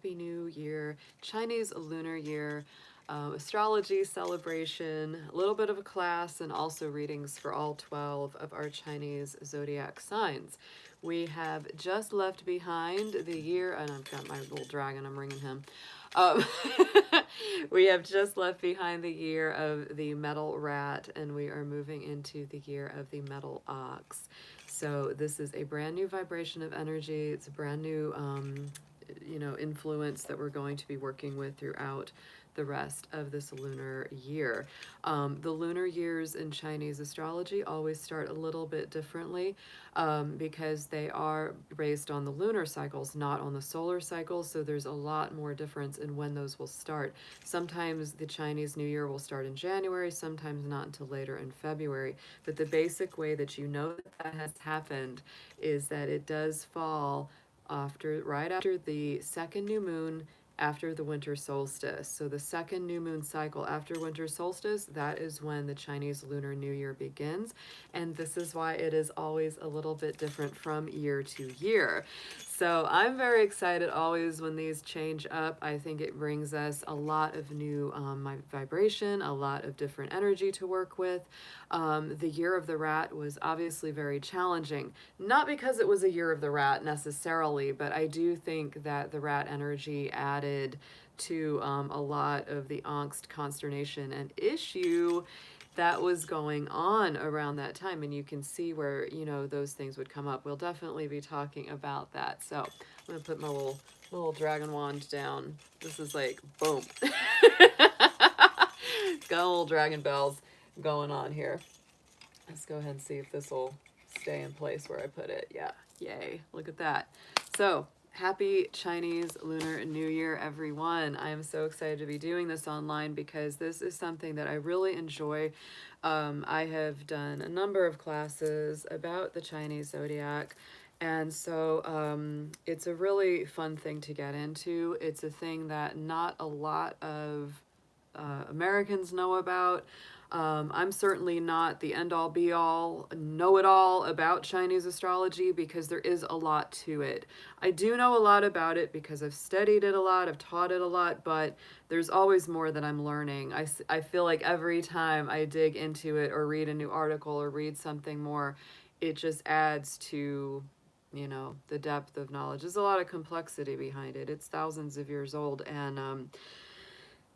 Happy New Year, Chinese Lunar Year, astrology celebration, a little bit of a class, and also readings for all 12 of our Chinese zodiac signs. We have just left behind the year, and I've got my little dragon, I'm ringing him. Um, we have just left behind the year of the metal rat, and we are moving into the year of the metal ox. So this is a brand new vibration of energy. It's a brand new, influence that we're going to be working with throughout the rest of this lunar year. The lunar years in Chinese astrology always start a little bit differently because they are based on the lunar cycles, not on the solar cycles. So there's a lot more difference in when those will start. Sometimes the Chinese New Year will start in January, sometimes not until later in February. But the basic way that you know that has happened is that it does fall right after the second new moon after the winter solstice. So the second new moon cycle after winter solstice, that is when the Chinese Lunar New Year begins. And this is why it is always a little bit different from year to year. So I'm very excited always when these change up. I think it brings us a lot of new vibration, a lot of different energy to work with. The year of the rat was obviously very challenging, not because it was a year of the rat necessarily, but I do think that the rat energy added to a lot of the angst, consternation, and issue that was going on around that time. And you can see where, those things would come up. We'll definitely be talking about that. So I'm going to put my little dragon wand down. This is like, boom. Got little dragon bells going on here. Let's go ahead and see if this will stay in place where I put it. Yeah, yay, look at that. So happy Chinese Lunar New Year, everyone. I am so excited to be doing this online because this is something that I really enjoy. I have done a number of classes about the Chinese zodiac, and so it's a really fun thing to get into. It's a thing that not a lot of Americans know about. I'm certainly not the end-all be-all, know-it-all about Chinese astrology because there is a lot to it. I do know a lot about it because I've studied it a lot, I've taught it a lot, but there's always more that I'm learning. I feel like every time I dig into it or read a new article or read something more, it just adds to, the depth of knowledge. There's a lot of complexity behind it. It's thousands of years old, and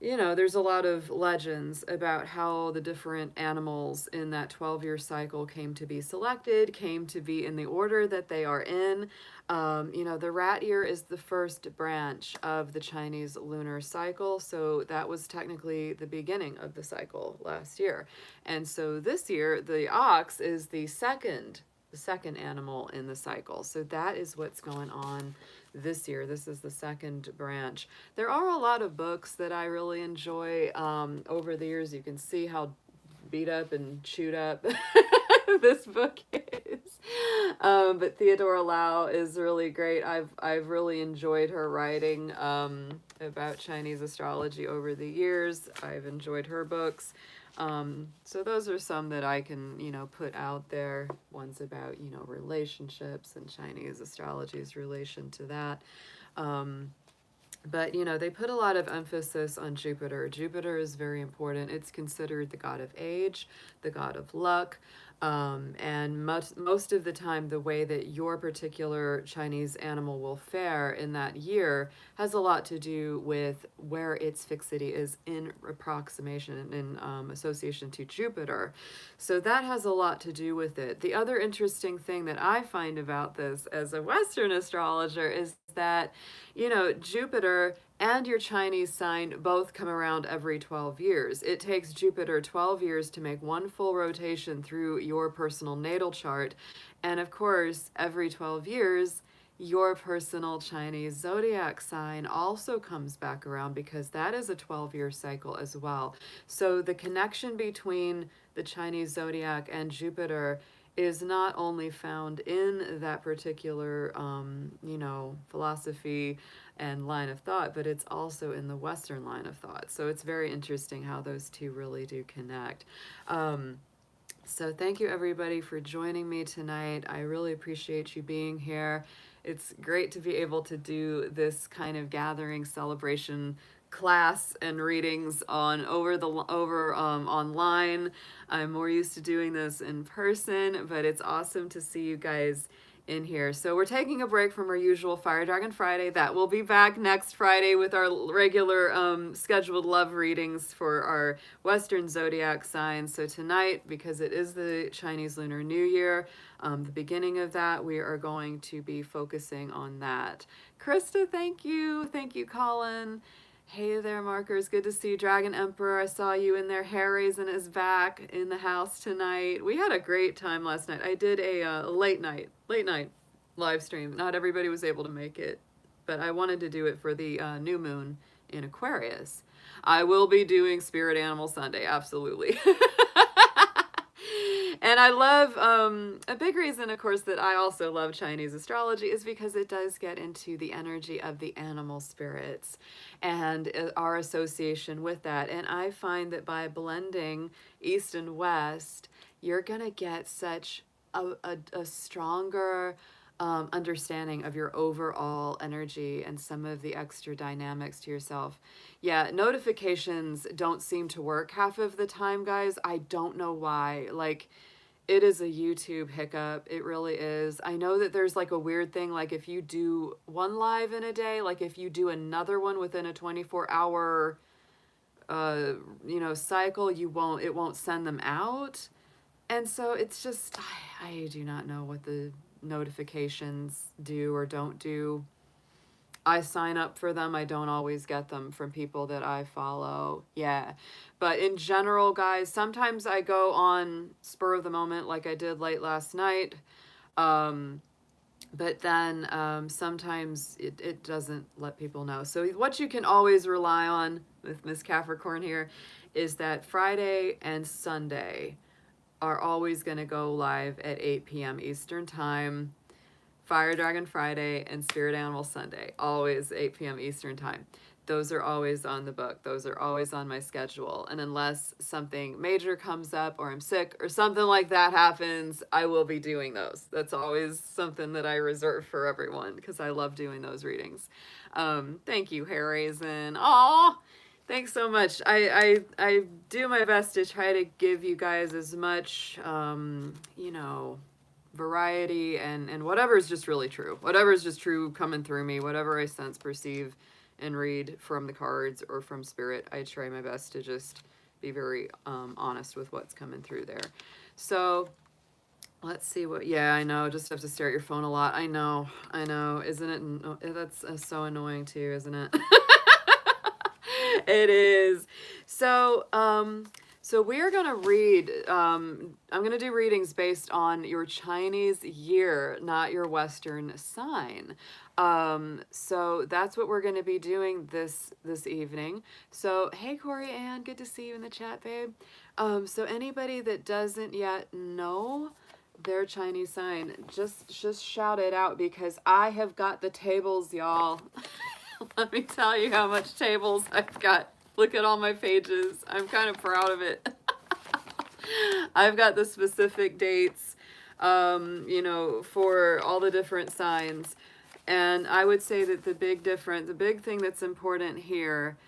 there's a lot of legends about how the different animals in that 12-year cycle came to be selected, came to be in the order that they are in. The rat year is the first branch of the Chinese lunar cycle, so that was technically the beginning of the cycle last year. And so this year, the ox is the second animal in the cycle. So that is what's going on this year. This is the second branch. There are a lot of books that I really enjoy over the years. You can see how beat up and chewed up this book is. But Theodora Lau is really great. I've really enjoyed her writing about Chinese astrology over the years. I've enjoyed her books. So those are some that I can, put out there. One's about, relationships and Chinese astrology's relation to that. But, they put a lot of emphasis on Jupiter. Jupiter is very important. It's considered the god of age, the god of luck. And most of the time, the way that your particular Chinese animal will fare in that year has a lot to do with where its fixity is in approximation, in association to Jupiter. So that has a lot to do with it. The other interesting thing that I find about this as a Western astrologer is that, Jupiter and your Chinese sign both come around every 12 years. It takes Jupiter 12 years to make one full rotation through your personal natal chart. And of course, every 12 years, your personal Chinese zodiac sign also comes back around because that is a 12-year cycle as well. So the connection between the Chinese zodiac and Jupiter is not only found in that particular, philosophy and line of thought, but it's also in the Western line of thought. So it's very interesting how those two really do connect. So thank you everybody for joining me tonight. I really appreciate you being here. It's great to be able to do this kind of gathering celebration class and readings on over online. I'm more used to doing this in person, but it's awesome to see you guys in here. So we're taking a break from our usual Fire Dragon Friday. That will be back next Friday with our regular scheduled love readings for our Western zodiac signs. So tonight, because it is the Chinese Lunar New Year, the beginning of that, we are going to be focusing on that. Krista, thank you. Thank you, Colin. Hey there, Markers. Good to see you. Dragon Emperor, I saw you in there. Harry's is back in the house tonight. We had a great time last night. I did a late night live stream. Not everybody was able to make it, but I wanted to do it for the new moon in Aquarius. I will be doing Spirit Animal Sunday, absolutely. And I love, a big reason, of course, that I also love Chinese astrology is because it does get into the energy of the animal spirits and our association with that. And I find that by blending East and West, you're going to get such a stronger understanding of your overall energy and some of the extra dynamics to yourself. Yeah, notifications don't seem to work half of the time, guys. I don't know why. Like, it is a YouTube hiccup. It really is. I know that there's like a weird thing, like if you do one live in a day, like if you do another one within a 24-hour cycle, it won't send them out. And so it's just, I do not know what the notifications do or don't do. I sign up for them. I don't always get them from people that I follow. Yeah. But in general, guys, sometimes I go on spur of the moment like I did late last night. But then sometimes it doesn't let people know. So what you can always rely on with Miss Capricorn here is that Friday and Sunday are always going to go live at 8 p.m. Eastern Time. Fire Dragon Friday and Spirit Animal Sunday, always 8 p.m. Eastern Time. Those are always on the book. Those are always on my schedule. And unless something major comes up or I'm sick or something like that happens, I will be doing those. That's always something that I reserve for everyone because I love doing those readings. Thank you, Harry's, and aw, thanks so much. I do my best to try to give you guys as much, variety and whatever is just really true. Whatever is just true coming through me, whatever I sense, perceive, and read from the cards or from spirit, I try my best to just be very honest with what's coming through there. So let's see what, yeah, I know, just have to stare at your phone a lot. I know, isn't it? That's so annoying too, isn't it? It is. So, so we are going to read, I'm going to do readings based on your Chinese year, not your Western sign. So that's what we're going to be doing this evening. So, hey, Corey Ann, good to see you in the chat, babe. So anybody that doesn't yet know their Chinese sign, just shout it out because I have got the tables, y'all. Let me tell you how much tables I've got. Look at all my pages. I'm kind of proud of it. I've got the specific dates, for all the different signs. And I would say that the big thing that's important here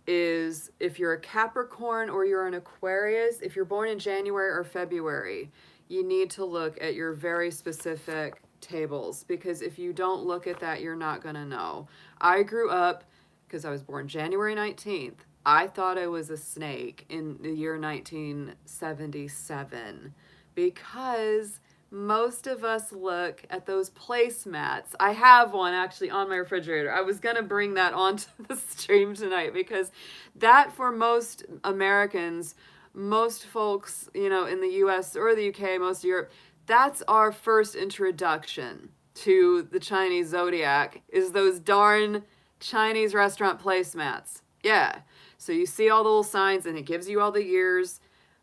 is if you're a Capricorn or you're an Aquarius, if you're born in January or February, you need to look at your very specific tables because if you don't look at that, you're not going to know. I grew up, because I was born January 19th, I thought I was a snake in the year 1977 because most of us look at those placemats. I have one actually on my refrigerator. I was going to bring that onto the stream tonight because that for most Americans, most folks, in the US or the UK, most of Europe, that's our first introduction to the Chinese zodiac is those darn Chinese restaurant placemats. Yeah. So you see all the little signs and it gives you all the years.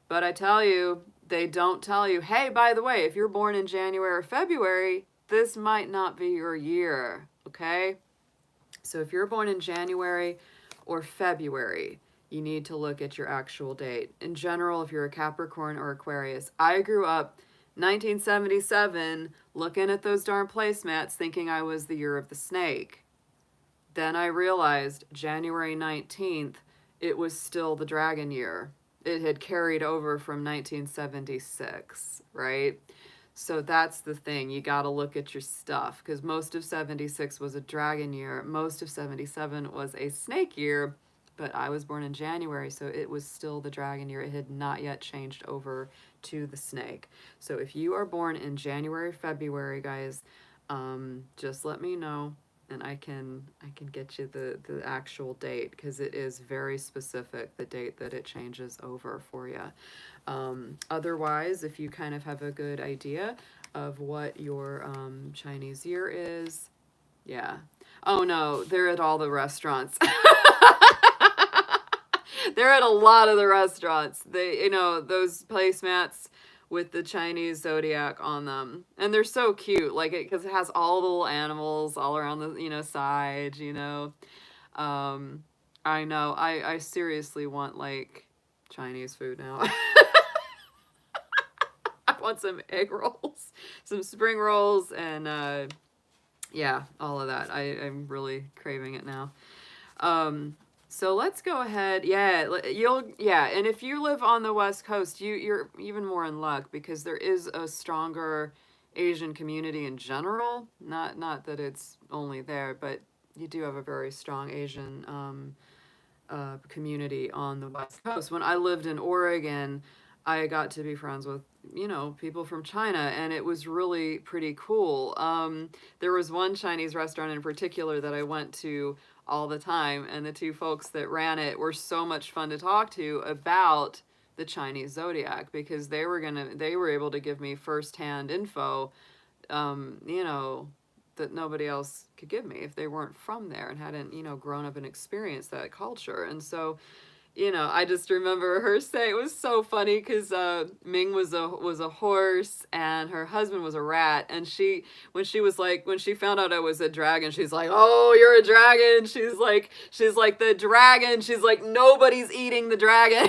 But I tell you, they don't tell you, hey, by the way, if you're born in January or February, this might not be your year. Okay? So if you're born in January or February, you need to look at your actual date. In general, if you're a Capricorn or Aquarius, I grew up 1977, looking at those darn placemats, thinking I was the year of the snake. Then I realized January 19th, it was still the dragon year. It had carried over from 1976, right? So that's the thing. You got to look at your stuff because most of 76 was a dragon year. Most of 77 was a snake year, but I was born in January, so it was still the dragon year. It had not yet changed over to the snake. So if you are born in January, February, guys, just let me know and I can get you the actual date because it is very specific, the date that it changes over for you. Otherwise, if you kind of have a good idea of what your Chinese year is, yeah. Oh no, they're at all the restaurants. They're at a lot of the restaurants. They, those placemats with the Chinese zodiac on them, and they're so cute. Like it because it has all the little animals all around the sides. I know. I seriously want like Chinese food now. I want some egg rolls, some spring rolls, and yeah, all of that. I'm really craving it now. So let's go ahead. Yeah, and if you live on the West Coast, you're even more in luck because there is a stronger Asian community in general. Not that it's only there, but you do have a very strong Asian community on the West Coast. When I lived in Oregon, I got to be friends with, people from China, and it was really pretty cool. There was one Chinese restaurant in particular that I went to all the time, and the two folks that ran it were so much fun to talk to about the Chinese zodiac because they were able to give me firsthand info, you know, that nobody else could give me if they weren't from there and hadn't, grown up and experienced that culture. And so, I just remember her saying it was so funny because Ming was a horse and her husband was a rat, and when she found out I was a dragon, she's like, "Oh, you're a dragon." She's like the dragon. She's like, nobody's eating the dragon.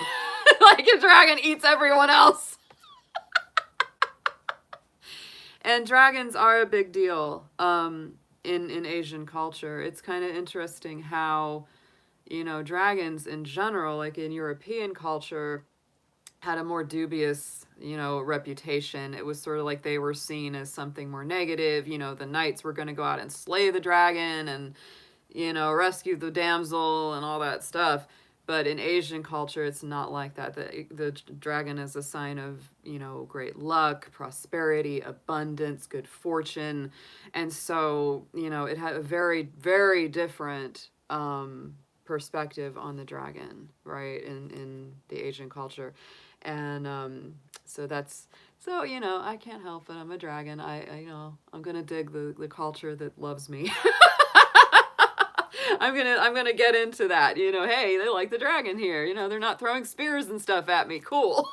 Like a dragon eats everyone else. And dragons are a big deal in Asian culture. It's kind of interesting how, dragons in general, like in European culture, had a more dubious, reputation. It was sort of like they were seen as something more negative. The knights were going to go out and slay the dragon and, rescue the damsel and all that stuff. But in Asian culture, it's not like that. The dragon is a sign of, great luck, prosperity, abundance, good fortune. And so, it had a very, very different perspective on the dragon, right, in the Asian culture. And so I can't help it. I'm a dragon. I'm going to dig the culture that loves me. I'm gonna get into that. Hey, they like the dragon here. They're not throwing spears and stuff at me. Cool.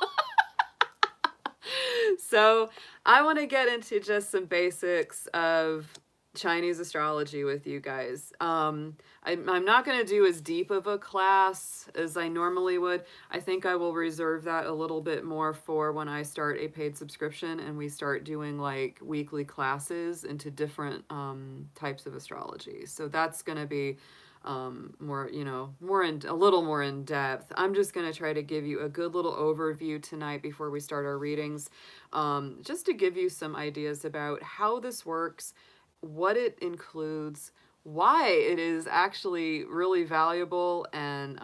So I want to get into just some basics of Chinese astrology with you guys. I'm not going to do as deep of a class as I normally would. I think I will reserve that a little bit more for when I start a paid subscription and we start doing like weekly classes into different types of astrology. So that's going to be more, a little more in depth. I'm just going to try to give you a good little overview tonight before we start our readings, just to give you some ideas about how this works, what it includes, why it is actually really valuable and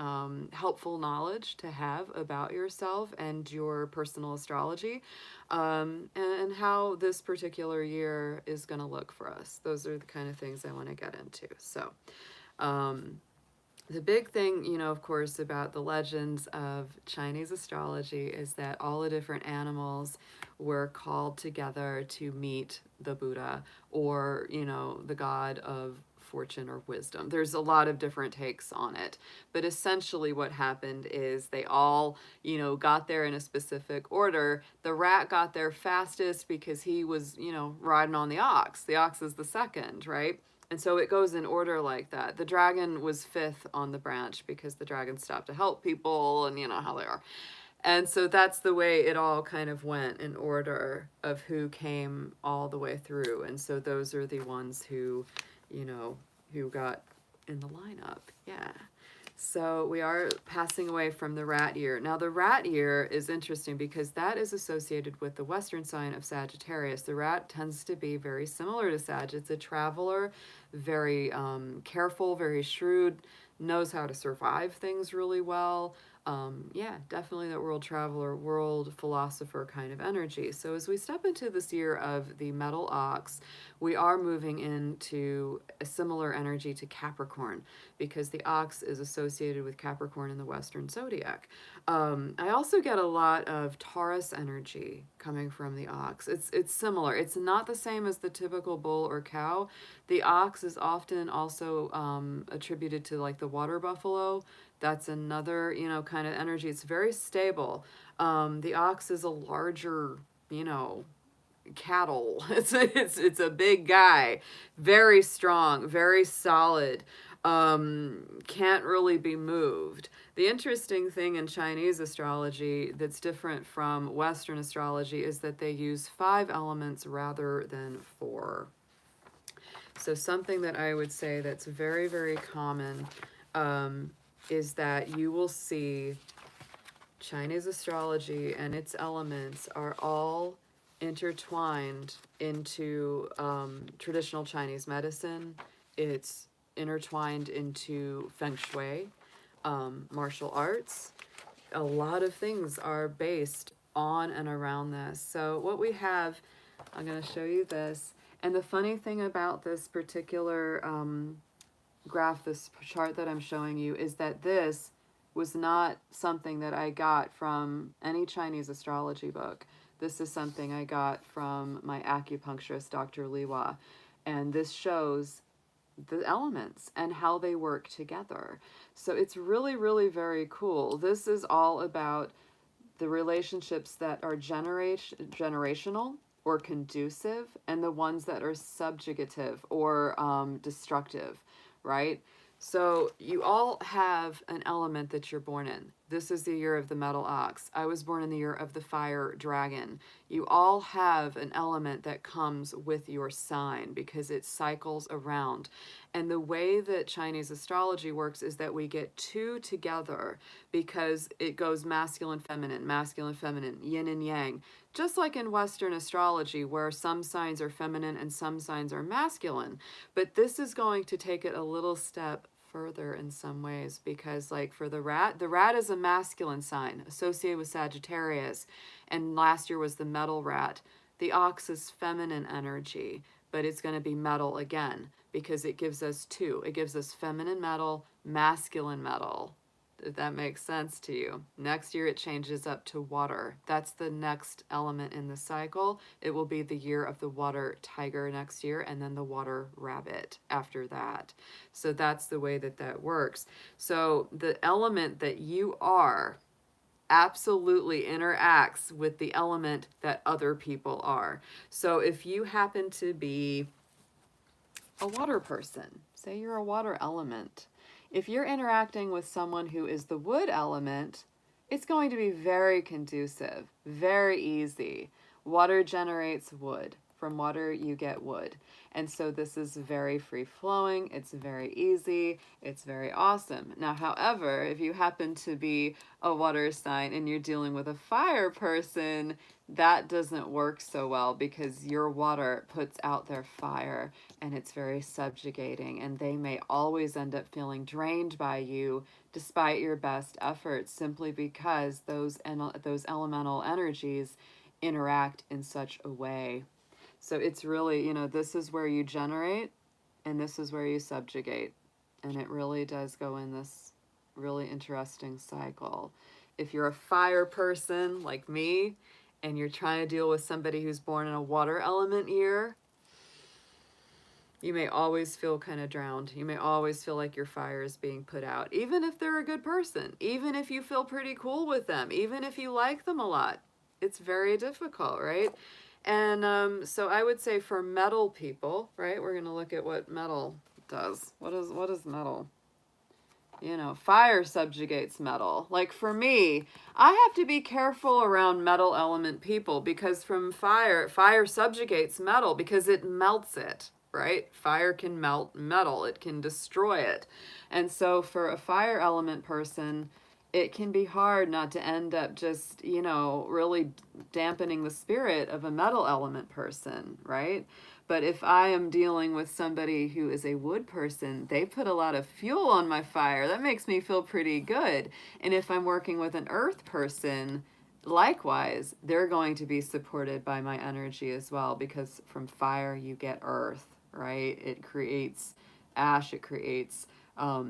helpful knowledge to have about yourself and your personal astrology, and how this particular year is going to look for us. Those are the kind of things I want to get into. So the big thing, of course, about the legends of Chinese astrology is that all the different animals were called together to meet the Buddha or, the god of fortune or wisdom. There's a lot of different takes on it, but essentially what happened is they all, got there in a specific order. The rat got there fastest because he was, riding on the ox. The ox is the second, right? And so it goes in order like that. The dragon was fifth on the branch because the dragon stopped to help people and how they are. And so that's the way it all kind of went in order of who came all the way through. And so those are the ones who, you know, who got in the lineup. Yeah. So we are passing away from the rat year. Now the rat year is interesting because that is associated with the western sign of Sagittarius. The rat tends to be very similar to Sag. It's a traveler, very careful, very shrewd, knows how to survive things really well. Yeah, definitely that world traveler, world philosopher kind of energy. So as we step into this year of the metal ox, we are moving into a similar energy to Capricorn because the ox is associated with Capricorn in the Western zodiac. I also get a lot of Taurus energy coming from the ox. It's similar. It's not the same as the typical bull or cow. The ox is often also attributed to like the water buffalo. That's another, you know, kind of energy. It's very stable. The ox is a larger, you know, cattle. It's a big guy, very strong, very solid. Can't really be moved. The interesting thing in Chinese astrology that's different from Western astrology is that they use 5 elements rather than 4. So something that I would say that's very, very common is that you will see Chinese astrology and its elements are all intertwined into traditional Chinese medicine. It's intertwined into feng shui, martial arts. A lot of things are based on and around this. So what we have, I'm going to show you this. And the funny thing about this particular graph, this chart that I'm showing you, is that this was not something that I got from any Chinese astrology book. This is something I got from my acupuncturist, Dr. Liwa. And this shows the elements and how they work together. So it's really, really very cool. This is all about the relationships that are generational or conducive, and the ones that are subjugative or destructive, right? So you all have an element that you're born in. This is the year of the metal ox. I was born in the year of the fire dragon. You all have an element that comes with your sign because it cycles around. And the way that Chinese astrology works is that we get 2 together because it goes masculine, feminine, yin and yang. Just like in Western astrology, where some signs are feminine and some signs are masculine. But this is going to take it a little step further in some ways because, like, for the rat is a masculine sign associated with Sagittarius, and last year was the metal rat. The ox is feminine energy, but it's going to be metal again because it gives us 2. It gives us feminine metal, masculine metal. If that makes sense to you. Next year it changes up to water. That's the next element in the cycle. It will be the year of the water tiger next year, and then the water rabbit after that. So that's the way that that works. So the element that you are absolutely interacts with the element that other people are. So if you happen to be a water person, say you're a water element, if you're interacting with someone who is the wood element, it's going to be very conducive, very easy. Water generates wood. From water, you get wood. And so this is very free flowing. It's very easy. It's very awesome. Now, however, if you happen to be a water sign and you're dealing with a fire person, that doesn't work so well because your water puts out their fire and it's very subjugating, and they may always end up feeling drained by you despite your best efforts simply because those elemental energies interact in such a way. So it's really, you know, this is where you generate and this is where you subjugate. And it really does go in this really interesting cycle. If you're a fire person like me and you're trying to deal with somebody who's born in a water element year, you may always feel kind of drowned. You may always feel like your fire is being put out, even if they're a good person, even if you feel pretty cool with them, even if you like them a lot. It's very difficult, right? And so I would say for metal people, right, we're going to look at what metal does. What is metal? You know, fire subjugates metal. Like for me, I have to be careful around metal element people because from fire subjugates metal because it melts it, right? Fire can melt metal, it can destroy it. And so for a fire element person, it can be hard not to end up just, you know, really dampening the spirit of a metal element person, right? But if I am dealing with somebody who is a wood person, they put a lot of fuel on my fire. That makes me feel pretty good. And if I'm working with an earth person, likewise, they're going to be supported by my energy as well because from fire you get earth, right? It creates ash, it creates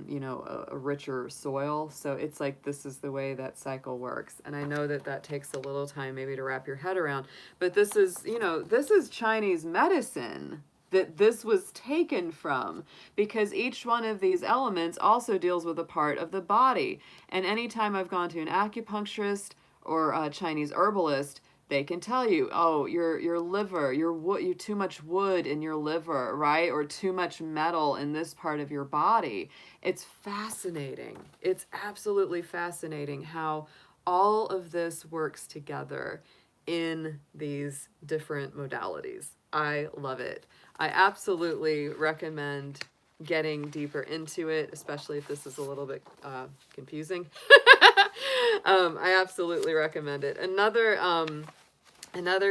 you know, a richer soil. So it's like this is the way that cycle works. And I know that that takes a little time maybe to wrap your head around, but this is, you know, this is Chinese medicine that this was taken from because each one of these elements also deals with a part of the body. And anytime I've gone to an acupuncturist or a Chinese herbalist, they can tell you, oh, your liver, you too much wood in your liver, right? Or too much metal in this part of your body. It's fascinating. It's absolutely fascinating how all of this works together in these different modalities. I love it. I absolutely recommend getting deeper into it, especially if this is a little bit confusing. I absolutely recommend it. Another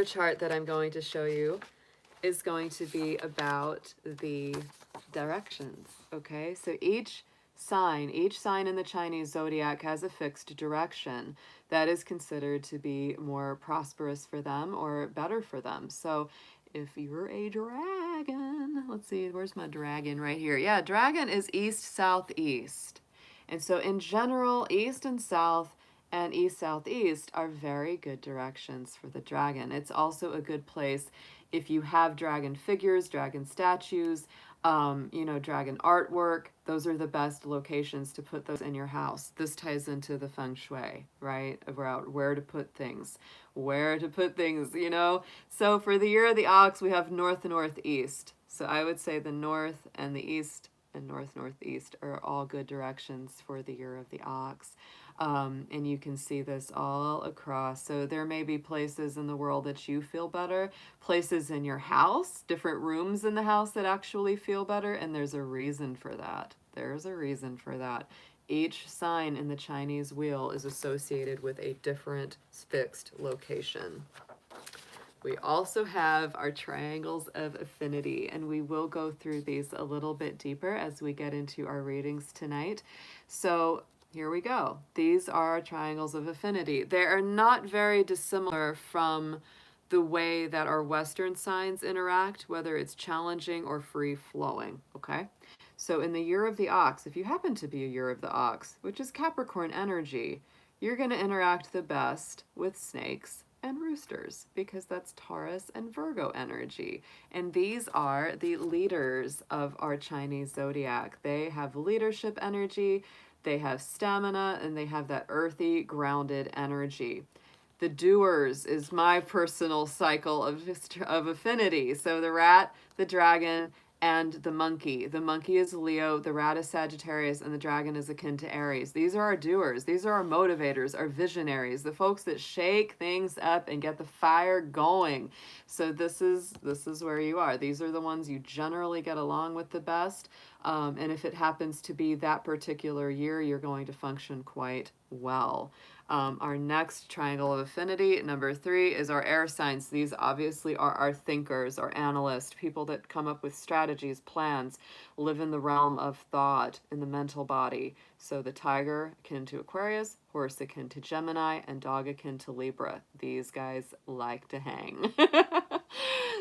chart that I'm going to show you is going to be about the directions. Okay, so each sign in the Chinese zodiac has a fixed direction that is considered to be more prosperous for them or better for them. So if you're a dragon, let's see, where's my dragon? Right here. Yeah, dragon is east, southeast. And so in general, east and south and east southeast are very good directions for the dragon. It's also a good place if you have dragon figures, dragon statues, you know, dragon artwork. Those are the best locations to put those in your house. This ties into the feng shui, right? About where to put things, you know? So for the year of the ox, we have north and northeast. So I would say the north and the east and northeast are all good directions for the year of the ox. And you can see this all across. So there may be places in the world that you feel better, places in your house, different rooms in the house that actually feel better, and there's a reason for that. There's a reason for that. Each sign in the Chinese wheel is associated with a different fixed location. We also have our triangles of affinity, and we will go through these a little bit deeper as we get into our readings tonight. So here we go. These are triangles of affinity. They are not very dissimilar from the way that our Western signs interact, whether it's challenging or free-flowing, okay? So in the year of the ox, if you happen to be a year of the ox, which is Capricorn energy, you're going to interact the best with snakes and roosters because that's Taurus and Virgo energy. And these are the leaders of our Chinese zodiac. They have leadership energy, they have stamina, and they have that earthy, grounded energy. The doers is my personal cycle of affinity. So the rat, the dragon, and the monkey. The monkey is Leo, the rat is Sagittarius, and the dragon is akin to Aries. These are our doers. These are our motivators, our visionaries, the folks that shake things up and get the fire going. So this is where you are. These are the ones you generally get along with the best. And if it happens to be that particular year, you're going to function quite well. Our next triangle of affinity, number 3, is our air signs. These obviously are our thinkers, our analysts, people that come up with strategies, plans, live in the realm of thought, in the mental body. So the tiger akin to Aquarius, horse akin to Gemini, and dog akin to Libra. These guys like to hang.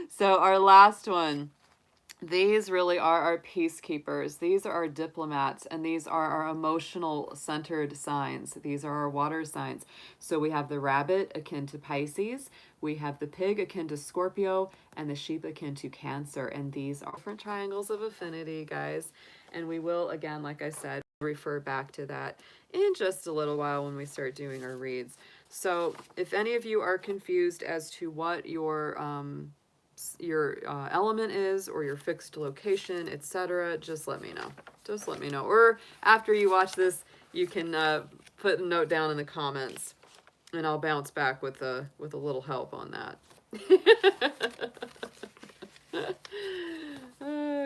So our last one. These really are our peacekeepers. These are our diplomats, and these are our emotional centered signs. These are our water signs. So we have the rabbit akin to Pisces, we have the pig akin to Scorpio, and the sheep akin to Cancer. And these are different triangles of affinity, guys. And we will, again, like I said, refer back to that in just a little while when we start doing our reads. So if any of you are confused as to what your element is, or your fixed location, etc., just let me know. Just let me know. Or after you watch this, you can put a note down in the comments, and I'll bounce back with a little help on that.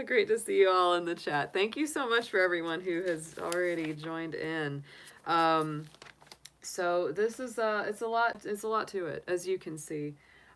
Great to see you all in the chat. Thank you so much for everyone who has already joined in. So this is it's a lot to it, as you can see.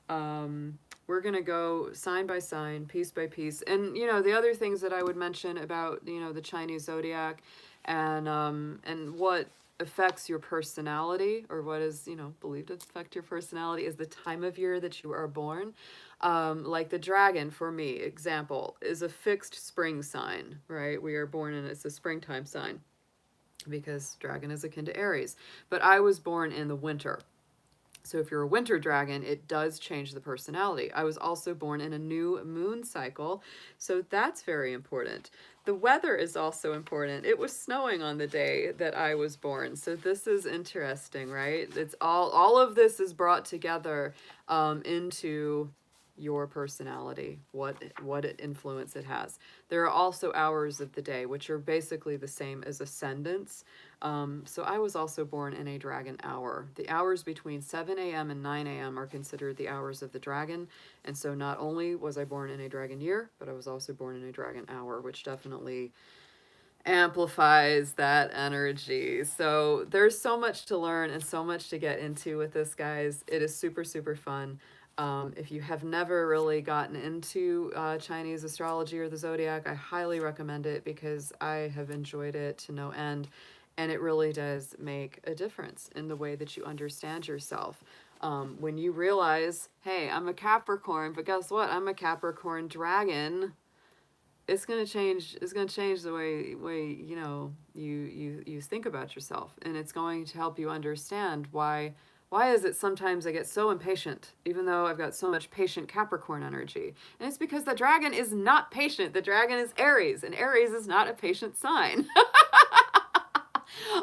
We're gonna go sign by sign, piece by piece, and the other things that I would mention about the Chinese zodiac, and what affects your personality, or what is believed to affect your personality, is the time of year that you are born. Like the dragon, for me, example, is a fixed spring sign, right? We are born in, it's a springtime sign, because dragon is akin to Aries. But I was born in the winter. So if you're a winter dragon, it does change the personality. I was also born in a new moon cycle, so that's very important. The weather is also important. It was snowing on the day that I was born, so this is interesting, right? It's all of this is brought together into your personality, what influence it has. There are also hours of the day, which are basically the same as ascendants. So I was also born in a dragon hour. The hours between 7 a.m. and 9 a.m. are considered the hours of the dragon. And so not only was I born in a dragon year, but I was also born in a dragon hour, which definitely amplifies that energy. So there's so much to learn and so much to get into with this, guys. It is super, super fun. If you have never really gotten into Chinese astrology or the zodiac, I highly recommend it, because I have enjoyed it to no end. And it really does make a difference in the way that you understand yourself. When you realize, hey, I'm a Capricorn, but guess what? I'm a Capricorn dragon. It's gonna change. It's gonna change the way you think about yourself, and it's going to help you understand why is it sometimes I get so impatient, even though I've got so much patient Capricorn energy. And it's because the dragon is not patient. The dragon is Aries, and Aries is not a patient sign.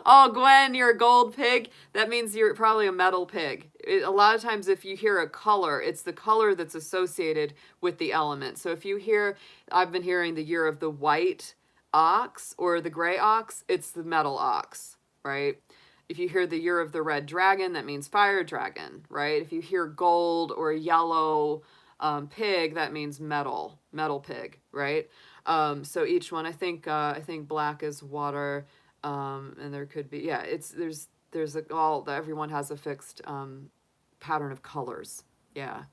Oh, Gwen, you're a gold pig. That means you're probably a metal pig. A lot of times if you hear a color, it's the color that's associated with the element. So if you hear, I've been hearing the year of the white ox or the gray ox, it's the metal ox, right? If you hear the year of the red dragon, that means fire dragon, right? If you hear gold or yellow pig, that means metal pig, right? So each one, I think black is water. And there could be, yeah, everyone has a fixed pattern of colors. Yeah,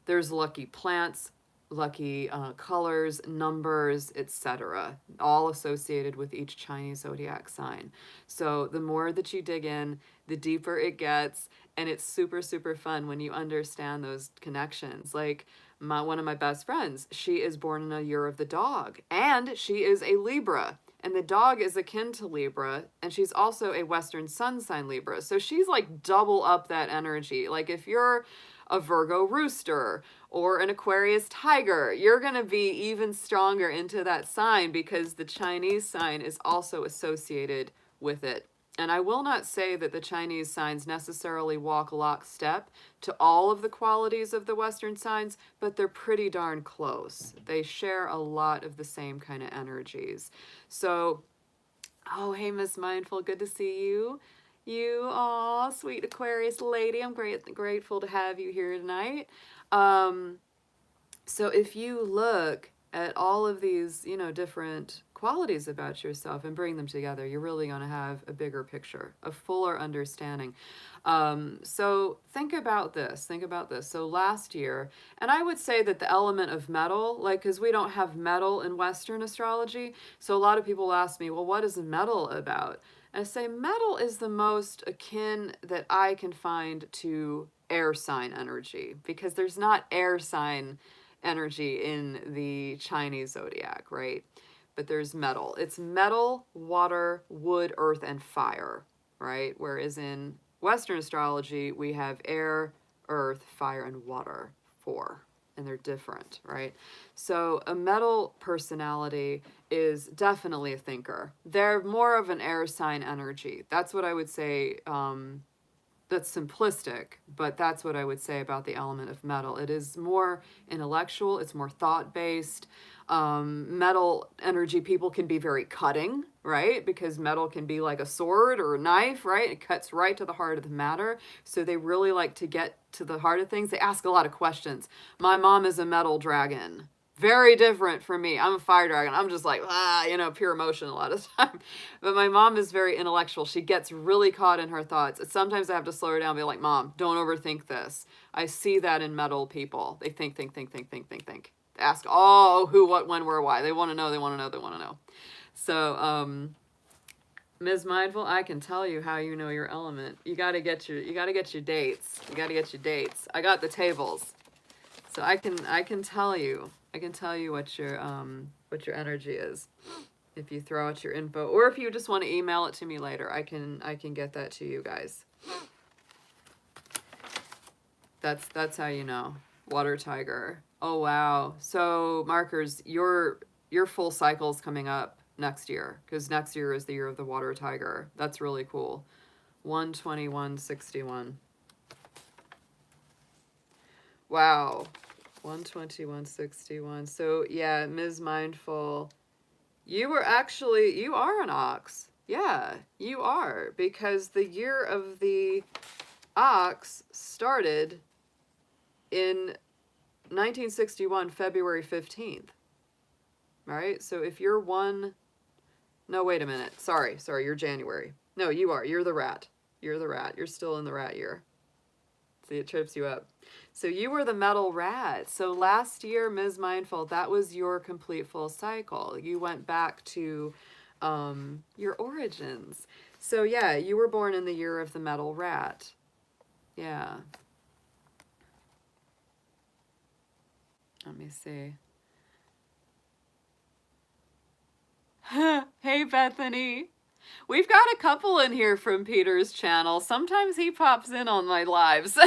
there's lucky plants, lucky colors, numbers, etc., all associated with each Chinese zodiac sign. So the more that you dig in, the deeper it gets, and it's super, super fun when you understand those connections. Like one of my best friends, she is born in a year of the dog, and she is a Libra. And the dog is akin to Libra, and she's also a Western Sun sign Libra. So she's like double up that energy. Like if you're a Virgo rooster or an Aquarius tiger, you're going to be even stronger into that sign, because the Chinese sign is also associated with it. And I will not say that the Chinese signs necessarily walk lockstep to all of the qualities of the Western signs, but they're pretty darn close. They share a lot of the same kind of energies. So, oh, hey, Miss Mindful, good to see you. You, aw, sweet Aquarius lady. I'm grateful to have you here tonight. So if you look at all of these, different qualities about yourself and bring them together, you're really going to have a bigger picture, a fuller understanding. So think about this. So last year, and I would say that the element of metal, like, because we don't have metal in Western astrology, so a lot of people ask me, well, what is metal about? And I say metal is the most akin that I can find to air sign energy, because there's not air sign energy in the Chinese zodiac, right? But there's metal. It's metal, water, wood, earth, and fire, right? Whereas in Western astrology, we have air, earth, fire, and water, and they're different, right? So a metal personality is definitely a thinker. They're more of an air sign energy. That's what I would say. The that's simplistic, but that's what I would say about the element of metal. It is more intellectual, it's more thought-based. Metal energy people can be very cutting, right? Because metal can be like a sword or a knife, right? It cuts right to the heart of the matter. So they really like to get to the heart of things. They ask a lot of questions. My mom is a metal dragon. Very different from me. I'm a fire dragon. I'm just like, pure emotion a lot of the time. But my mom is very intellectual. She gets really caught in her thoughts. Sometimes I have to slow her down and be like, Mom, don't overthink this. I see that in metal people. They think, think, think, think, think, think, think. Ask, who, what, when, where, why. They want to know, they want to know, they want to know. So, Ms. Mindful, I can tell you how you know your element. You got to get your dates. You got to get your dates. I got the tables. So I can tell you. I can tell you what your energy is if you throw out your info, or if you just want to email it to me later. I can get that to you guys. That's how you know. Water tiger. Oh wow. So markers, your full cycle's coming up next year, because next year is the year of the water tiger. That's really cool. 12161. Wow. 12161. So yeah, Ms. Mindful, you are an ox. Yeah, you are, because the year of the ox started in 1961, February 15th. Right? So if you're no, wait a minute. Sorry, you're January. No, you are. You're the rat. You're the rat. You're still in the rat year. See, it trips you up. So you were the metal rat. So last year, Ms. Mindful, that was your complete full cycle. You went back to your origins. So yeah, you were born in the year of the metal rat. Yeah. Let me see. Hey, Bethany. We've got a couple in here from Peter's channel. Sometimes he pops in on my lives.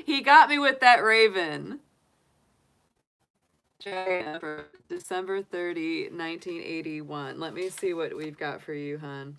He got me with that raven. December 30, 1981. Let me see what we've got for you, hon.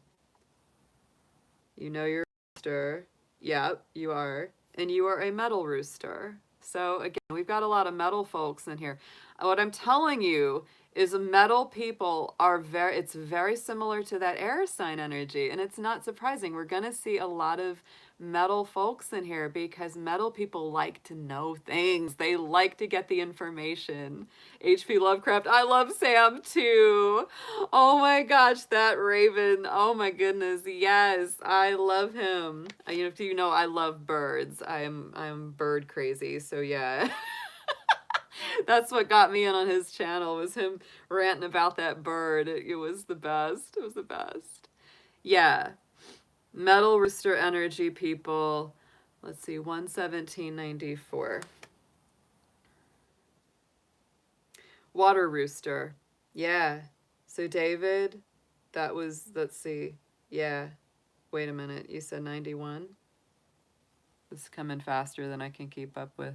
You know you're a rooster. Yep, you are. And you are a metal rooster. So again, we've got a lot of metal folks in here. What I'm telling you is metal people are it's very similar to that air sign energy. And it's not surprising. We're going to see a lot of metal folks in here because metal people like to know things. They like to get the information. H.P. Lovecraft, I love Sam too. Oh my gosh, that raven. Oh my goodness. Yes, I love him. You know I love birds. I'm bird crazy. So yeah. That's what got me in on his channel, was him ranting about that bird. It was the best. It was the best. Yeah. Metal rooster energy people. Let's see, 11794. Water rooster. Yeah. So David, that was, let's see. Yeah. Wait a minute. You said 91? This is coming faster than I can keep up with.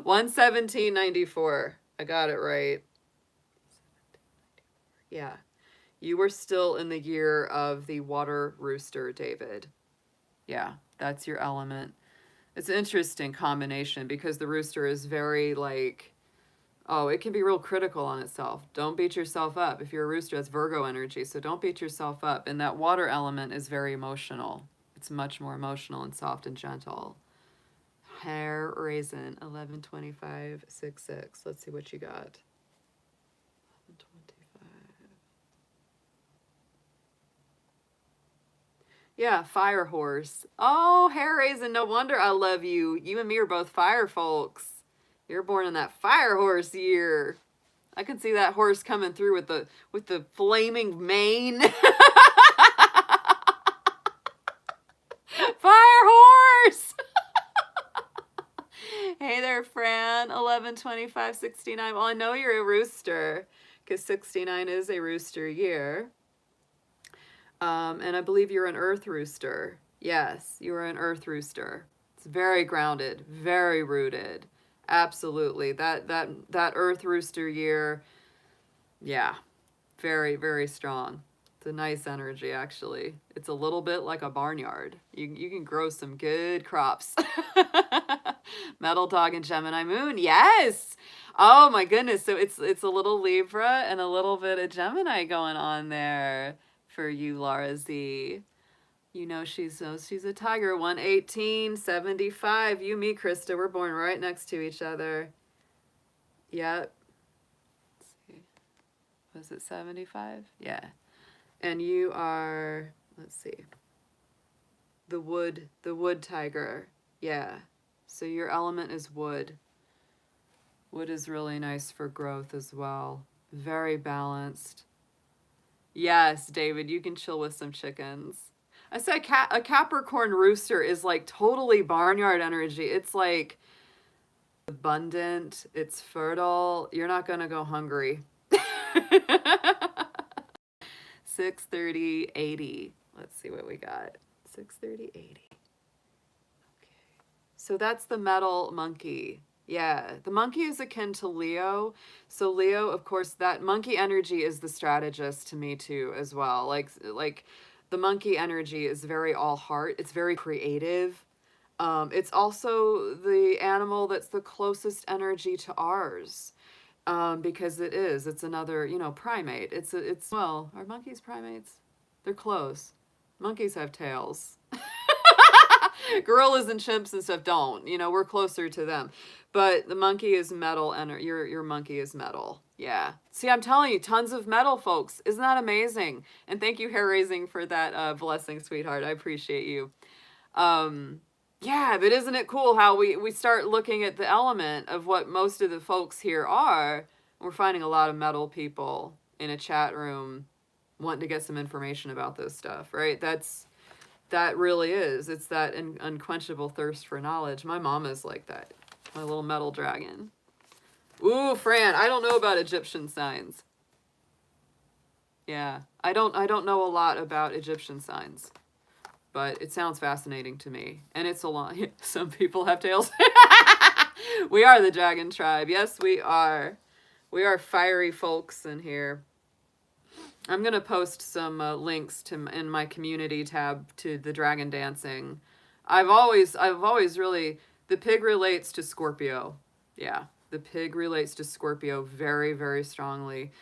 11794. I got it right. Yeah. You were still in the year of the water rooster, David. Yeah, that's your element. It's an interesting combination because the rooster is very like, it can be real critical on itself. Don't beat yourself up. If you're a rooster, that's Virgo energy, so don't beat yourself up. And that water element is very emotional. It's much more emotional and soft and gentle. Hair raisin, 112566. Let's see what you got. 1125. Yeah, fire horse. Oh, hair raisin, no wonder I love you. You and me are both fire folks. You're born in that fire horse year. I can see that horse coming through with the flaming mane. Fire horse. Hey there, Fran. 112569. Well, I know you're a rooster because 69 is a rooster year. And I believe you're an earth rooster. Yes, you are an earth rooster. It's very grounded, very rooted. Absolutely. That earth rooster year, yeah, very, very strong. It's a nice energy, actually. It's a little bit like a barnyard. You can grow some good crops. Metal dog and Gemini moon. Yes. Oh my goodness. So it's a little Libra and a little bit of Gemini going on there for you, Laura Z. You know she's a tiger. 11875. You, me, Krista. We're born right next to each other. Yep. Let's see. Was it 75? Yeah. And you are, let's see, the wood tiger. Yeah. So your element is wood. Wood is really nice for growth as well. Very balanced. Yes, David, you can chill with some chickens. I said a Capricorn rooster is like totally barnyard energy. It's like abundant, it's fertile. You're not going to go hungry. 630, 80. Let's see what we got. 630, 80. Okay. So that's the metal monkey. Yeah, the monkey is akin to Leo. So Leo, of course, that monkey energy is the strategist to me too, as well. Like the monkey energy is very all heart. It's very creative. It's also the animal that's the closest energy to ours. Because it's another, primate. Well, are monkeys primates? They're close. Monkeys have tails. Gorillas and chimps and stuff don't. We're closer to them. But the monkey is metal, and your monkey is metal. Yeah. See, I'm telling you, tons of metal, folks. Isn't that amazing? And thank you, Hair Raising, for that blessing, sweetheart. I appreciate you. Yeah, but isn't it cool how we start looking at the element of what most of the folks here are? We're finding a lot of metal people in a chat room wanting to get some information about this stuff, right? That really is. It's that unquenchable thirst for knowledge. My mama's like that. My little metal dragon. Ooh, Fran, I don't know about Egyptian signs. Yeah, I don't know a lot about Egyptian signs. But it sounds fascinating to me. And it's a lot. Some people have tails. We are the dragon tribe. Yes, we are. We are fiery folks in here. I'm going to post some links in my community tab to the dragon dancing. I've always really, the pig relates to Scorpio. Yeah, the pig relates to Scorpio very, very strongly.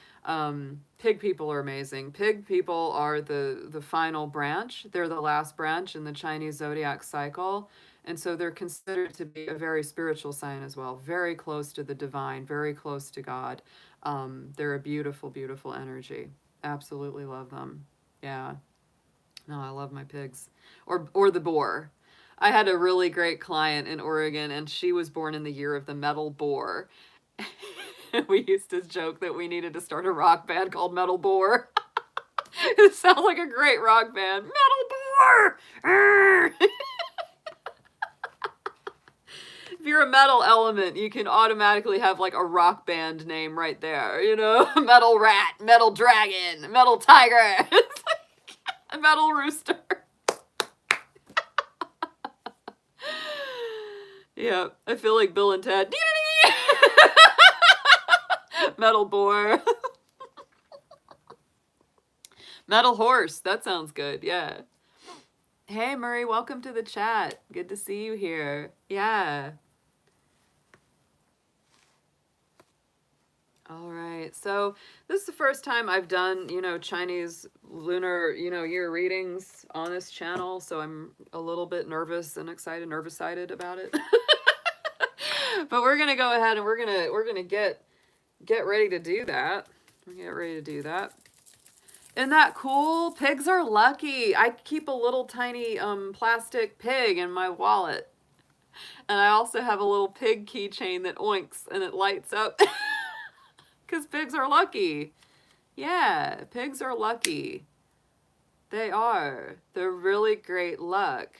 Pig people are amazing. Pig people are the final branch. They're the last branch in the Chinese zodiac cycle. And so they're considered to be a very spiritual sign as well. Very close to the divine, very close to God. They're a beautiful, beautiful energy. Absolutely love them. Yeah. No, I love my pigs. Or the boar. I had a really great client in Oregon, and she was born in the year of the metal boar. We used to joke that we needed to start a rock band called Metal Boar. It sounds like a great rock band. Metal Boar! If you're a metal element, you can automatically have like a rock band name right there. Metal rat, metal dragon, metal tiger, a metal rooster. Yeah, I feel like Bill and Ted. Metal boar. Metal horse. That sounds good. Yeah. Hey, Murray. Welcome to the chat. Good to see you here. Yeah. All right. So this is the first time I've done, Chinese lunar, year readings on this channel. So I'm a little bit nervous and excited, nervous-sided about it. But we're going to go ahead and we're going to get ready to do that. Get ready to do that. Isn't that cool? Pigs are lucky. I keep a little tiny plastic pig in my wallet. And I also have a little pig keychain that oinks and it lights up. Because pigs are lucky. Yeah, pigs are lucky. They are. They're really great luck.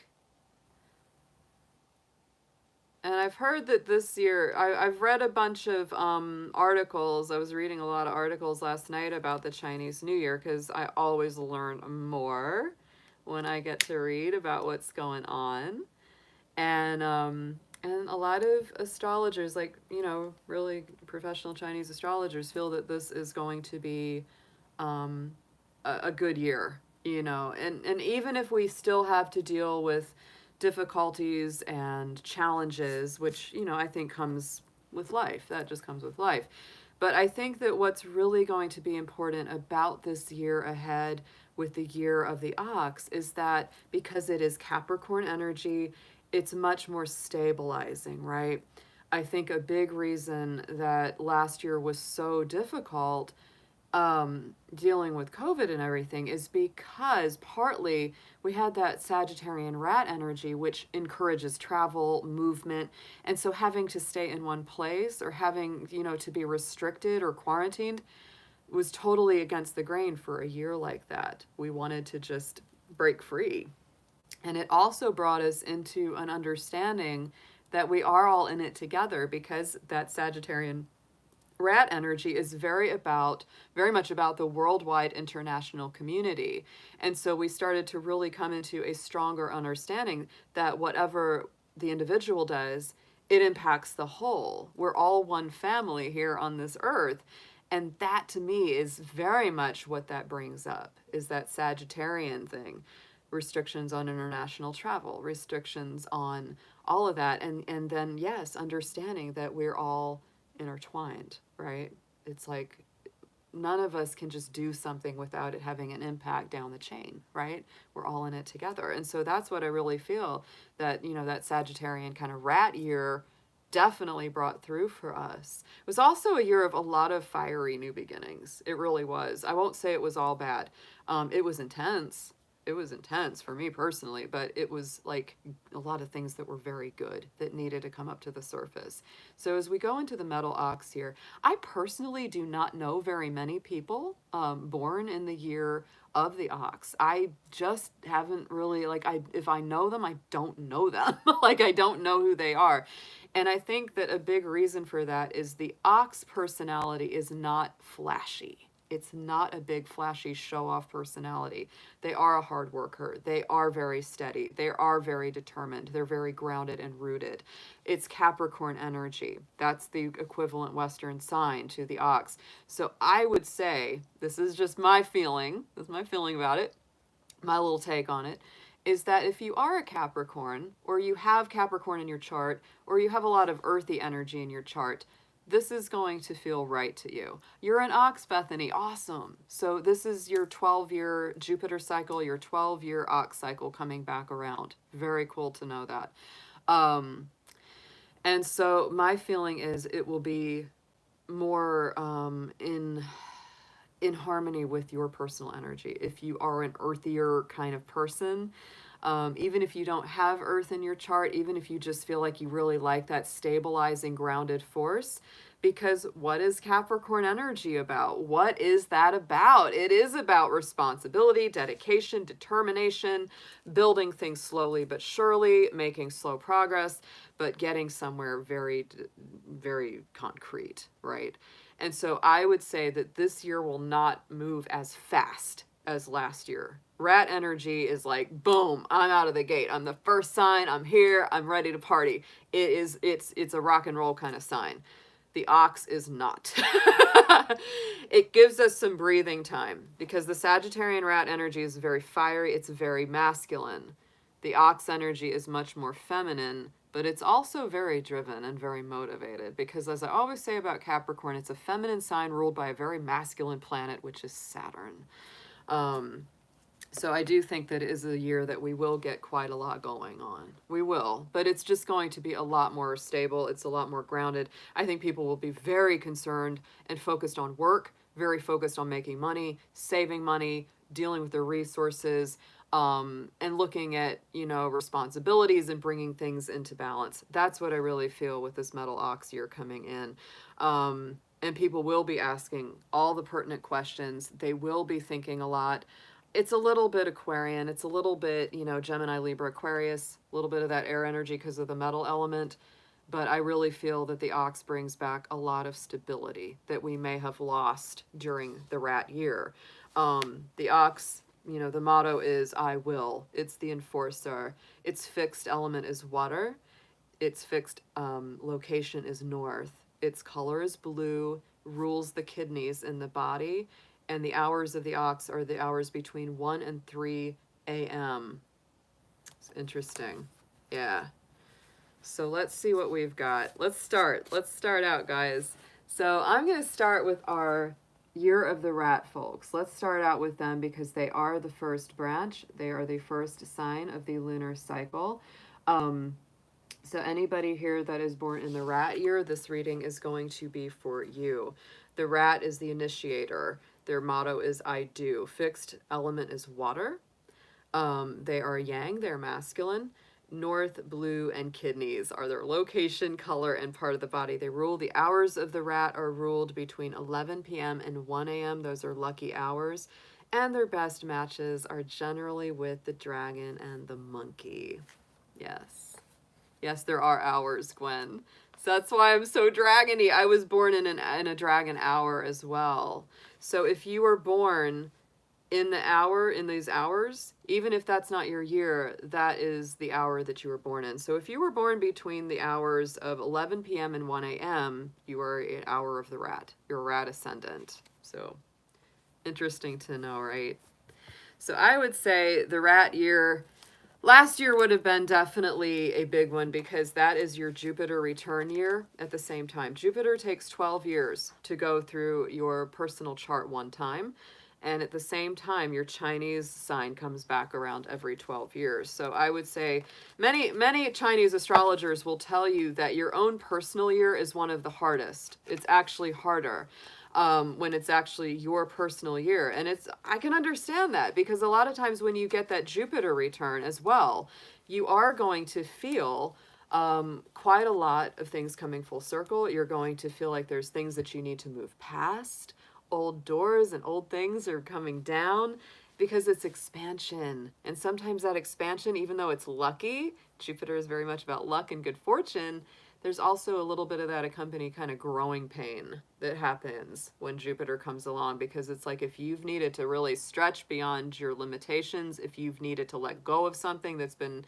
And I've heard that this year, I've read a bunch of articles. I was reading a lot of articles last night about the Chinese New Year because I always learn more when I get to read about what's going on. And a lot of astrologers, like, really professional Chinese astrologers, feel that this is going to be a good year, you know, and even if we still have to deal with difficulties and challenges, which, you know, I think comes with life, that just comes with life. But I think that what's really going to be important about this year ahead with the year of the ox is that because it is Capricorn energy, it's much more stabilizing, right? I think a big reason that last year was so difficult, dealing with COVID and everything, is because partly we had that Sagittarian rat energy, which encourages travel, movement. And so having to stay in one place or having, you know, to be restricted or quarantined was totally against the grain for a year like that. We wanted to just break free. And it also brought us into an understanding that we are all in it together, because that Sagittarian rat energy is very much about the worldwide international community. And so we started to really come into a stronger understanding that whatever the individual does, it impacts the whole. We're all one family here on this earth. And that to me is very much what that brings up, is that Sagittarian thing. Restrictions on international travel, restrictions on all of that. And then, yes, understanding that we're all intertwined, right? It's like none of us can just do something without it having an impact down the chain, right? We're all in it together. And so that's what I really feel that, you know, that Sagittarian kind of rat year definitely brought through for us. It was also a year of a lot of fiery new beginnings. It really was. I won't say it was all bad. It was intense. It was intense for me personally, but it was like a lot of things that were very good that needed to come up to the surface. So as we go into the metal ox here, I personally do not know very many people born in the year of the ox. I just haven't really, like, if I know them, I don't know them. Like, I don't know who they are. And I think that a big reason for that is the ox personality is not flashy. It's not a big flashy show off personality. They are a hard worker. They are very steady. They are very determined. They're very grounded and rooted. It's Capricorn energy. That's the equivalent Western sign to the ox. So I would say, this is just my feeling. This is my feeling about it. My little take on it is that if you are a Capricorn, or you have Capricorn in your chart, or you have a lot of earthy energy in your chart, this is going to feel right to you. You're an ox, Bethany. Awesome. So this is your 12-year Jupiter cycle, your 12-year ox cycle coming back around. Very cool to know that. And so my feeling is it will be more in harmony with your personal energy. If you are an earthier kind of person, even if you don't have earth in your chart, even if you just feel like you really like that stabilizing, grounded force, because what is Capricorn energy about? What is that about? It is about responsibility, dedication, determination, building things slowly but surely, making slow progress, but getting somewhere very, very concrete, right? And so I would say that this year will not move as fast as last year. Rat energy is like, boom, I'm out of the gate. I'm the first sign. I'm here. I'm ready to party. It's a rock and roll kind of sign. The ox is not. It gives us some breathing time because the Sagittarian rat energy is very fiery. It's very masculine. The ox energy is much more feminine, but it's also very driven and very motivated because, as I always say about Capricorn, it's a feminine sign ruled by a very masculine planet, which is Saturn. So I do think that it is a year that we will get quite a lot going on. We will, but it's just going to be a lot more stable. It's a lot more grounded. I think people will be very concerned and focused on work, very focused on making money, saving money, dealing with their resources, and looking at, you know, responsibilities and bringing things into balance. That's what I really feel with this metal ox year coming in. And people will be asking all the pertinent questions. They will be thinking a lot. It's a little bit Aquarian. It's a little bit, you know, Gemini, Libra, Aquarius, a little bit of that air energy because of the metal element. But I really feel that the ox brings back a lot of stability that we may have lost during the rat year. The ox, you know, the motto is I will. It's the enforcer. Its fixed element is water. Its fixed location is north. Its color is blue, rules the kidneys in the body. And the hours of the ox are the hours between 1 and 3 a.m. It's interesting. Yeah. So let's see what we've got. Let's start out, guys. So I'm going to start with our Year of the Rat folks. Let's start out with them because they are the first branch. They are the first sign of the lunar cycle. So anybody here that is born in the rat year, this reading is going to be for you. The rat is the initiator. Their motto is I do. Fixed element is water. They are yang, they're masculine. North, blue, and kidneys are their location, color, and part of the body they rule. The hours of the rat are ruled between 11 p.m. and 1 a.m. Those are lucky hours. And their best matches are generally with the dragon and the monkey. Yes. Yes, there are hours, Gwen. So that's why I'm so dragony. I was born in a dragon hour as well. So if you were born in these hours, even if that's not your year, that is the hour that you were born in. So if you were born between the hours of 11 p.m. and 1 a.m., you are an hour of the rat. You're a rat ascendant. So interesting to know, right? So I would say the rat year, last year would have been definitely a big one because that is your Jupiter return year at the same time. Jupiter takes 12 years to go through your personal chart one time. And at the same time, your Chinese sign comes back around every 12 years. So I would say many Chinese astrologers will tell you that your own personal year is one of the hardest. It's actually harder when it's actually your personal year. And I can understand that because a lot of times when you get that Jupiter return as well, you are going to feel quite a lot of things coming full circle. You're going to feel like there's things that you need to move past. Old doors and old things are coming down because it's expansion. And sometimes that expansion, even though it's lucky, Jupiter is very much about luck and good fortune, there's also a little bit of that accompanied kind of growing pain that happens when Jupiter comes along, because it's like if you've needed to really stretch beyond your limitations, if you've needed to let go of something that's been,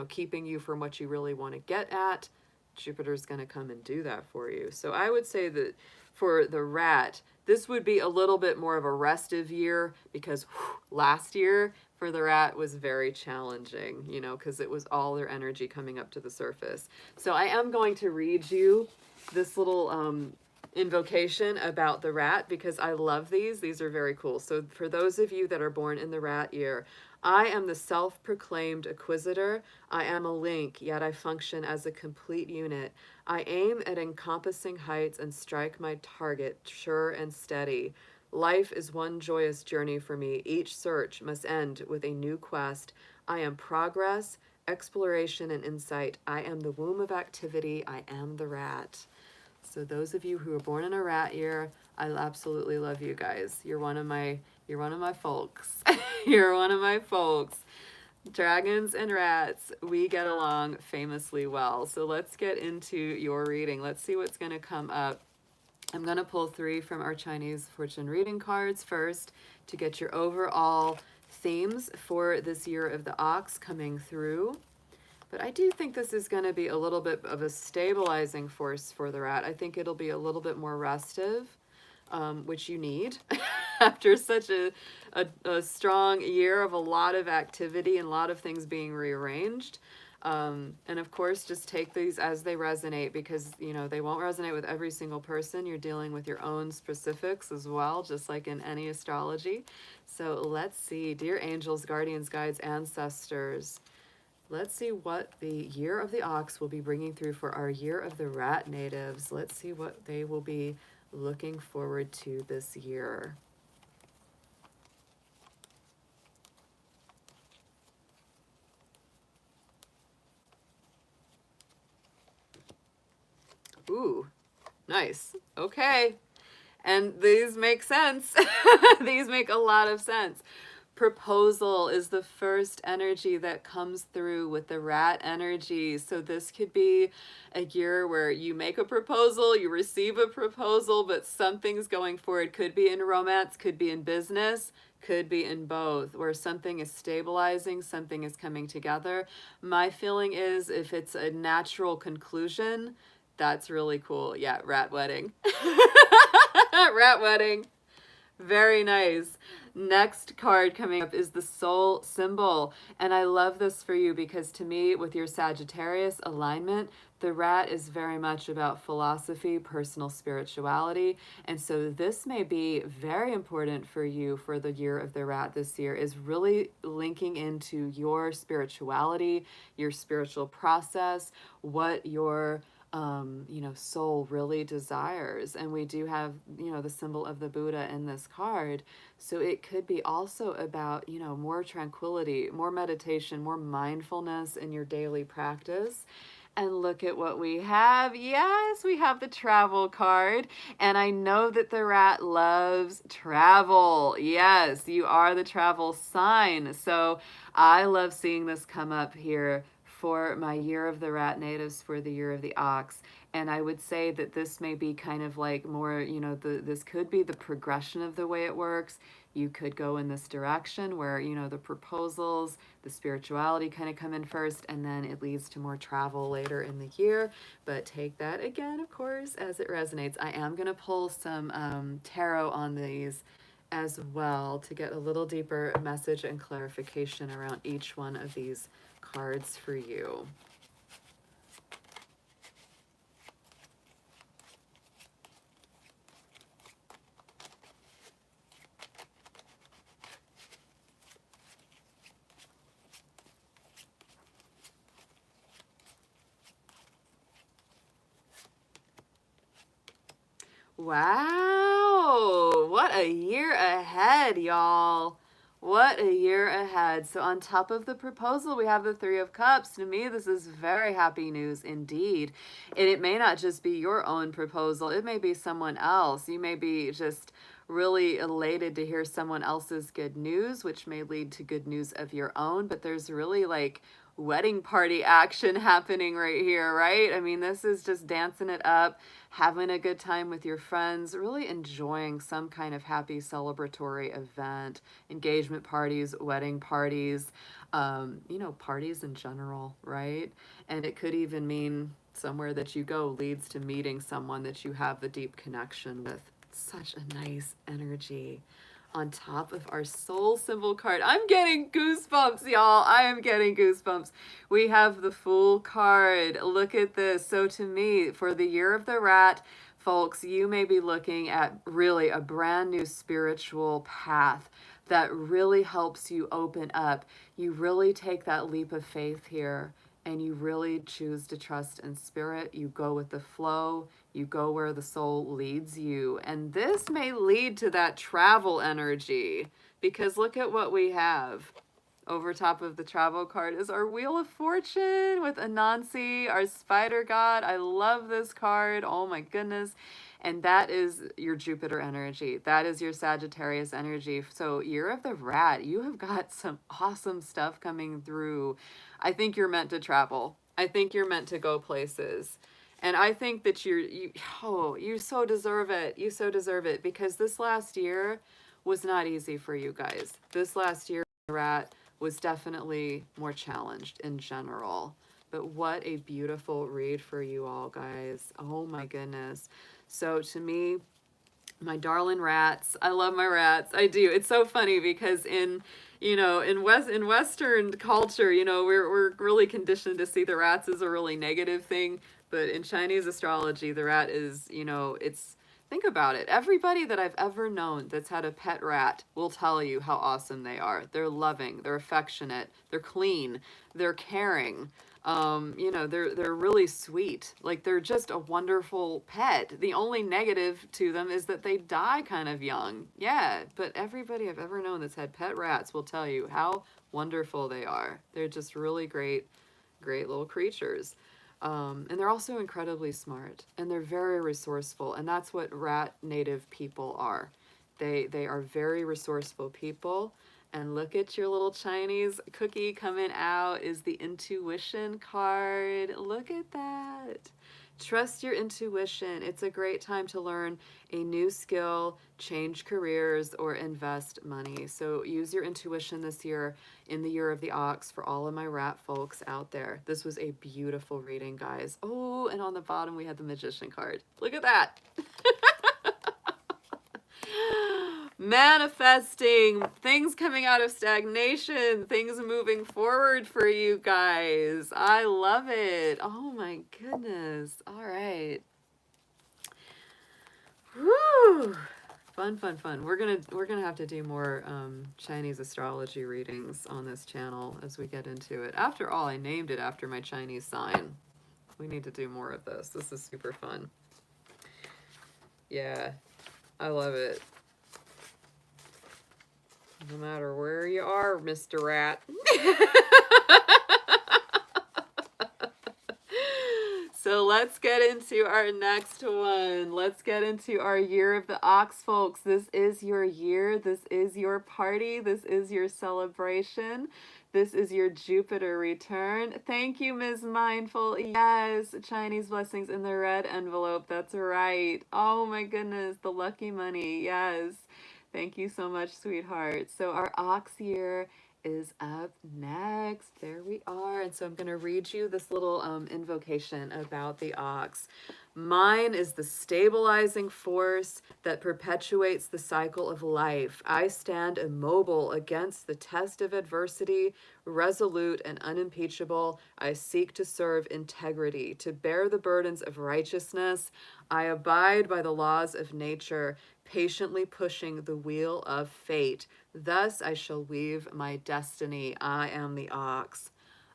keeping you from what you really want to get at, Jupiter's going to come and do that for you. So I would say that for the rat, this would be a little bit more of a restive year because last year for the rat was very challenging, because it was all their energy coming up to the surface. So I am going to read you this little invocation about the rat because I love these. These are very cool. So for those of you that are born in the rat year, I am the self-proclaimed acquisitor. I am a link, yet I function as a complete unit. I aim at encompassing heights and strike my target sure and steady. Life is one joyous journey for me. Each search must end with a new quest. I am progress, exploration, and insight. I am the womb of activity. I am the rat. So those of you who are born in a rat year, I absolutely love you guys. You're one of my folks. You're one of my folks. Dragons and rats, we get along famously well. So let's get into your reading. Let's see what's going to come up. I'm going to pull 3 from our Chinese fortune reading cards first to get your overall themes for this year of the ox coming through. But I do think this is going to be a little bit of a stabilizing force for the rat. I think it'll be a little bit more restive, which you need after such a strong year of a lot of activity and a lot of things being rearranged. And of course, just take these as they resonate because, they won't resonate with every single person. You're dealing with your own specifics as well, just like in any astrology. So let's see, dear angels, guardians, guides, ancestors. Let's see what the year of the ox will be bringing through for our year of the rat natives. Let's see what they will be looking forward to this year. Ooh, nice. Okay. And these make sense. These make a lot of sense. Proposal is the first energy that comes through with the rat energy. So this could be a year where you make a proposal, you receive a proposal, but something's going forward. Could be in romance, could be in business, could be in both, where something is stabilizing, something is coming together. My feeling is if it's a natural conclusion, that's really cool. Yeah, rat wedding. Rat wedding. Very nice. Next card coming up is the soul symbol. And I love this for you because to me, with your Sagittarius alignment, the rat is very much about philosophy, personal spirituality. And so this may be very important for you for the year of the rat this year, is really linking into your spirituality, your spiritual process, what your soul really desires. And we do have, the symbol of the Buddha in this card. So it could be also about, more tranquility, more meditation, more mindfulness in your daily practice. And look at what we have. Yes, we have the travel card. And I know that the rat loves travel. Yes, you are the travel sign. So I love seeing this come up here for my year of the rat natives for the year of the ox. And I would say that this may be kind of like more, this could be the progression of the way it works. You could go in this direction where, the proposals, the spirituality kind of come in first, and then it leads to more travel later in the year. But take that again, of course, as it resonates. I am going to pull some tarot on these as well to get a little deeper message and clarification around each one of these cards for you. Wow, what a year ahead, y'all. What a year ahead. So on top of the proposal, we have the Three of Cups. To me, this is very happy news indeed. And it may not just be your own proposal. It may be someone else. You may be just really elated to hear someone else's good news, which may lead to good news of your own. But there's really like wedding party action happening right here, right? I mean, this is just dancing it up, having a good time with your friends, really enjoying some kind of happy celebratory event, engagement parties, wedding parties, parties in general, right? And it could even mean somewhere that you go leads to meeting someone that you have the deep connection with. Such a nice energy. On top of our soul symbol card. I'm getting goosebumps, y'all. I am getting goosebumps. We have the Fool card. Look at this. So to me, for the year of the rat, folks, you may be looking at really a brand new spiritual path that really helps you open up. You really take that leap of faith here and you really choose to trust in spirit. You go with the flow. You go where the soul leads you. And this may lead to that travel energy because look at what we have. Over top of the travel card is our Wheel of Fortune with Anansi, our spider god. I love this card. Oh my goodness. And that is your Jupiter energy. That is your Sagittarius energy. So year of the rat, you have got some awesome stuff coming through. I think you're meant to travel. I think you're meant to go places. And I think that you so deserve it. You so deserve it because this last year was not easy for you guys. This last year, rat was definitely more challenged in general. But what a beautiful read for you all, guys. Oh my goodness. So to me, my darling rats, I love my rats. I do. It's so funny because in Western culture, we're really conditioned to see the rats as a really negative thing. But in Chinese astrology, the rat is, it's, think about it. Everybody that I've ever known that's had a pet rat will tell you how awesome they are. They're loving, they're affectionate, they're clean, they're caring. They're really sweet. Like they're just a wonderful pet. The only negative to them is that they die kind of young. Yeah, but everybody I've ever known that's had pet rats will tell you how wonderful they are. They're just really great, great little creatures. And they're also incredibly smart and they're very resourceful. And that's what rat native people are. They are very resourceful people. And look at your little Chinese cookie coming out is the intuition card. Look at that. Trust your intuition. It's a great time to learn a new skill, change careers, or invest money. So use your intuition this year in the year of the ox for all of my rat folks out there. This was a beautiful reading, guys. Oh, and on the bottom we had the magician card. Look at that. Manifesting, things coming out of stagnation, things moving forward for you guys. I love it. Oh my goodness. All right. Whew. Fun, fun, fun. We're gonna have to do more Chinese astrology readings on this channel as we get into it. After all, I named it after my Chinese sign. We need to do more of this. This is super fun. Yeah, I love it. No matter where you are, Mr. Rat. So let's get into our next one. Let's get into our year of the ox, folks. This is your year. This is your party. This is your celebration. This is your Jupiter return. Thank you, Ms. Mindful. Yes, Chinese blessings in the red envelope. That's right. Oh my goodness, the lucky money. Yes. Thank you so much, sweetheart. So our ox year is up next. There we are. And so I'm going to read you this little invocation about the ox. Mine is the stabilizing force that perpetuates the cycle of life. I stand immobile against the test of adversity, resolute and unimpeachable. I seek to serve integrity, to bear the burdens of righteousness. I abide by the laws of nature, patiently pushing the wheel of fate. Thus I shall weave my destiny. I am the ox.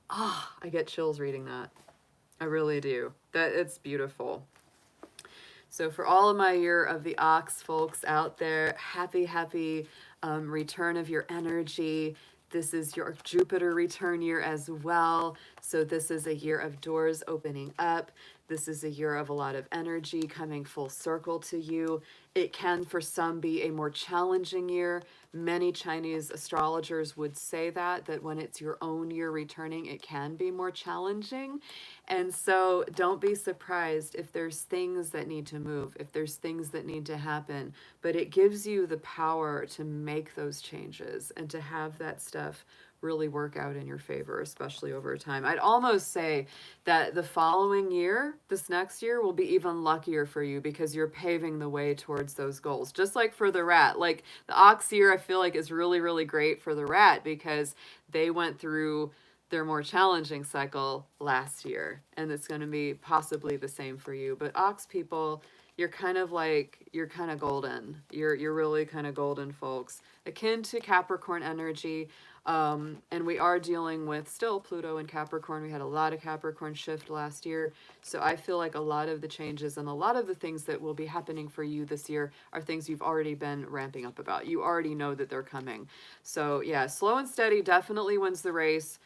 Ah, I get chills reading that. I really do. It's beautiful. So for all of my year of the ox folks out there, happy return of your energy. This is your Jupiter return year as well. So this is a year of doors opening up. This is a year of a lot of energy coming full circle to you. It can, for some, be a more challenging year. Many Chinese astrologers would say that when it's your own year returning, it can be more challenging. And so don't be surprised if there's things that need to move, if there's things that need to happen, but it gives you the power to make those changes and to have that stuff really work out in your favor, especially over time. I'd almost say that the following year, this next year, will be even luckier for you because you're paving the way towards those goals. Just like for the rat, like the ox year, I feel like is really great for the rat because they went through their more challenging cycle last year, and it's going to be possibly the same for you. But ox people, you're kind of golden. You're really kind of golden, folks, akin to Capricorn energy. And we are dealing with still Pluto and Capricorn. We had a lot of Capricorn shift last year. So I feel like a lot of the changes and a lot of the things that will be happening for you this year are things you've already been ramping up about. You already know that they're coming. So yeah, slow and steady definitely wins the race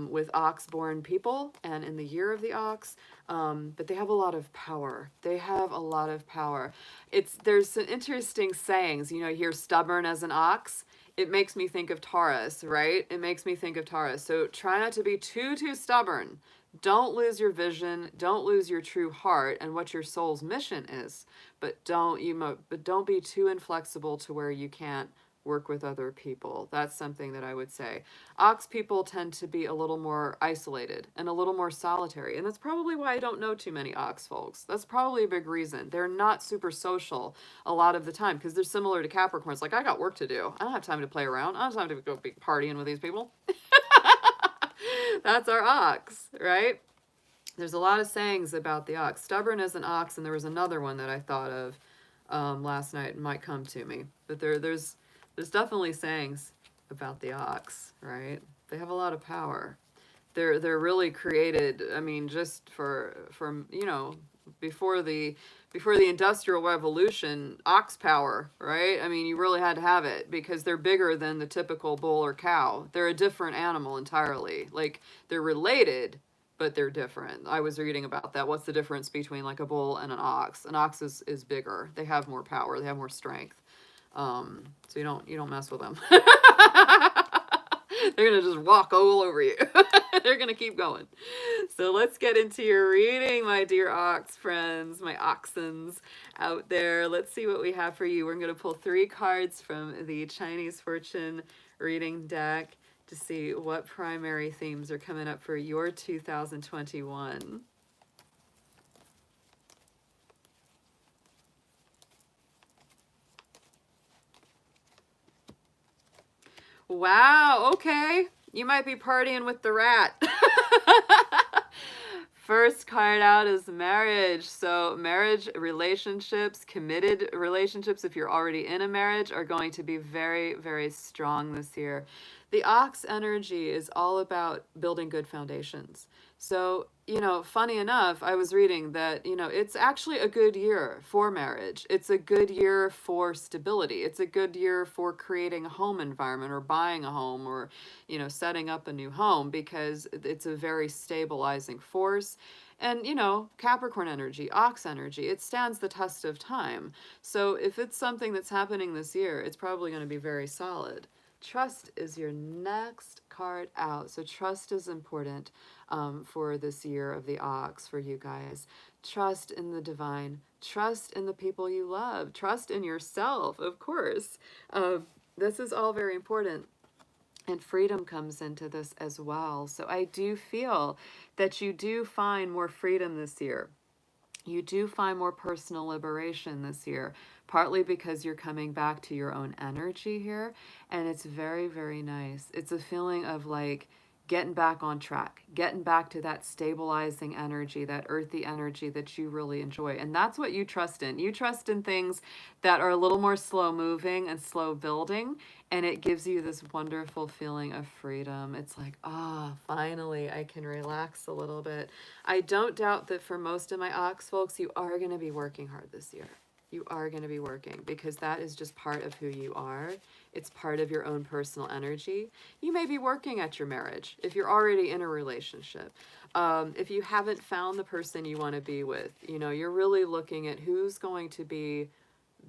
with ox-born people and in the year of the ox. But they have a lot of power. They have a lot of power. There's some interesting sayings. You hear stubborn as an ox. It makes me think of Taurus, right? It makes me think of Taurus. So try not to be too stubborn. Don't lose your vision. Don't lose your true heart and what your soul's mission is. But don't be too inflexible to where you can't work with other people. That's something that I would say. Ox people tend to be a little more isolated and a little more solitary. And that's probably why I don't know too many ox folks. That's probably a big reason. They're not super social a lot of the time because they're similar to Capricorns. Like, I got work to do. I don't have time to play around. I don't have time to go be partying with these people. That's our ox, right? There's a lot of sayings about the ox. Stubborn as an ox, and there was another one that I thought of last night. It might come to me. But there's definitely sayings about the ox, right? They have a lot of power. They're really created. I mean, just from before the Industrial Revolution, ox power, right? I mean, you really had to have it because they're bigger than the typical bull or cow. They're a different animal entirely. Like, they're related, but they're different. I was reading about that. What's the difference between like a bull and an ox? An ox is bigger. They have more power. They have more strength. So you don't mess with them. They're gonna just walk all over you. They're gonna keep going. So let's get into your reading, my dear ox friends, my oxens out there. Let's see what we have for you. We're gonna pull 3 cards from the Chinese fortune reading deck to see what primary themes are coming up for your 2021. Wow, okay. You might be partying with the rat. First card out is marriage. So marriage relationships, committed relationships, if you're already in a marriage, are going to be very, very strong this year. The ox energy is all about building good foundations. So, you know, funny enough, I was reading that, you know, it's actually a good year for marriage. It's a good year for stability. It's a good year for creating a home environment or buying a home or, you know, setting up a new home because it's a very stabilizing force. And, you know, Capricorn energy, ox energy, it stands the test of time. So if it's something that's happening this year, it's probably going to be very solid. Trust is your next card out. So trust is important for this year of the ox for you guys. Trust in the divine. Trust in the people you love. Trust in yourself, of course. This is all very important. And freedom comes into this as well. So I do feel that you do find more freedom this year. You do find more personal liberation this year, partly because you're coming back to your own energy here. And it's very, very nice. It's a feeling of like getting back on track, getting back to that stabilizing energy, that earthy energy that you really enjoy. And that's what you trust in. You trust in things that are a little more slow moving and slow building. And it gives you this wonderful feeling of freedom. It's like, ah, finally, I can relax a little bit. I don't doubt that for most of my ox folks, you are going to be working hard this year. You are going to be working because that is just part of who you are. It's part of your own personal energy. You may be working at your marriage if you're already in a relationship. If you haven't found the person you want to be with, you know, you're really looking at who's going to be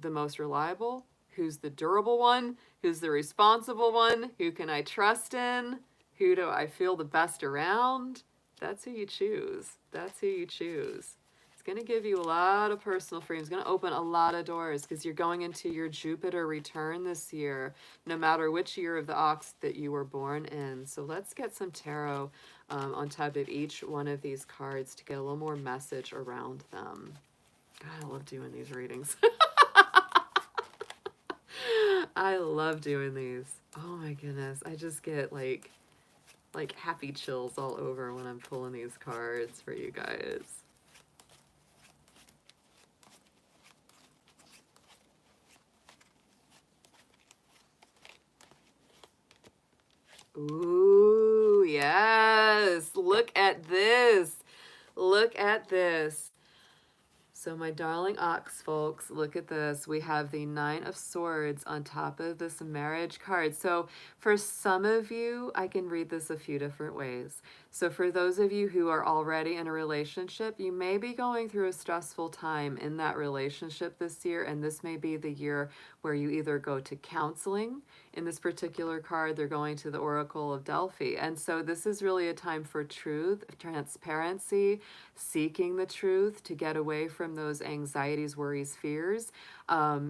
the most reliable, who's the durable one, who's the responsible one, who can I trust in, who do I feel the best around. That's who you choose. That's who you choose. It's going to give you a lot of personal freedom. It's going to open a lot of doors because you're going into your Jupiter return this year, no matter which year of the ox that you were born in. So let's get some tarot on top of each one of these cards to get a little more message around them. God, I love doing these readings. I love doing these. Oh my goodness. I just get like happy chills all over when I'm pulling these cards for you guys. Ooh, yes. Look at this. Look at this. So my darling ox folks, look at this. We have the 9 of Swords on top of this marriage card. So for some of you, I can read this a few different ways. So for those of you who are already in a relationship, you may be going through a stressful time in that relationship this year, and this may be the year where you either go to counseling. In this particular card, they're going to the Oracle of Delphi. And so this is really a time for truth, transparency, seeking the truth to get away from those anxieties, worries, fears,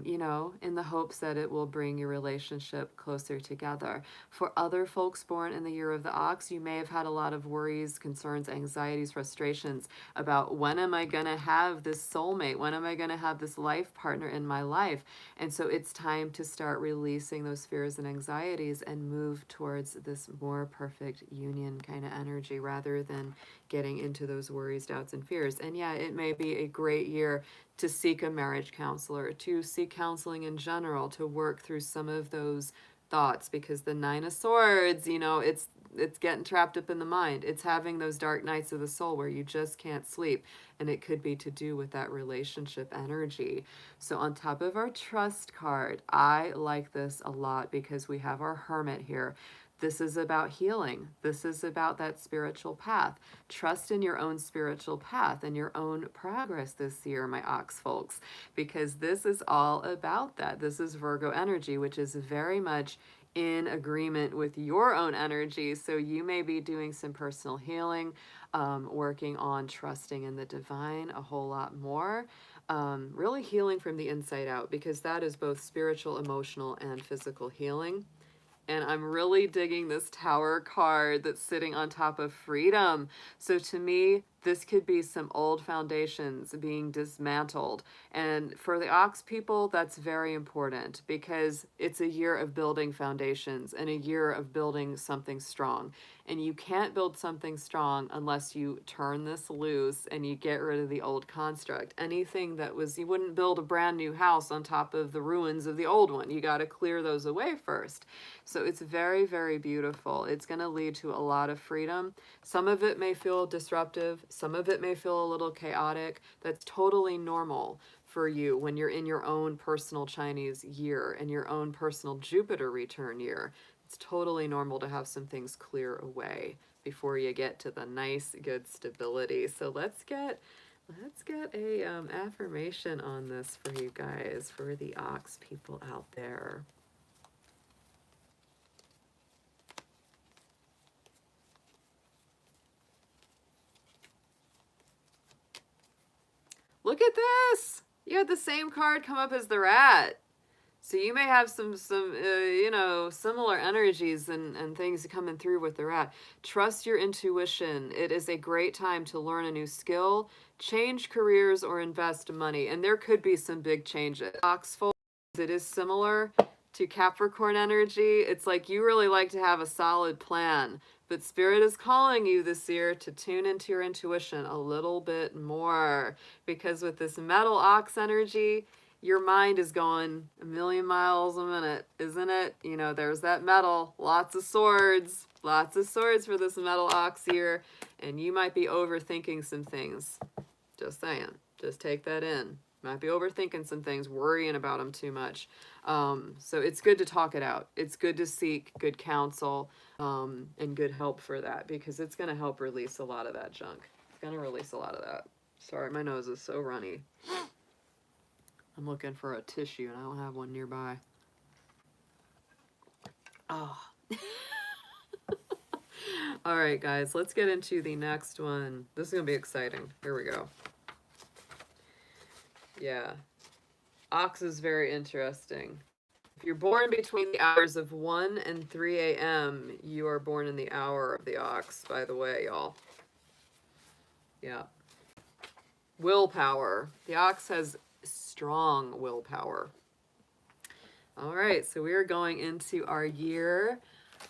you know, in the hopes that it will bring your relationship closer together. For other folks born in the year of the ox, you may have had a lot of worries, concerns, anxieties, frustrations about when am I going to have this soulmate? When am I going to have this life partner in my life? And so it's time to start releasing those fears and anxieties and move towards this more perfect union kind of energy rather than getting into those worries, doubts, and fears. And yeah, it may be a great year to seek a marriage counselor, to seek counseling in general, to work through some of those thoughts, because the 9 of Swords, you know, it's getting trapped up in the mind. It's having those dark nights of the soul where you just can't sleep, and it could be to do with that relationship energy. So on top of our trust card, I like this a lot because we have our Hermit here. This is about healing. This is about that spiritual path. Trust in your own spiritual path and your own progress this year, my ox folks, because this is all about that. This is Virgo energy, which is very much in agreement with your own energy. So you may be doing some personal healing, working on trusting in the divine a whole lot more, really healing from the inside out, because that is both spiritual, emotional, and physical healing. And I'm really digging this Tower card that's sitting on top of freedom. So to me, this could be some old foundations being dismantled. And for the ox people, that's very important because it's a year of building foundations and a year of building something strong. And you can't build something strong unless you turn this loose and you get rid of the old construct. Anything that was, you wouldn't build a brand new house on top of the ruins of the old one. You got to clear those away first. So it's very, very beautiful. It's going to lead to a lot of freedom. Some of it may feel disruptive. Some of it may feel a little chaotic. That's totally normal for you when you're in your own personal Chinese year and your own personal Jupiter return year. It's totally normal to have some things clear away before you get to the nice, good stability. So let's get a affirmation on this for you guys, for the ox people out there. Look at this! You had the same card come up as the rat. So you may have some you know, similar energies and things coming through with the rat. Trust your intuition. It is a great time to learn a new skill, change careers, or invest money. And there could be some big changes. Oxfold, it is similar to Capricorn energy. It's like you really like to have a solid plan. But Spirit is calling you this year to tune into your intuition a little bit more. Because with this metal ox energy, your mind is going a million miles a minute, isn't it? You know, there's that metal, lots of swords for this metal ox here, and you might be overthinking some things. Just saying, just take that in. Might be overthinking some things, worrying about them too much. So it's good to talk it out. It's good to seek good counsel and good help for that, because it's going to help release a lot of that junk. It's going to release a lot of that. Sorry, my nose is so runny. I'm looking for a tissue and I don't have one nearby. Oh. All right, guys, let's get into the next one. This is going to be exciting. Here we go. Yeah. Ox is very interesting. If you're born between the hours of 1 and 3 a.m., you are born in the hour of the ox, by the way, y'all. Yeah. Willpower. The ox has strong willpower. All right, so we are going into our year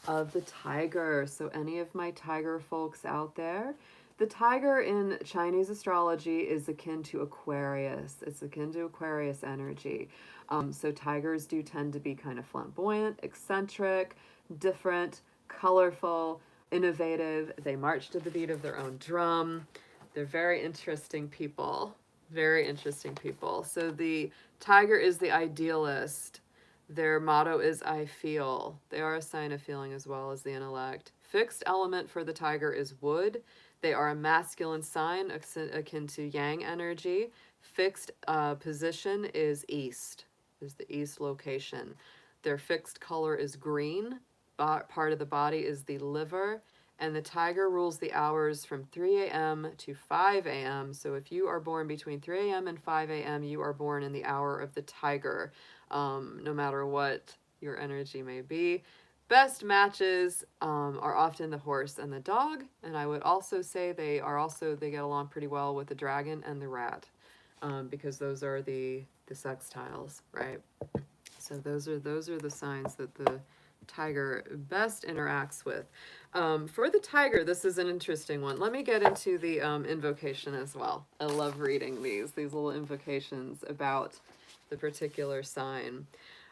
of the tiger. So any of my tiger folks out there, the tiger in Chinese astrology is akin to Aquarius. It's akin to Aquarius energy. So tigers do tend to be kind of flamboyant, eccentric, different, colorful, innovative. They march to the beat of their own drum. They're very interesting people. Very interesting people. So the tiger is the idealist. Their motto is I feel. They are a sign of feeling as well as the intellect. Fixed element for the tiger is wood. They are a masculine sign akin to yang energy. Fixed position is east, is the east location. Their fixed color is green. Part of the body is the liver. And the tiger rules the hours from 3 a.m. to 5 a.m. So if you are born between 3 a.m. and 5 a.m., you are born in the hour of the tiger, no matter what your energy may be. Best matches are often the horse and the dog. And I would also say they get along pretty well with the dragon and the rat, because those are the sextiles, right? So those are the signs that the tiger best interacts with. For the tiger, this is an interesting one. Let me get into the invocation as well. I love reading these little invocations about the particular sign.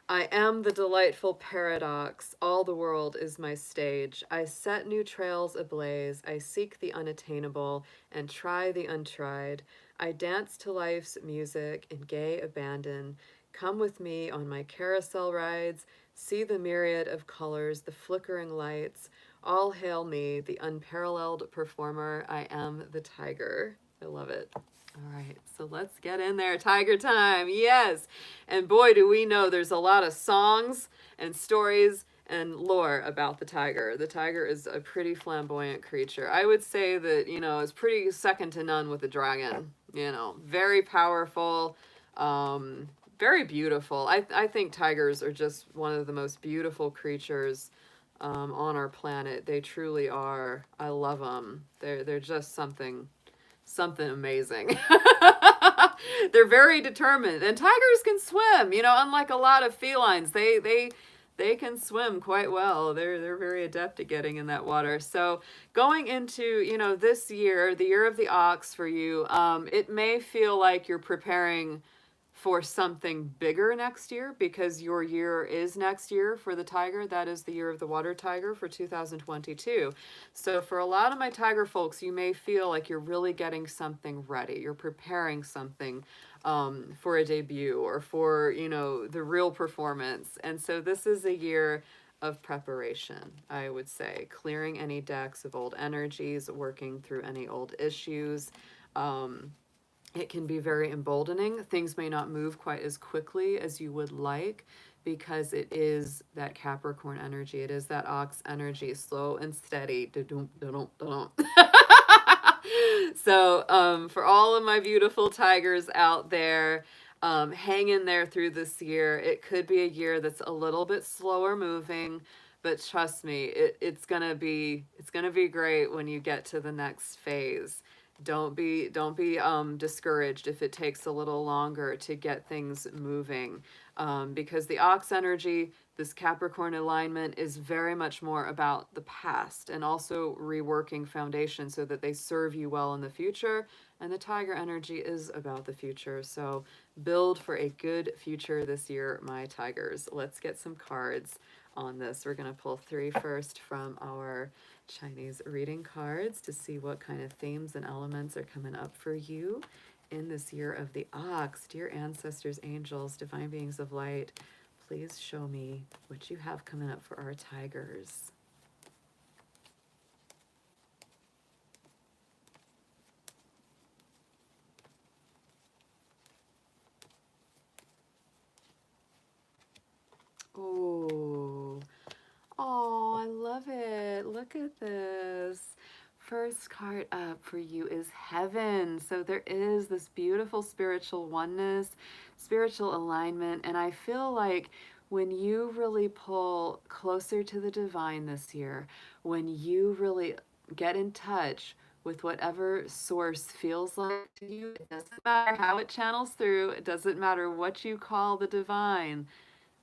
I am the delightful paradox. All the world is my stage. I set new trails ablaze. I seek the unattainable and try the untried. I dance to life's music in gay abandon. Come with me on my carousel rides. See the myriad of colors, the flickering lights. All hail me, the unparalleled performer. I am the tiger. I love it. All right, so let's get in there. Tiger time, yes. And boy, do we know there's a lot of songs and stories and lore about the tiger. The tiger is a pretty flamboyant creature. I would say that, you know, it's pretty second to none with the dragon. You know, very powerful, very beautiful. I think tigers are just one of the most beautiful creatures on our planet. They truly are. I love them. They're just something something amazing. They're very determined, and tigers can swim. You know, unlike a lot of felines, they can swim quite well. They're very adept at getting in that water. So going into, you know, this year, the year of the ox for you, it may feel like you're preparing for something bigger next year, because your year is next year for the tiger. That is the year of the water tiger for 2022. So for a lot of my tiger folks, you may feel like you're really getting something ready. You're preparing something for a debut, or for, you know, the real performance. And so this is a year of preparation, I would say. Clearing any decks of old energies, working through any old issues. It can be very emboldening. Things may not move quite as quickly as you would like, because it is that Capricorn energy. It is that ox energy, slow and steady. So for all of my beautiful tigers out there, hang in there through this year. It could be a year that's a little bit slower moving, but trust me, it's gonna be great when you get to the next phase. Don't be discouraged if it takes a little longer to get things moving, because the ox energy, this Capricorn alignment, is very much more about the past, and also reworking foundation so that they serve you well in the future. And the tiger energy is about the future. So build for a good future this year, my tigers. Let's get some cards on this. We're going to pull 3 first from our Chinese reading cards to see what kind of themes and elements are coming up for you in this year of the ox. Dear ancestors, angels, divine beings of light, please show me what you have coming up for our tigers. Oh, oh, I love it. Look at this. First card up for you is heaven. So there is this beautiful spiritual oneness, spiritual alignment. And I feel like when you really pull closer to the divine this year, when you really get in touch with whatever source feels like to you, it doesn't matter how it channels through, it doesn't matter what you call the divine.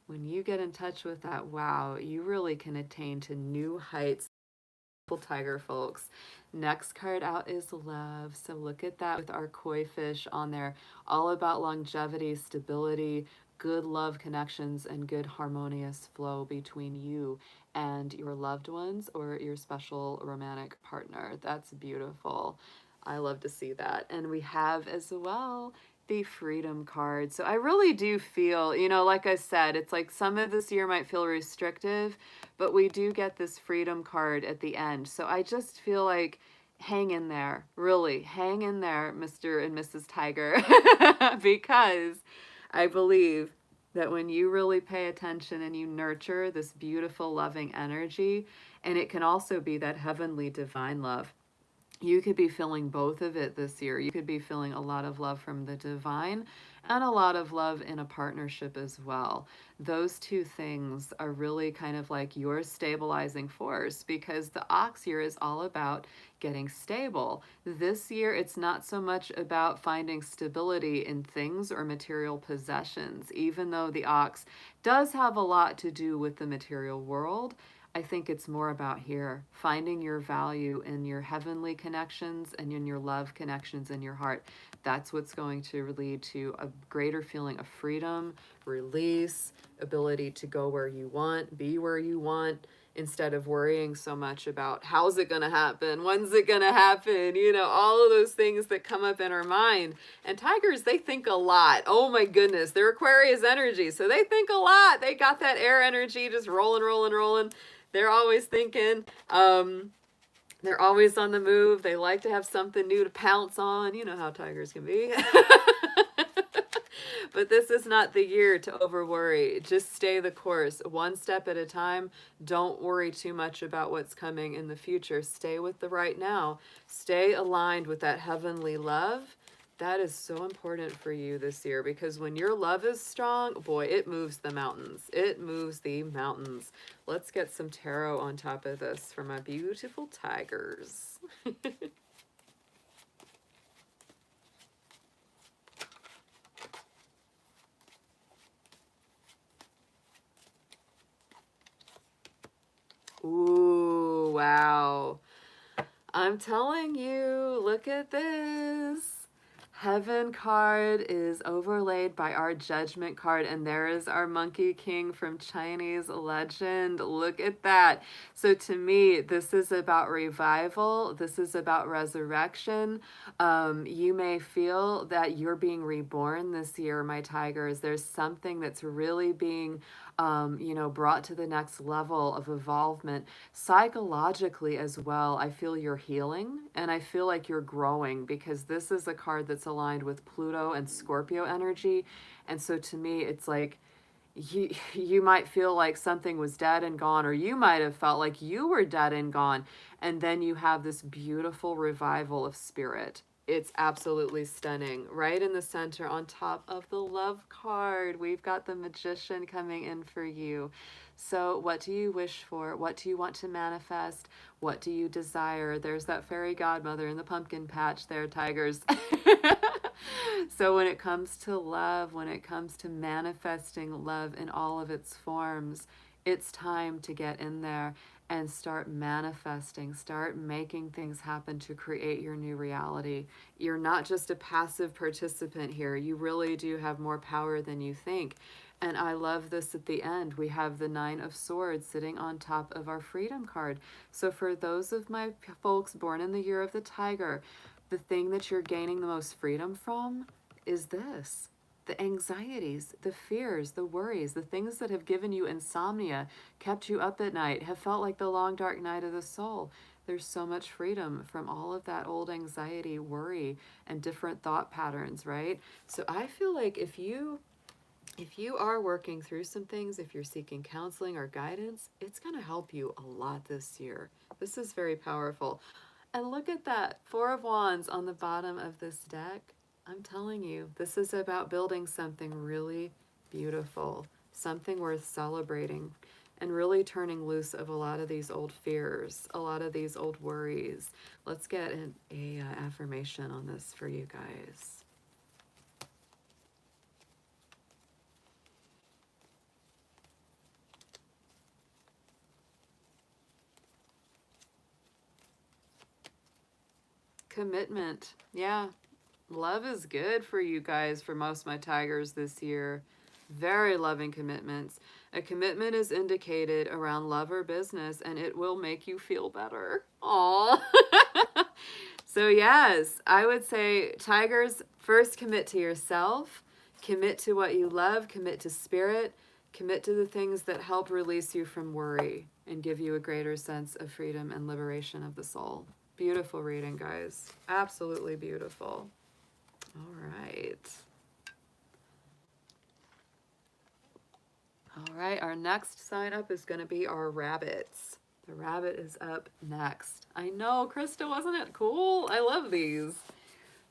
When you get in touch with that, wow, you really can attain to new heights, tiger folks. Next card out is love. So look at that with our koi fish on there. All about longevity, stability, good love connections, and good harmonious flow between you and your loved ones or your special romantic partner. That's beautiful. I love to see that. And we have as well the freedom card. So I really do feel, you know, like I said, it's like some of this year might feel restrictive, but we do get this freedom card at the end. So I just feel like hang in there, really hang in there, Mr. and Mrs. Tiger, because I believe that when you really pay attention and you nurture this beautiful, loving energy, and it can also be that heavenly divine love, you could be feeling both of it this year. You could be feeling a lot of love from the divine and a lot of love in a partnership as well. Those two things are really kind of like your stabilizing force, because the ox year is all about getting stable. This year, it's not so much about finding stability in things or material possessions, even though the ox does have a lot to do with the material world. I think it's more about here, finding your value in your heavenly connections and in your love connections in your heart. That's what's going to lead to a greater feeling of freedom, release, ability to go where you want, be where you want, instead of worrying so much about how's it going to happen, when's it going to happen, you know, all of those things that come up in our mind. And tigers, they think a lot. Oh my goodness, they're Aquarius energy, so they think a lot. They got that air energy just rolling, rolling, rolling. They're always thinking. They're always on the move. They like to have something new to pounce on. You know how tigers can be. But this is not the year to over worry. Just stay the course, one step at a time. Don't worry too much about what's coming in the future. Stay with the right now. Stay aligned with that heavenly love. That is so important for you this year, because when your love is strong, boy, it moves the mountains. It moves the mountains. Let's get some tarot on top of this for my beautiful tigers. Wow. I'm telling you, look at this. Heaven card is overlaid by our Judgment card, and there is our Monkey King from Chinese legend. Look at that. So to me, this is about revival. This is about resurrection. You may feel that you're being reborn this year, my tigers. There's something that's really being brought to the next level of evolvement psychologically as well. I feel you're healing and I feel like you're growing because this is a card that's aligned with Pluto and Scorpio energy. And so to me, it's like you might feel like something was dead and gone, or you might have felt like you were dead and gone. And then you have this beautiful revival of spirit. It's absolutely stunning. Right in the center, on top of the love card, we've got the Magician coming in for you. So what do you wish for? What do you want to manifest? What do you desire? There's that fairy godmother in the pumpkin patch there, tigers. So when it comes to love, when it comes to manifesting love in all of its forms, it's time to get in there and start manifesting, start making things happen to create your new reality. You're not just a passive participant here. You really do have more power than you think. And I love this at the end. We have the Nine of Swords sitting on top of our Freedom card. So for those of my folks born in the year of the Tiger, the thing that you're gaining the most freedom from is this. The anxieties, the fears, the worries, the things that have given you insomnia, kept you up at night, have felt like the long dark night of the soul. There's so much freedom from all of that old anxiety, worry, and different thought patterns, right? So I feel like if you are working through some things, if you're seeking counseling or guidance, it's going to help you a lot this year. This is very powerful. And look at that, Four of Wands on the bottom of this deck. I'm telling you, this is about building something really beautiful, something worth celebrating, and really turning loose of a lot of these old fears, a lot of these old worries. Let's get an affirmation on this for you guys. Commitment. Yeah. Love is good for you guys, for most of my tigers this year. Very loving commitments. A commitment is indicated around love or business, and it will make you feel better. Aww. So yes, I would say tigers, first commit to yourself, commit to what you love, commit to spirit, commit to the things that help release you from worry and give you a greater sense of freedom and liberation of the soul. Beautiful reading, guys. Absolutely beautiful. All right. All right, our next sign up is going to be our rabbits. The rabbit is up next. I know, Krista, wasn't it cool? I love these.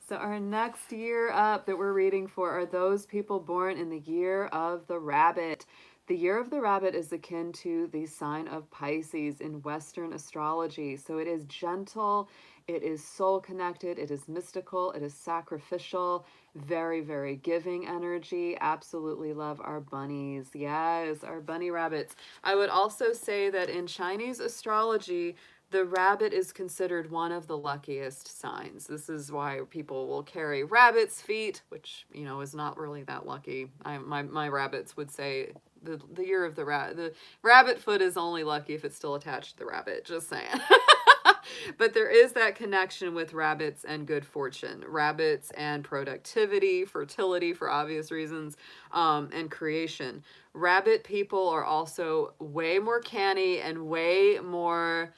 So our next year up that we're reading for are those people born in the year of the rabbit. The year of the rabbit is akin to the sign of Pisces in Western astrology. So it is gentle, it is soul connected, it is mystical, it is sacrificial, very, very giving energy. Absolutely love our bunnies. Yes, our bunny rabbits. I would also say that in Chinese astrology, the rabbit is considered one of the luckiest signs. This is why people will carry rabbit's feet, which, you know, is not really that lucky. My rabbits would say the year of the rabbit foot is only lucky if it's still attached to the rabbit, just saying. But there is that connection with rabbits and good fortune, rabbits and productivity, fertility for obvious reasons, and creation. Rabbit people are also way more canny and way more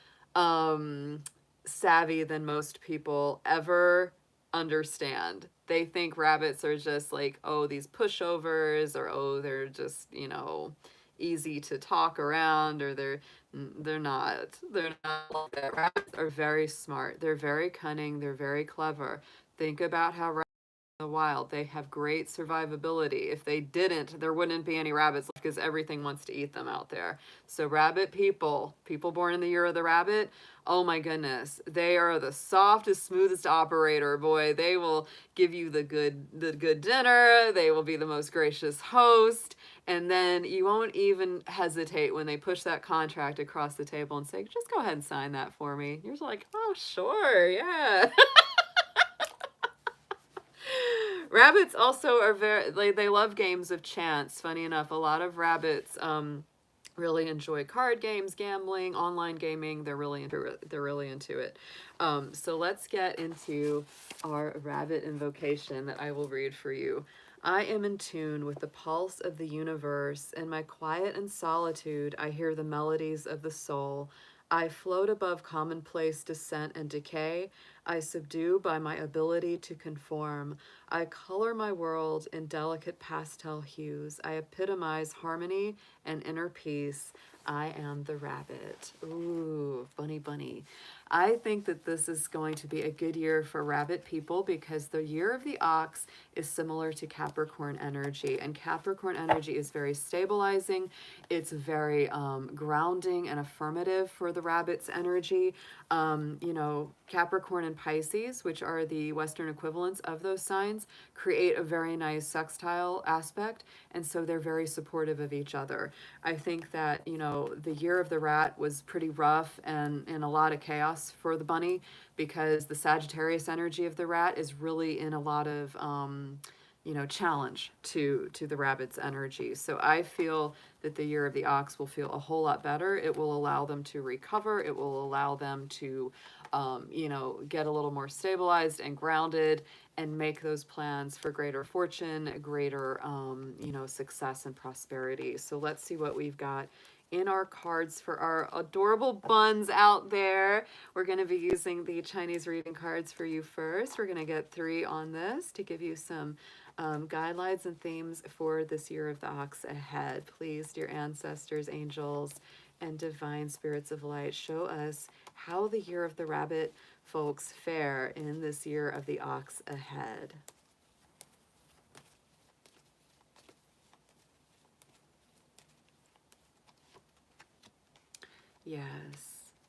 savvy than most people ever understand. They think rabbits are just like, oh, these pushovers, or oh, they're just, you know, easy to talk around, or they're not. They're not like that. Rabbits are very smart. They're very cunning. They're very clever. Think about how the wild. They have great survivability. If they didn't, there wouldn't be any rabbits because everything wants to eat them out there. So rabbit people born in the year of the rabbit, oh my goodness, they are the softest, smoothest operator. Boy, they will give you the good dinner. They will be the most gracious host. And then you won't even hesitate when they push that contract across the table and say, just go ahead and sign that for me. You're just like, oh, sure, yeah. Rabbits also are they love games of chance. Funny enough, a lot of rabbits really enjoy card games, gambling, online gaming. They're really into it. So let's get into our rabbit invocation that I will read for you. I am in tune with the pulse of the universe. In my quiet and solitude, I hear the melodies of the soul. I float above commonplace descent and decay. I subdue by my ability to conform. I color my world in delicate pastel hues. I epitomize harmony and inner peace. I am the rabbit. Ooh, bunny, bunny. I think that this is going to be a good year for rabbit people because the year of the ox is similar to Capricorn energy, and Capricorn energy is very stabilizing. It's very grounding and affirmative for the rabbit's energy. You know, Capricorn and Pisces, which are the Western equivalents of those signs, create a very nice sextile aspect, and so they're very supportive of each other. I think that, you know, the year of the rat was pretty rough and a lot of chaos for the bunny because the Sagittarius energy of the rat is really in a lot of you know, challenge to the rabbit's energy. So I feel that the year of the ox will feel a whole lot better. It will allow them to recover. It will allow them to, you know, get a little more stabilized and grounded and make those plans for greater fortune, greater, you know, success and prosperity. So let's see what we've got in our cards for our adorable buns out there. We're going to be using the Chinese reading cards for you first. We're going to get 3 on this to give you some guidelines and themes for this year of the ox ahead. Please, dear ancestors, angels, and divine spirits of light, show us how the year of the rabbit folks fare in this year of the ox ahead. Yes.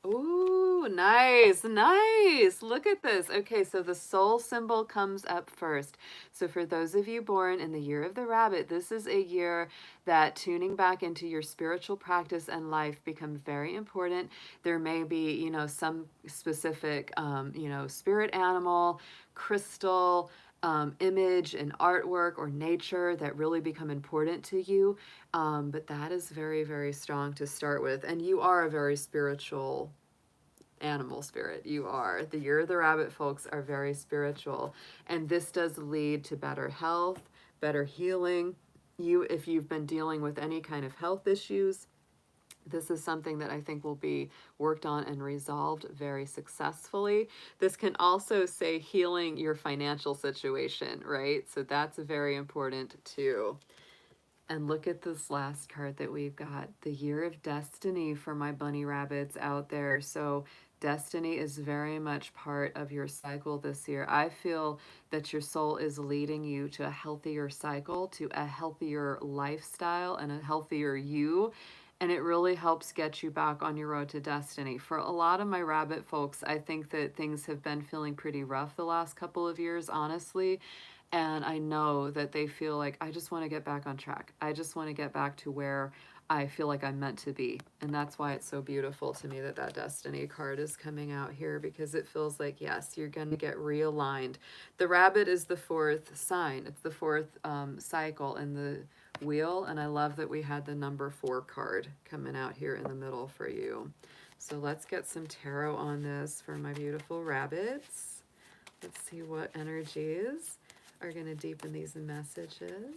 Ooh, nice, nice. Look at this. Okay, so the soul symbol comes up first. So for those of you born in the year of the rabbit, this is a year that tuning back into your spiritual practice and life becomes very important. There may be, you know, some specific, you know, spirit animal, crystal, image and artwork or nature that really become important to you. But that is very, very strong to start with. And you are a very spiritual animal spirit. You are. The year of the rabbit folks are very spiritual. And this does lead to better health, better healing. If you've been dealing with any kind of health issues, this is something that I think will be worked on and resolved very successfully. This can also say healing your financial situation, right? So that's very important too. And look at this last card that we've got, the Year of Destiny for my bunny rabbits out there. So destiny is very much part of your cycle this year. I feel that your soul is leading you to a healthier cycle, to a healthier lifestyle and a healthier you. And it really helps get you back on your road to destiny. For a lot of my rabbit folks, I think that things have been feeling pretty rough the last couple of years, honestly. And I know that they feel like, I just want to get back on track. I just want to get back to where I feel like I'm meant to be. And that's why it's so beautiful to me that that destiny card is coming out here, because it feels like, yes, you're going to get realigned. The rabbit is the 4th sign. It's the 4th cycle in the wheel. And I love that we had the number 4 card coming out here in the middle for you. So let's get some tarot on this for my beautiful rabbits. Let's see what energies are going to deepen these messages.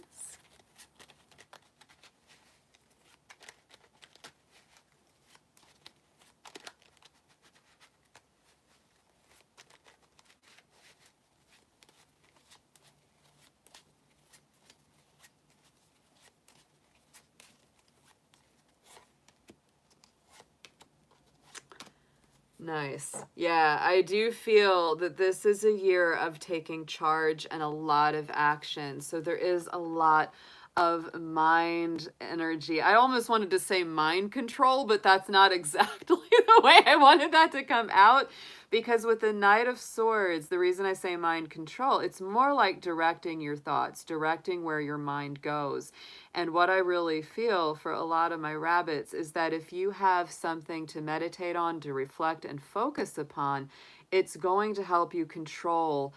Nice. Yeah, I do feel that this is a year of taking charge and a lot of action. So there is a lot of mind energy. I almost wanted to say mind control, but that's not exactly the way I wanted that to come out. Because with the Knight of Swords, the reason I say mind control, it's more like directing your thoughts, directing where your mind goes. And what I really feel for a lot of my rabbits is that if you have something to meditate on, to reflect and focus upon, it's going to help you control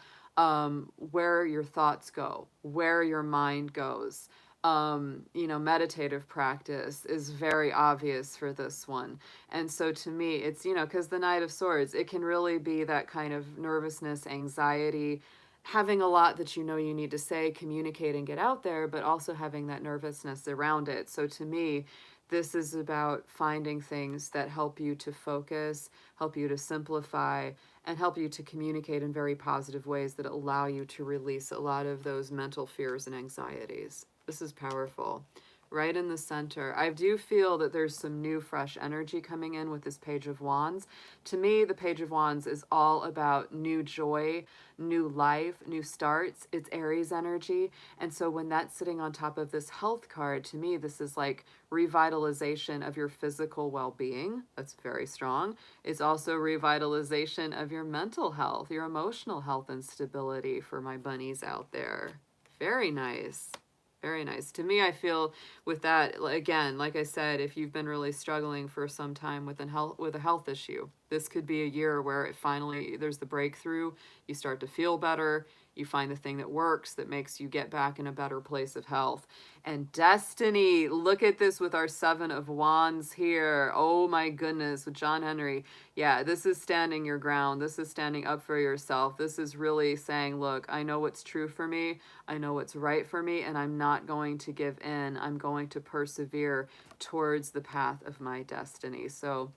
where your thoughts go, where your mind goes. You know, meditative practice is very obvious for this one. And so to me, it's, you know, because the Knight of Swords, it can really be that kind of nervousness, anxiety, having a lot that you know you need to say, communicate, and get out there, but also having that nervousness around it. So to me, this is about finding things that help you to focus, help you to simplify, and help you to communicate in very positive ways that allow you to release a lot of those mental fears and anxieties. This is powerful. Right in the center, I do feel that there's some new fresh energy coming in with this Page of Wands. To me, the Page of Wands is all about new joy, new life, new starts. It's Aries energy. And so when that's sitting on top of this health card, to me, this is like revitalization of your physical well-being. That's very strong. It's also revitalization of your mental health, your emotional health and stability for my bunnies out there. Very nice. Very nice. To me, I feel with that, again, like I said, if you've been really struggling for some time with a health issue, this could be a year where it finally, there's the breakthrough, you start to feel better, you find the thing that works, that makes you get back in a better place of health. And destiny, look at this with our Seven of Wands here. Oh my goodness, with John Henry. Yeah, this is standing your ground. This is standing up for yourself. This is really saying, look, I know what's true for me. I know what's right for me, and I'm not going to give in. I'm going to persevere towards the path of my destiny. So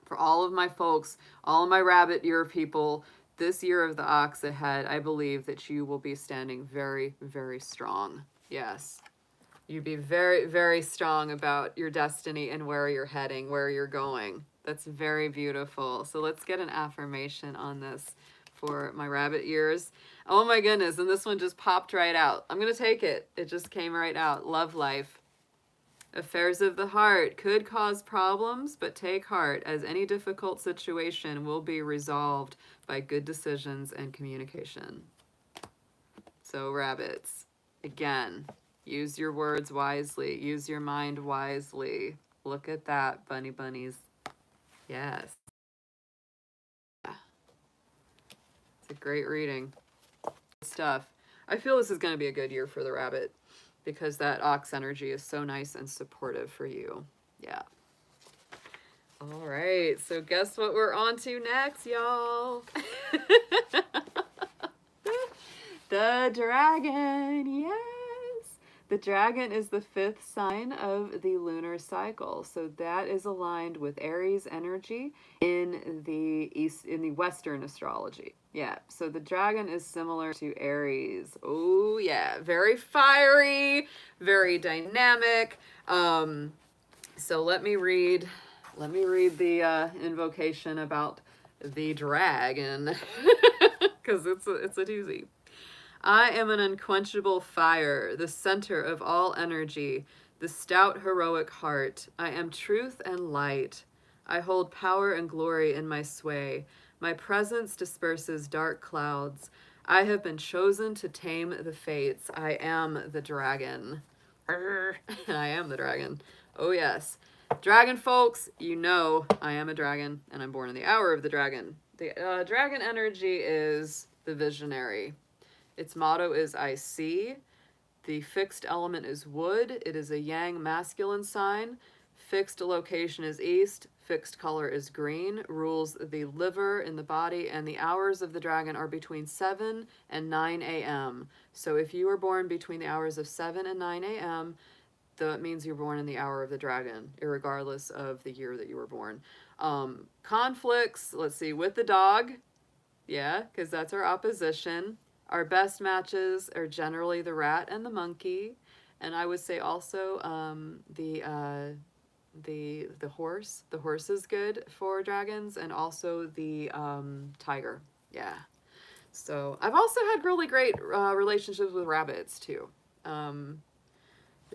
for all of my folks, all of my rabbit ear people, this year of the ox ahead, I believe that you will be standing very, very strong. Yes. You be very, very strong about your destiny and where you're heading, where you're going. That's very beautiful. So let's get an affirmation on this for my rabbit ears. Oh my goodness, and this one just popped right out. I'm going to take it. It just came right out. Love life. Affairs of the heart could cause problems, but take heart, as any difficult situation will be resolved by good decisions and communication. So rabbits, again, use your words wisely. Use your mind wisely. Look at that, bunnies. Yes. It's a great reading. Good stuff. I feel this is going to be a good year for the rabbit because that ox energy is so nice and supportive for you. Yeah. All right. So guess what we're on to next, y'all? The dragon. Yes. The dragon is the 5th sign of the lunar cycle. So that is aligned with Aries energy in the Western astrology. Yeah. So the dragon is similar to Aries. Oh yeah. Very fiery, very dynamic. So let me read the invocation about the dragon because it's a doozy. I am an unquenchable fire, the center of all energy, the stout heroic heart. I am truth and light. I hold power and glory in my sway. My presence disperses dark clouds. I have been chosen to tame the fates. I am the dragon. I am the dragon. Oh yes. Dragon folks, you know I am a dragon and I'm born in the hour of the dragon. The dragon energy is the visionary. Its motto is I see. The fixed element is wood. It is a yang masculine sign. Fixed location is east. Fixed color is green. Rules the liver in the body, and the hours of the dragon are between 7 and 9 a.m. So if you were born between the hours of 7 and 9 a.m., that means you're born in the hour of the dragon, regardless of the year that you were born. Conflicts, let's see, with the dog. Yeah, because that's our opposition. Our best matches are generally the rat and the monkey, and I would say also the horse. The horse is good for dragons, and also the tiger. Yeah. So I've also had really great relationships with rabbits too.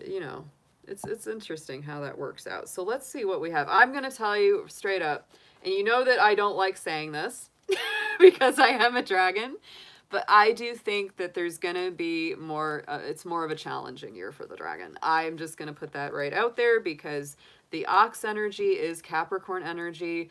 you know, it's interesting how that works out. So let's see what we have. I'm going to tell you straight up, and you know that I don't like saying this because I am a dragon, but I do think that there's going to be more, it's more of a challenging year for the dragon. I'm just going to put that right out there because the ox energy is Capricorn energy.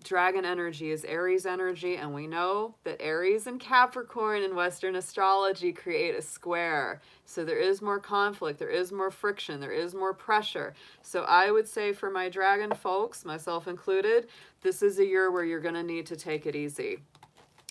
Dragon energy is Aries energy, and we know that Aries and Capricorn in Western astrology create a square. So there is more conflict, there is more friction, there is more pressure. So I would say for my dragon folks, myself included, this is a year where you're going to need to take it easy.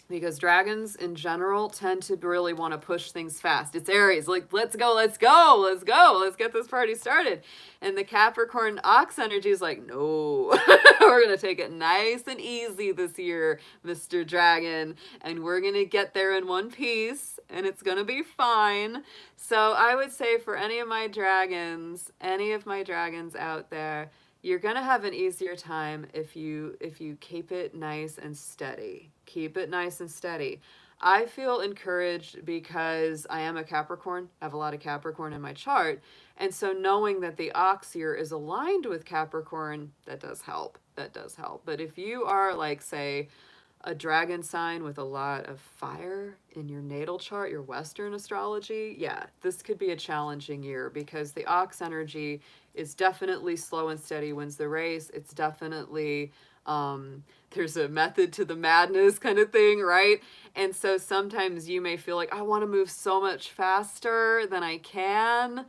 Because dragons in general tend to really want to push things fast. It's Aries, like, let's go, let's go, let's go, let's get this party started. And the Capricorn ox energy is like, no, we're going to take it nice and easy this year, Mr. Dragon. And we're going to get there in one piece, and it's going to be fine. So I would say for any of my dragons out there, you're going to have an easier time if you keep it nice and steady. Keep it nice and steady. I feel encouraged because I am a Capricorn. I have a lot of Capricorn in my chart. And so knowing that the ox year is aligned with Capricorn, that does help. That does help. But if you are like, say, a dragon sign with a lot of fire in your natal chart, your Western astrology, yeah, this could be a challenging year because the ox energy is definitely slow and steady wins the race. It's definitely, there's a method to the madness kind of thing, right? And so sometimes you may feel like, I want to move so much faster than I can.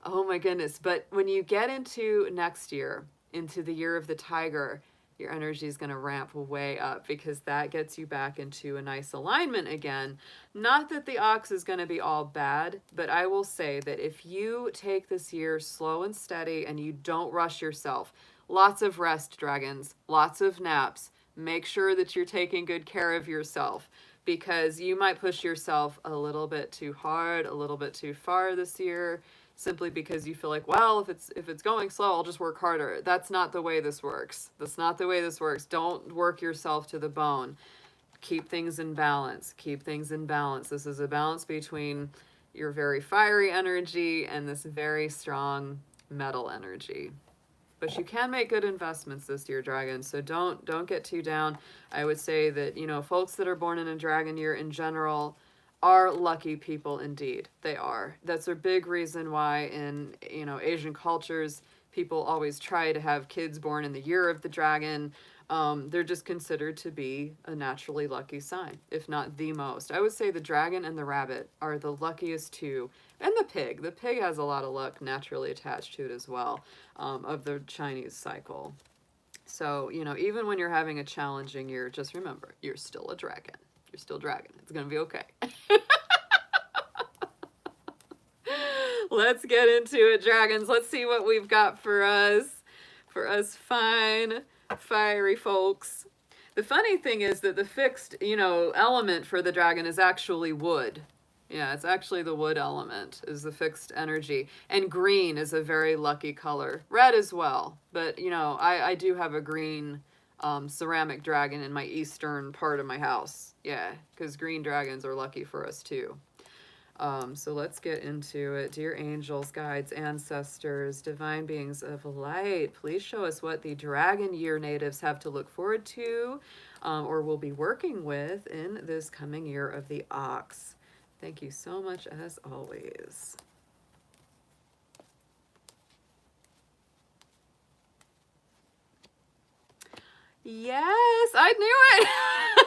Oh my goodness. But when you get into next year, into the year of the tiger, your energy is going to ramp way up because that gets you back into a nice alignment again. Not that the ox is going to be all bad, but I will say that if you take this year slow and steady and you don't rush yourself, lots of rest, dragons, lots of naps, make sure that you're taking good care of yourself because you might push yourself a little bit too hard, a little bit too far this year, simply because you feel like, well, if it's going slow, I'll just work harder. That's not the way this works. That's not the way this works. Don't work yourself to the bone. Keep things in balance. Keep things in balance. This is a balance between your very fiery energy and this very strong metal energy. But you can make good investments this year, dragon. So don't get too down. I would say that, you know, folks that are born in a dragon year in general are lucky people indeed. They are. That's a big reason why in, you know, Asian cultures, people always try to have kids born in the year of the dragon. They're just considered to be a naturally lucky sign, if not the most. I would say the dragon and the rabbit are the luckiest two. And the pig. The pig has a lot of luck naturally attached to it as well, of the Chinese cycle. So, you know, even when you're having a challenging year, just remember, you're still a dragon. You're still dragon. It's going to be okay. Let's get into it, dragons. Let's see what we've got for us fine, fiery folks. The funny thing is that the fixed, you know, element for the dragon is actually wood. Yeah, it's actually the wood element is the fixed energy. And green is a very lucky color. Red as well. But, you know, I do have a green ceramic dragon in my eastern part of my house. Yeah, because green dragons are lucky for us too. So let's get into it. Dear angels, guides, ancestors, divine beings of light, please show us what the dragon year natives have to look forward to or will be working with in this coming year of the ox. Thank you so much as always. Yes, I knew it.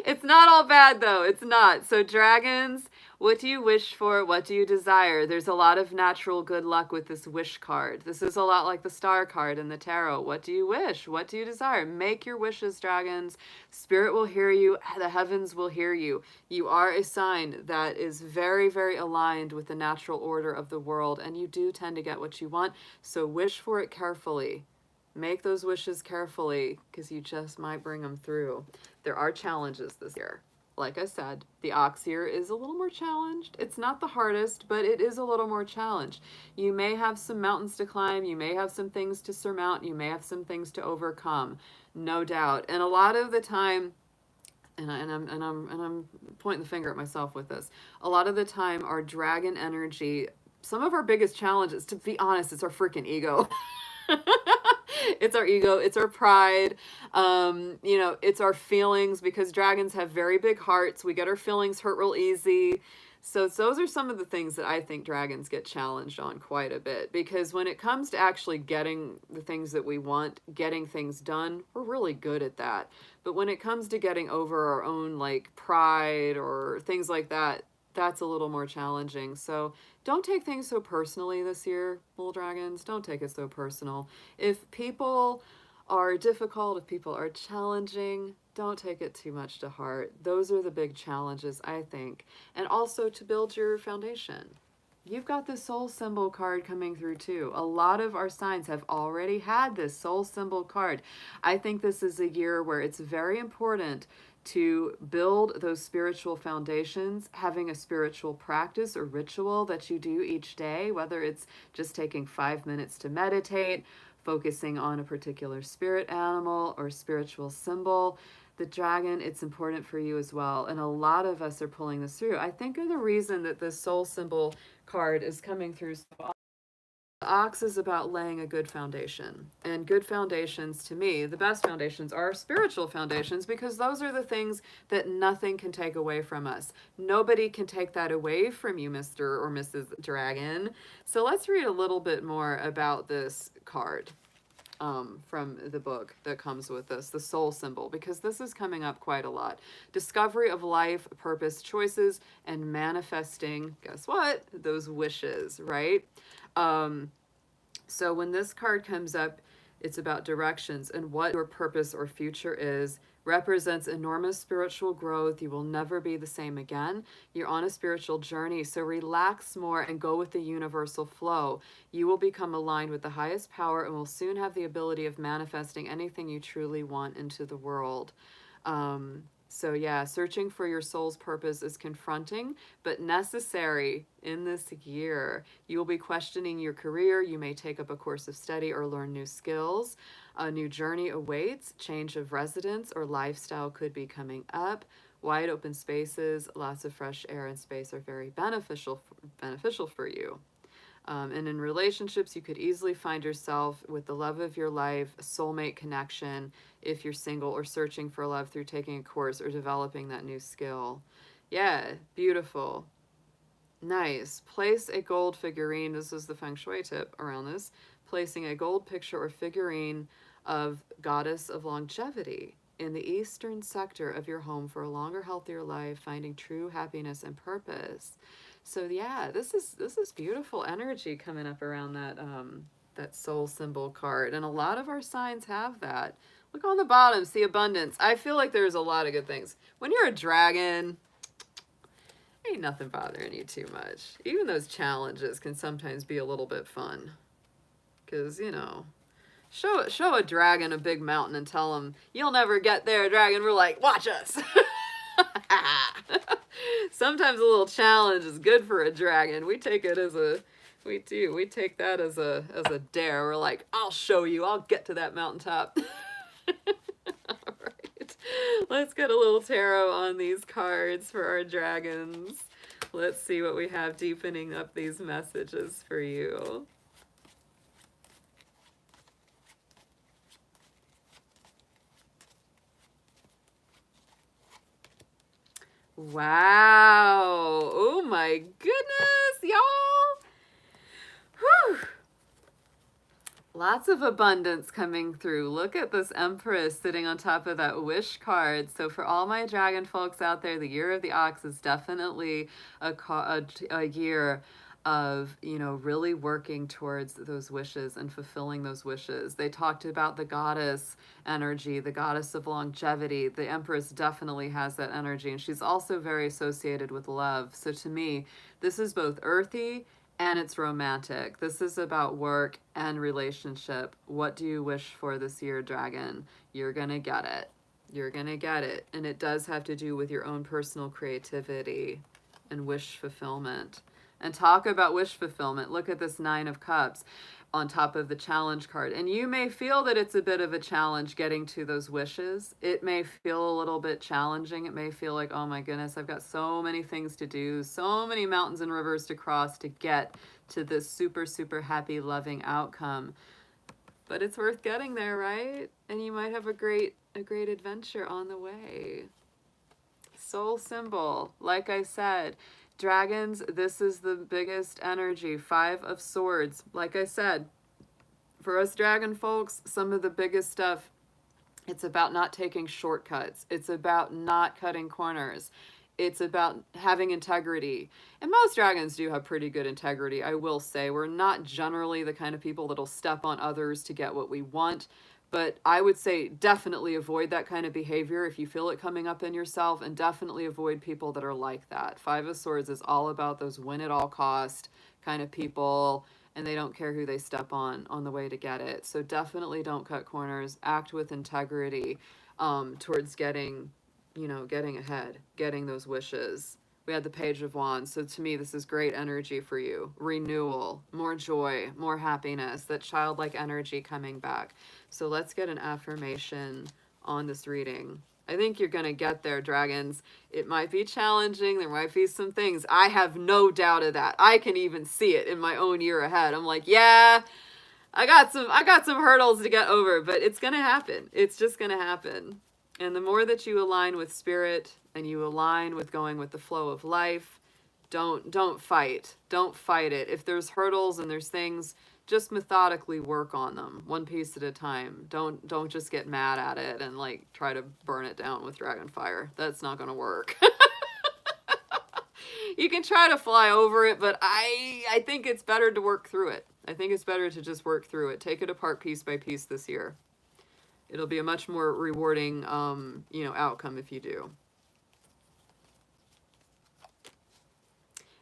It's not all bad though. It's not. So dragons, what do you wish for? What do you desire? There's a lot of natural good luck with this wish card. This is a lot like the star card in the tarot. What do you wish? What do you desire? Make your wishes, dragons. Spirit will hear you. The heavens will hear you. You are a sign that is very, very aligned with the natural order of the world, and you do tend to get what you want. So wish for it carefully. Make those wishes carefully because you just might bring them through. There are challenges this year. Like I said, the ox year is a little more challenged. It's not the hardest, but it is a little more challenged. You may have some mountains to climb. You may have some things to surmount. You may have some things to overcome, no doubt. And a lot of the time, and I'm pointing the finger at myself with this. A lot of the time, our dragon energy, some of our biggest challenges, to be honest, it's our freaking ego. It's our ego, it's our pride, you know, it's our feelings, because dragons have very big hearts. We get our feelings hurt real easy. So those are some of the things that I think dragons get challenged on quite a bit, because when it comes to actually getting the things that we want, getting things done, we're really good at that. But when it comes to getting over our own like pride or things like that, that's a little more challenging. So don't take things so personally this year, little dragons. Don't take it so personal. If people are difficult, if people are challenging, don't take it too much to heart. Those are the big challenges, I think. And also to build your foundation. You've got the soul symbol card coming through too. A lot of our signs have already had this soul symbol card. I think this is a year where it's very important to build those spiritual foundations, having a spiritual practice or ritual that you do each day, whether it's just taking 5 minutes to meditate, focusing on a particular spirit animal or spiritual symbol. The dragon, it's important for you as well. And a lot of us are pulling this through. I think the reason that this soul symbol card is coming through so often, the ox is about laying a good foundation. And good foundations, to me, the best foundations are spiritual foundations, because those are the things that nothing can take away from us. Nobody can take that away from you, Mr. or Mrs. Dragon. So let's read a little bit more about this card. From the book that comes with this, the soul symbol, because this is coming up quite a lot. Discovery of life, purpose, choices, and manifesting, guess what? Those wishes, right? So when this card comes up, it's about directions, and what your purpose or future is represents enormous spiritual growth. You will never be the same again. You're on a spiritual journey, so relax more and go with the universal flow. You will become aligned with the highest power and will soon have the ability of manifesting anything you truly want into the world. So yeah, searching for your soul's purpose is confronting, but necessary in this year. You will be questioning your career. You may take up a course of study or learn new skills. A new journey awaits. Change of residence or lifestyle could be coming up. Wide open spaces, lots of fresh air and space are very beneficial for you. And in relationships, you could easily find yourself with the love of your life, a soulmate connection, if you're single, or searching for love through taking a course or developing that new skill. Yeah, beautiful. Nice. Place a gold figurine. This is the feng shui tip around this. Placing a gold picture or figurine of goddess of longevity in the eastern sector of your home for a longer, healthier life, finding true happiness and purpose. So yeah, this is beautiful energy coming up around that that soul symbol card, and a lot of our signs have that. Look on the bottom, see abundance. I feel like there's a lot of good things. When you're a dragon, ain't nothing bothering you too much. Even those challenges can sometimes be a little bit fun, because you know, show a dragon a big mountain and tell him you'll never get there, dragon. We're like, watch us. Sometimes a little challenge is good for a dragon. We take it as a, we take that as a dare. We're like, I'll show you. I'll get to that mountaintop. All right. Let's get a little tarot on these cards for our dragons. Let's see what we have deepening up these messages for you. Wow. Oh my goodness, y'all. Whew. Lots of abundance coming through. Look at this Empress sitting on top of that wish card. So for all my dragon folks out there, the year of the ox is definitely a year of, you know, really working towards those wishes and fulfilling those wishes. They talked about the goddess energy, the goddess of longevity. The Empress definitely has that energy, and she's also very associated with love. So to me, this is both earthy and it's romantic. This is about work and relationship. What do you wish for this year, dragon? You're gonna get it. You're gonna get it. And it does have to do with your own personal creativity and wish fulfillment. And talk about wish fulfillment. Look at this 9 of Cups. on top of the challenge card. And you may feel that it's a bit of a challenge getting to those wishes. It may feel a little bit challenging. It may feel like, oh my goodness, I've got so many things to do, so many mountains and rivers to cross to get to this super, super happy, loving outcome. But it's worth getting there, right? And you might have a great adventure on the way. Soul symbol, like I said, dragons, this is the biggest energy. 5 of Swords. Like I said, for us dragon folks, some of the biggest stuff, it's about not taking shortcuts. It's about not cutting corners. It's about having integrity. And most dragons do have pretty good integrity, I will say. We're not generally the kind of people that'll step on others to get what we want. But I would say definitely avoid that kind of behavior if you feel it coming up in yourself, and definitely avoid people that are like that. 5 of Swords is all about those win at all cost kind of people, and they don't care who they step on the way to get it. So definitely don't cut corners. Act with integrity towards getting, you know, getting ahead, getting those wishes. We had the Page of Wands. So to me, this is great energy for you. Renewal, more joy, more happiness, that childlike energy coming back. So let's get an affirmation on this reading. I think you're going to get there, dragons. It might be challenging. There might be some things. I have no doubt of that. I can even see it in my own year ahead. I'm like, yeah, I got some hurdles to get over, but it's going to happen. It's just going to happen. And the more that you align with spirit and you align with going with the flow of life, don't fight. Don't fight it. If there's hurdles and there's things, just methodically work on them, one piece at a time. Don't just get mad at it and like try to burn it down with dragon fire. That's not going to work. You can try to fly over it, but I think it's better to work through it. I think it's better to just work through it. Take it apart piece by piece this year. It'll be a much more rewarding, you know, outcome if you do.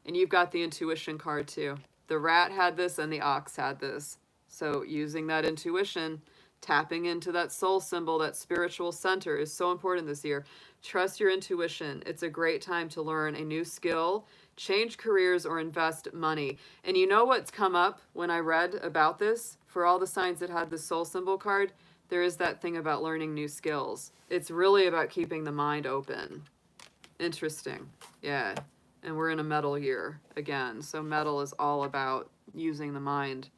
And you've got the intuition card too. The rat had this and the ox had this. So using that intuition, tapping into that soul symbol, that spiritual center is so important this year. Trust your intuition. It's a great time to learn a new skill, change careers, or invest money. And you know what's come up when I read about this? For all the signs that had the soul symbol card, there is that thing about learning new skills. It's really about keeping the mind open. Interesting. Yeah. And we're in a metal year again. So metal is all about using the mind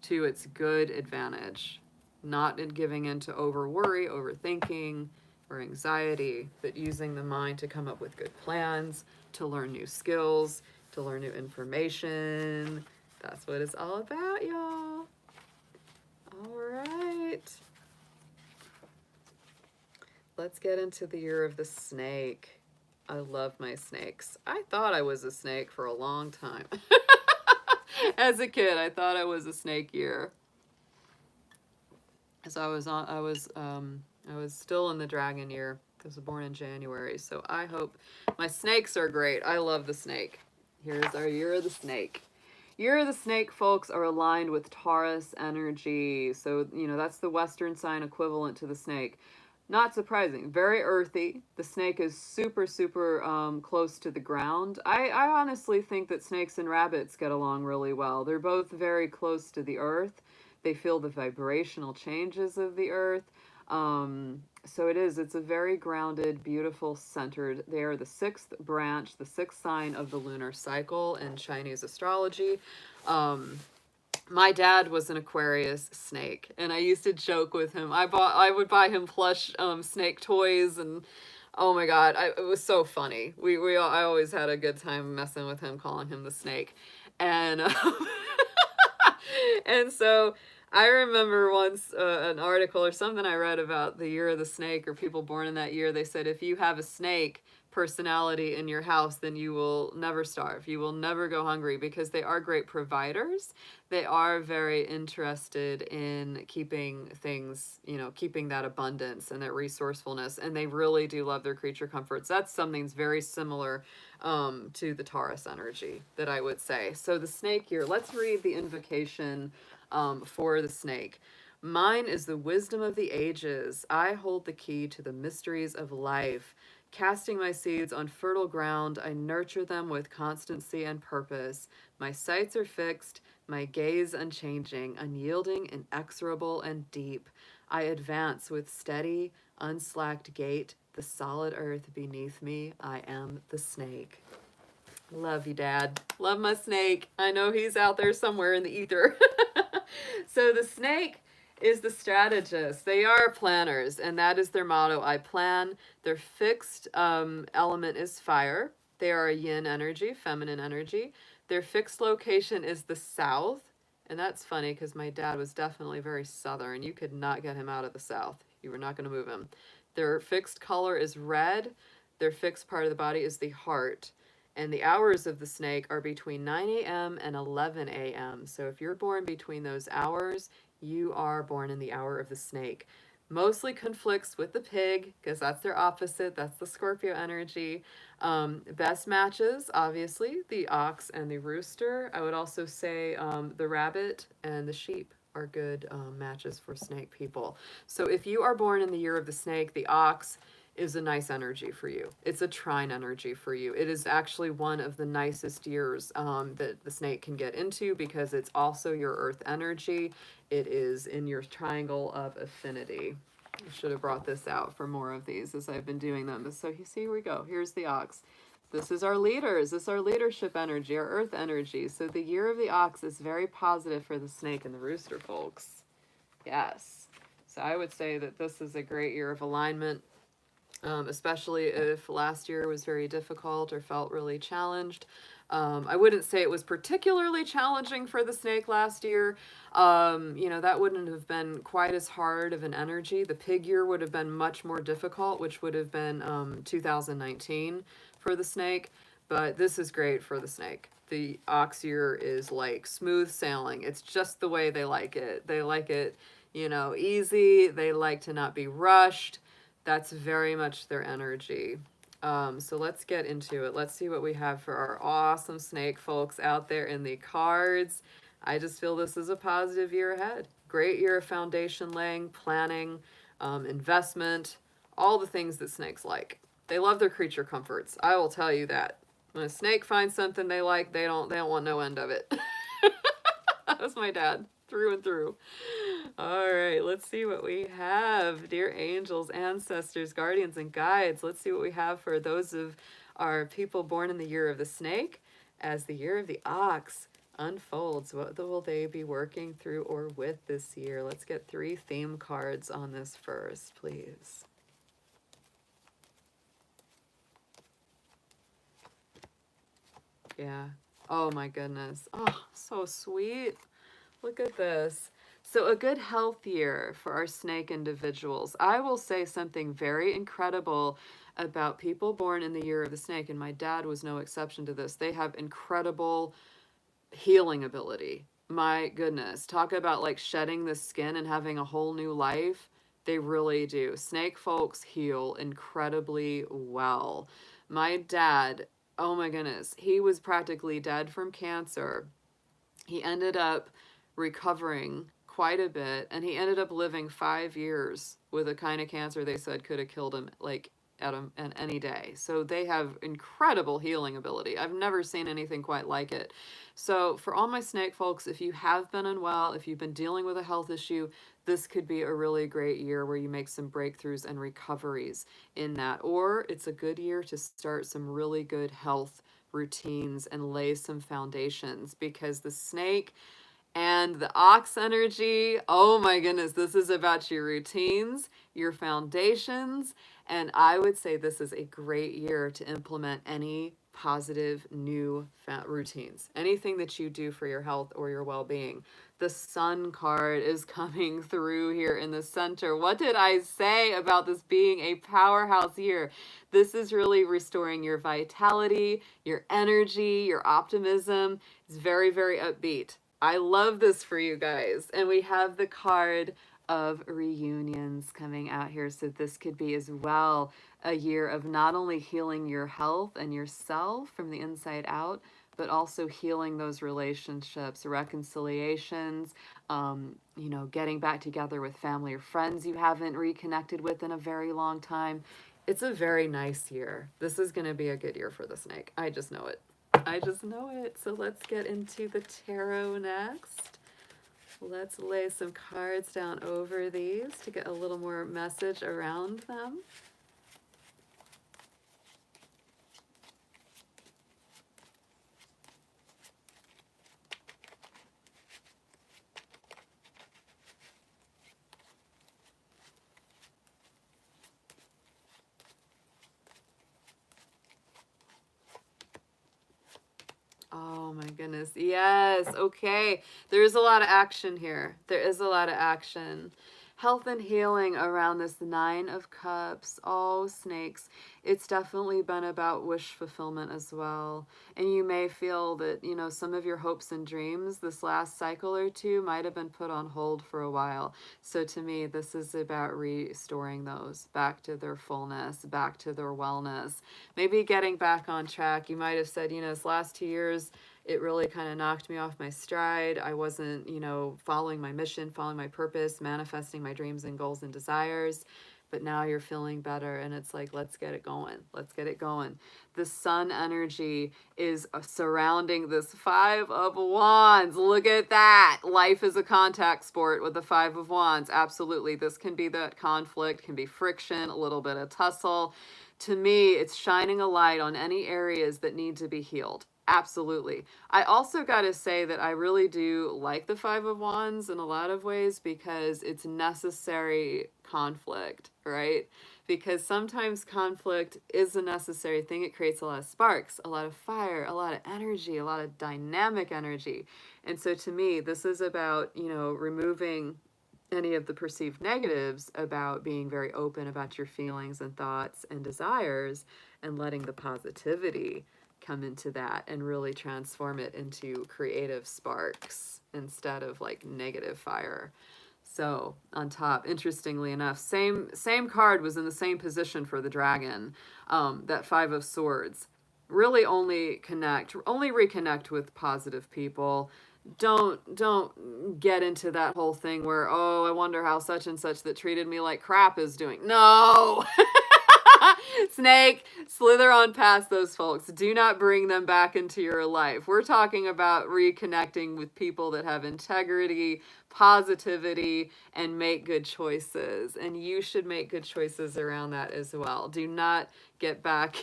to its good advantage. Not in giving in to over worry, overthinking, or anxiety, but using the mind to come up with good plans, to learn new skills, to learn new information. That's what it's all about, y'all. All right. Let's get into the year of the snake. I love my snakes. I thought I was a snake for a long time. As a kid, I thought I was a snake year. So I was still in the dragon year because I was born in January. So I hope my snakes are great. I love the snake. Here's our year of the snake. Year of the snake folks are aligned with Taurus energy. So, you know, that's the Western sign equivalent to the snake. Not surprising. Very earthy. The snake is super, super close to the ground. I honestly think that snakes and rabbits get along really well. They're both very close to the earth. They feel the vibrational changes of the earth. So it's a very grounded, beautiful, centered. They are the 6th branch, the 6th sign of the lunar cycle in Chinese astrology. My dad was an Aquarius snake, and I used to joke with him. I would buy him plush snake toys, and oh my god, it was so funny. I always had a good time messing with him, calling him the snake, and and so I remember once an article or something I read about the year of the snake, or people born in that year. They said if you have a snake personality in your house, then you will never starve. You will never go hungry, because they are great providers. They are very interested in keeping things, you know, keeping that abundance and that resourcefulness. And they really do love their creature comforts. That's something that's very similar to the Taurus energy, that I would say. So the snake here, let's read the invocation for the snake. Mine is the wisdom of the ages. I hold the key to the mysteries of life. Casting my seeds on fertile ground, I nurture them with constancy and purpose. My sights are fixed, my gaze unchanging, unyielding, inexorable, and deep. I advance with steady, unslacked gait, the solid earth beneath me. I am the snake. Love you, Dad. Love my snake. I know he's out there somewhere in the ether. So the snake is the strategist. They are planners, and that is their motto. I plan. Their fixed element is fire. They are a yin energy, feminine energy. Their fixed location is the south. And that's funny because my dad was definitely very southern. You could not get him out of the south. You were not going to move him. Their fixed color is red. Their fixed part of the body is the heart. And the hours of the snake are between 9 a.m. and 11 a.m. So if you're born between those hours, you are born in the hour of the snake. Mostly conflicts with the pig because that's their opposite. That's the Scorpio energy. Best matches, obviously, the ox and the rooster. I would also say the rabbit and the sheep are good matches for snake people. So if you are born in the year of the snake, the ox is a nice energy for you. It's a trine energy for you. It is actually one of the nicest years that the snake can get into because it's also your earth energy. It is in your triangle of affinity. I should have brought this out for more of these as I've been doing them. So you see, here we go. Here's the ox. This is our leaders. This is our leadership energy, our earth energy. So the year of the ox is very positive for the snake and the rooster folks. Yes. So I would say that this is a great year of alignment. Especially if last year was very difficult or felt really challenged. I wouldn't say it was particularly challenging for the snake last year. You know, that wouldn't have been quite as hard of an energy. The pig year would have been much more difficult, which would have been 2019 for the snake. But this is great for the snake. The ox year is like smooth sailing. It's just the way they like it. They like it, you know, easy. They like to not be rushed. That's very much their energy. So let's get into it. Let's see what we have for our awesome snake folks out there in the cards. I just feel this is a positive year ahead. Great year of foundation laying, planning, investment, all the things that snakes like. They love their creature comforts. I will tell you that. When a snake finds something they like, they don't want no end of it. That was my dad, through and through. All right, let's see what we have. Dear angels, ancestors, guardians, and guides, let's see what we have for those of our people born in the year of the snake as the year of the ox unfolds. What will they be working through or with this year? Let's get 3 theme cards on this first, please. Yeah. Oh my goodness. Oh, so sweet. Look at this. So a good health year for our snake individuals. I will say something very incredible about people born in the year of the snake, and my dad was no exception to this. They have incredible healing ability. My goodness. Talk about like shedding the skin and having a whole new life. They really do. Snake folks heal incredibly well. My dad, oh my goodness, he was practically dead from cancer. He ended up recovering quite a bit, and he ended up living 5 years with a kind of cancer they said could have killed him like at any day. So they have incredible healing ability. I've never seen anything quite like it. So for all my snake folks, if you have been unwell, if you've been dealing with a health issue, this could be a really great year where you make some breakthroughs and recoveries in that. Or it's a good year to start some really good health routines and lay some foundations, because the snake and the ox energy, oh my goodness, this is about your routines, your foundations, and I would say this is a great year to implement any positive new routines, anything that you do for your health or your well-being. The sun card is coming through here in the center. What did I say about this being a powerhouse year? This is really restoring your vitality, your energy, your optimism. It's very, very upbeat. I love this for you guys. And we have the card of reunions coming out here. So this could be as well a year of not only healing your health and yourself from the inside out, but also healing those relationships, reconciliations, you know, getting back together with family or friends you haven't reconnected with in a very long time. It's a very nice year. This is going to be a good year for the snake. I just know it. I just know it. So let's get into the tarot next. Let's lay some cards down over these to get a little more message around them. Oh my goodness. Yes. Okay. There's a lot of action here. There is a lot of action. Health and healing around this Nine of Cups. Oh, snakes. It's definitely been about wish fulfillment as well. And you may feel that, you know, some of your hopes and dreams this last cycle or two might have been put on hold for a while. So to me, this is about restoring those back to their fullness, back to their wellness. Maybe getting back on track. You might have said, you know, this last 2 years, it really kind of knocked me off my stride. I wasn't, you know, following my mission, following my purpose, manifesting my dreams and goals and desires. But now you're feeling better, and it's like, let's get it going. Let's get it going. The sun energy is surrounding this Five of Wands. Look at that. Life is a contact sport with the Five of Wands. Absolutely. This can be that conflict, can be friction, a little bit of tussle. To me, it's shining a light on any areas that need to be healed. Absolutely. I also got to say that I really do like the Five of Wands in a lot of ways because it's necessary conflict, right? Because sometimes conflict is a necessary thing. It creates a lot of sparks, a lot of fire, a lot of energy, a lot of dynamic energy. And so to me, this is about, you know, removing any of the perceived negatives about being very open about your feelings and thoughts and desires and letting the positivity come into that and really transform it into creative sparks instead of like negative fire. So on top, interestingly enough, same card was in the same position for the dragon, that Five of Swords. Really only reconnect with positive people. Don't get into that whole thing where, oh, I wonder how such and such that treated me like crap is doing. No. Snake, slither on past those folks. Do not bring them back into your life. We're talking about reconnecting with people that have integrity, positivity, and make good choices. And you should make good choices around that as well. Do not get back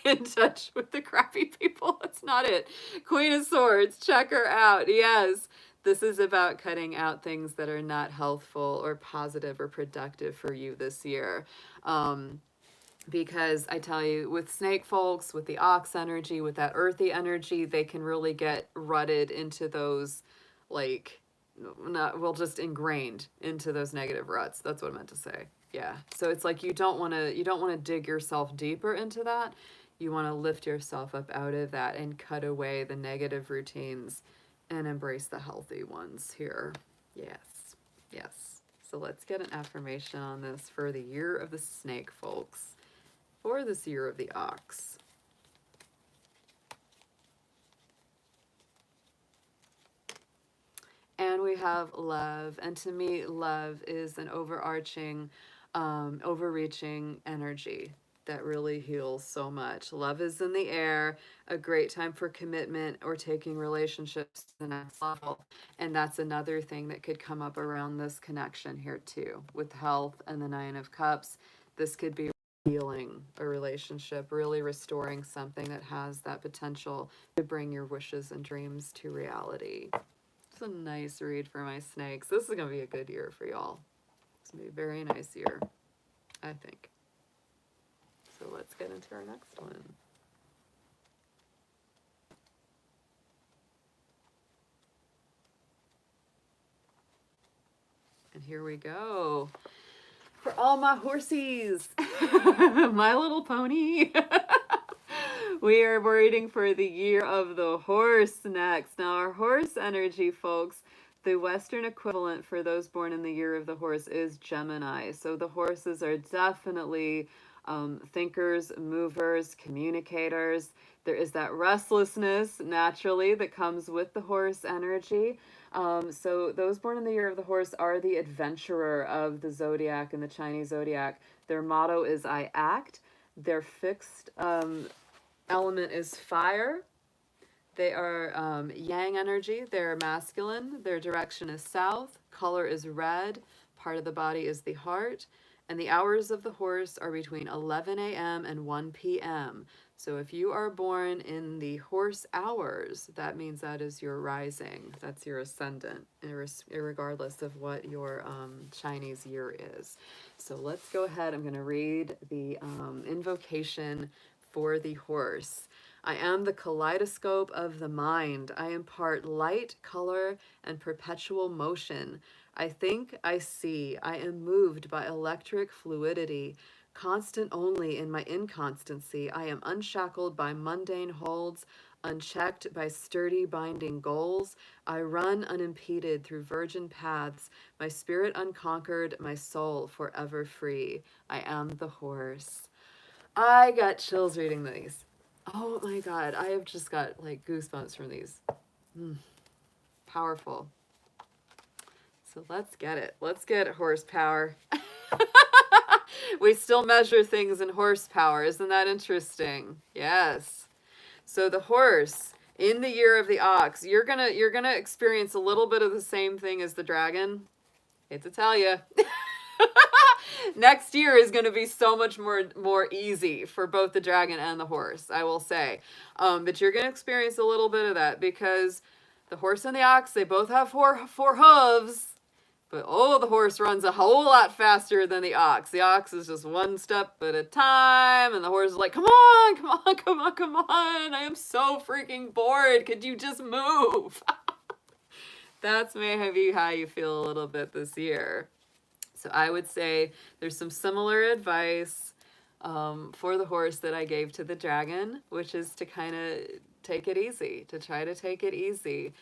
in touch with the crappy people. That's not it. Queen of Swords, check her out. Yes. This is about cutting out things that are not healthful or positive or productive for you this year. Because I tell you, with snake folks, with the ox energy, with that earthy energy, they can really get rutted into those, like, not, well, just ingrained into those negative ruts. That's what I meant to say. Yeah. So it's like you don't want to dig yourself deeper into that. You want to lift yourself up out of that and cut away the negative routines and embrace the healthy ones here. Yes. Yes. So let's get an affirmation on this for the year of the snake, folks. For this year of the ox. And we have love. And to me, love is an overarching, overreaching energy that really heals so much. Love is in the air, a great time for commitment or taking relationships to the next level. And that's another thing that could come up around this connection here too, with health and the Nine of Cups. This could be healing a relationship, really restoring something that has that potential to bring your wishes and dreams to reality. It's a nice read for my snakes. This is going to be a good year for y'all. It's going to be a very nice year, I think. So let's get into our next one. And here we go. For all my horsies, My Little Pony. We are waiting for the year of the horse next. Now, our horse energy, folks, the Western equivalent for those born in the year of the horse is Gemini. So the horses are definitely thinkers, movers, communicators. There is that restlessness naturally that comes with the horse energy. So those born in the year of the horse are the adventurer of the zodiac and the Chinese zodiac. Their motto is I act. Their fixed element is fire. They are yang energy. They're masculine. Their direction is south. Color is red. Part of the body is the heart. And the hours of the horse are between 11 a.m. and 1 p.m. So if you are born in the horse hours, that means that is your rising. That's your ascendant, regardless of what your Chinese year is. So let's go ahead. I'm going to read the invocation for the horse. I am the kaleidoscope of the mind. I impart light, color, and perpetual motion. I think, I see. I am moved by electric fluidity. Constant only in my inconstancy, I am unshackled by mundane holds, unchecked by sturdy binding goals. I run unimpeded through virgin paths, my spirit unconquered, my soul forever free. I am the horse. I got chills reading these. Oh my God, I have just got like goosebumps from these. Powerful. So let's get it. Let's get horsepower. We still measure things in horsepower. Isn't that interesting? Yes. So the horse in the year of the ox, you're gonna experience a little bit of the same thing as the dragon. Hate to tell you. Next year is going to be so much more easy for both the dragon and the horse, I will say. But you're going to experience a little bit of that because the horse and the ox, they both have four hooves. But oh, the horse runs a whole lot faster than the ox. The ox is just one step at a time, and the horse is like, come on, come on, come on, come on. I am so freaking bored. Could you just move? That's maybe how you feel a little bit this year. So I would say there's some similar advice for the horse that I gave to the dragon, which is to kind of take it easy, to try to take it easy.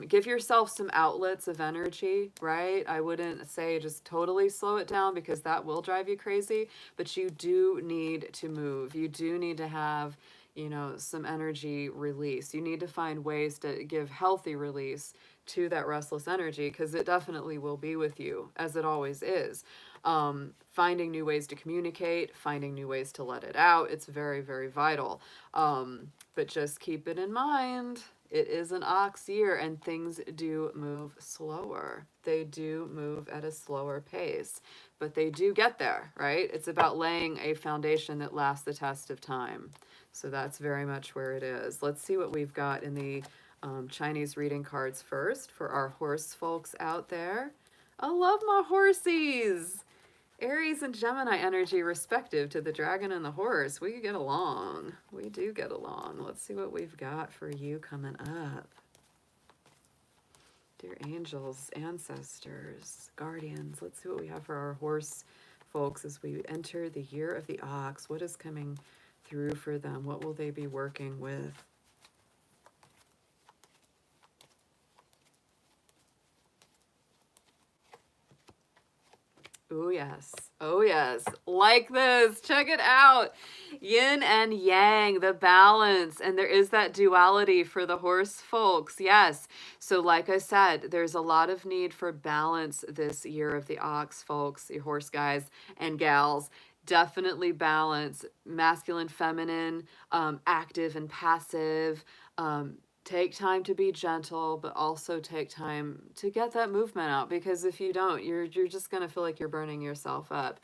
Give yourself some outlets of energy, right? I wouldn't say just totally slow it down because that will drive you crazy, but you do need to move. You do need to have, you know, some energy release. You need to find ways to give healthy release to that restless energy because it definitely will be with you as it always is. Finding new ways to communicate, finding new ways to let it out, it's very, very vital. But just keep it in mind. It is an ox year and things do move slower. They do move at a slower pace, but they do get there, right? It's about laying a foundation that lasts the test of time. So that's very much where it is. Let's see what we've got in the Chinese reading cards first for our horse folks out there. I love my horsies. Aries and Gemini energy respective to the dragon and the horse. We get along. We do get along. Let's see what we've got for you coming up. Dear angels, ancestors, guardians. Let's see what we have for our horse folks as we enter the year of the ox. What is coming through for them? What will they be working with? Oh, yes. Oh, yes. Like this. Check it out. Yin and yang, the balance. And there is that duality for the horse folks. Yes. So like I said, there's a lot of need for balance this year of the ox folks, your horse guys and gals. Definitely balance. Masculine, feminine, active and passive. Take time to be gentle, but also take time to get that movement out because if you don't, you're just going to feel like you're burning yourself up.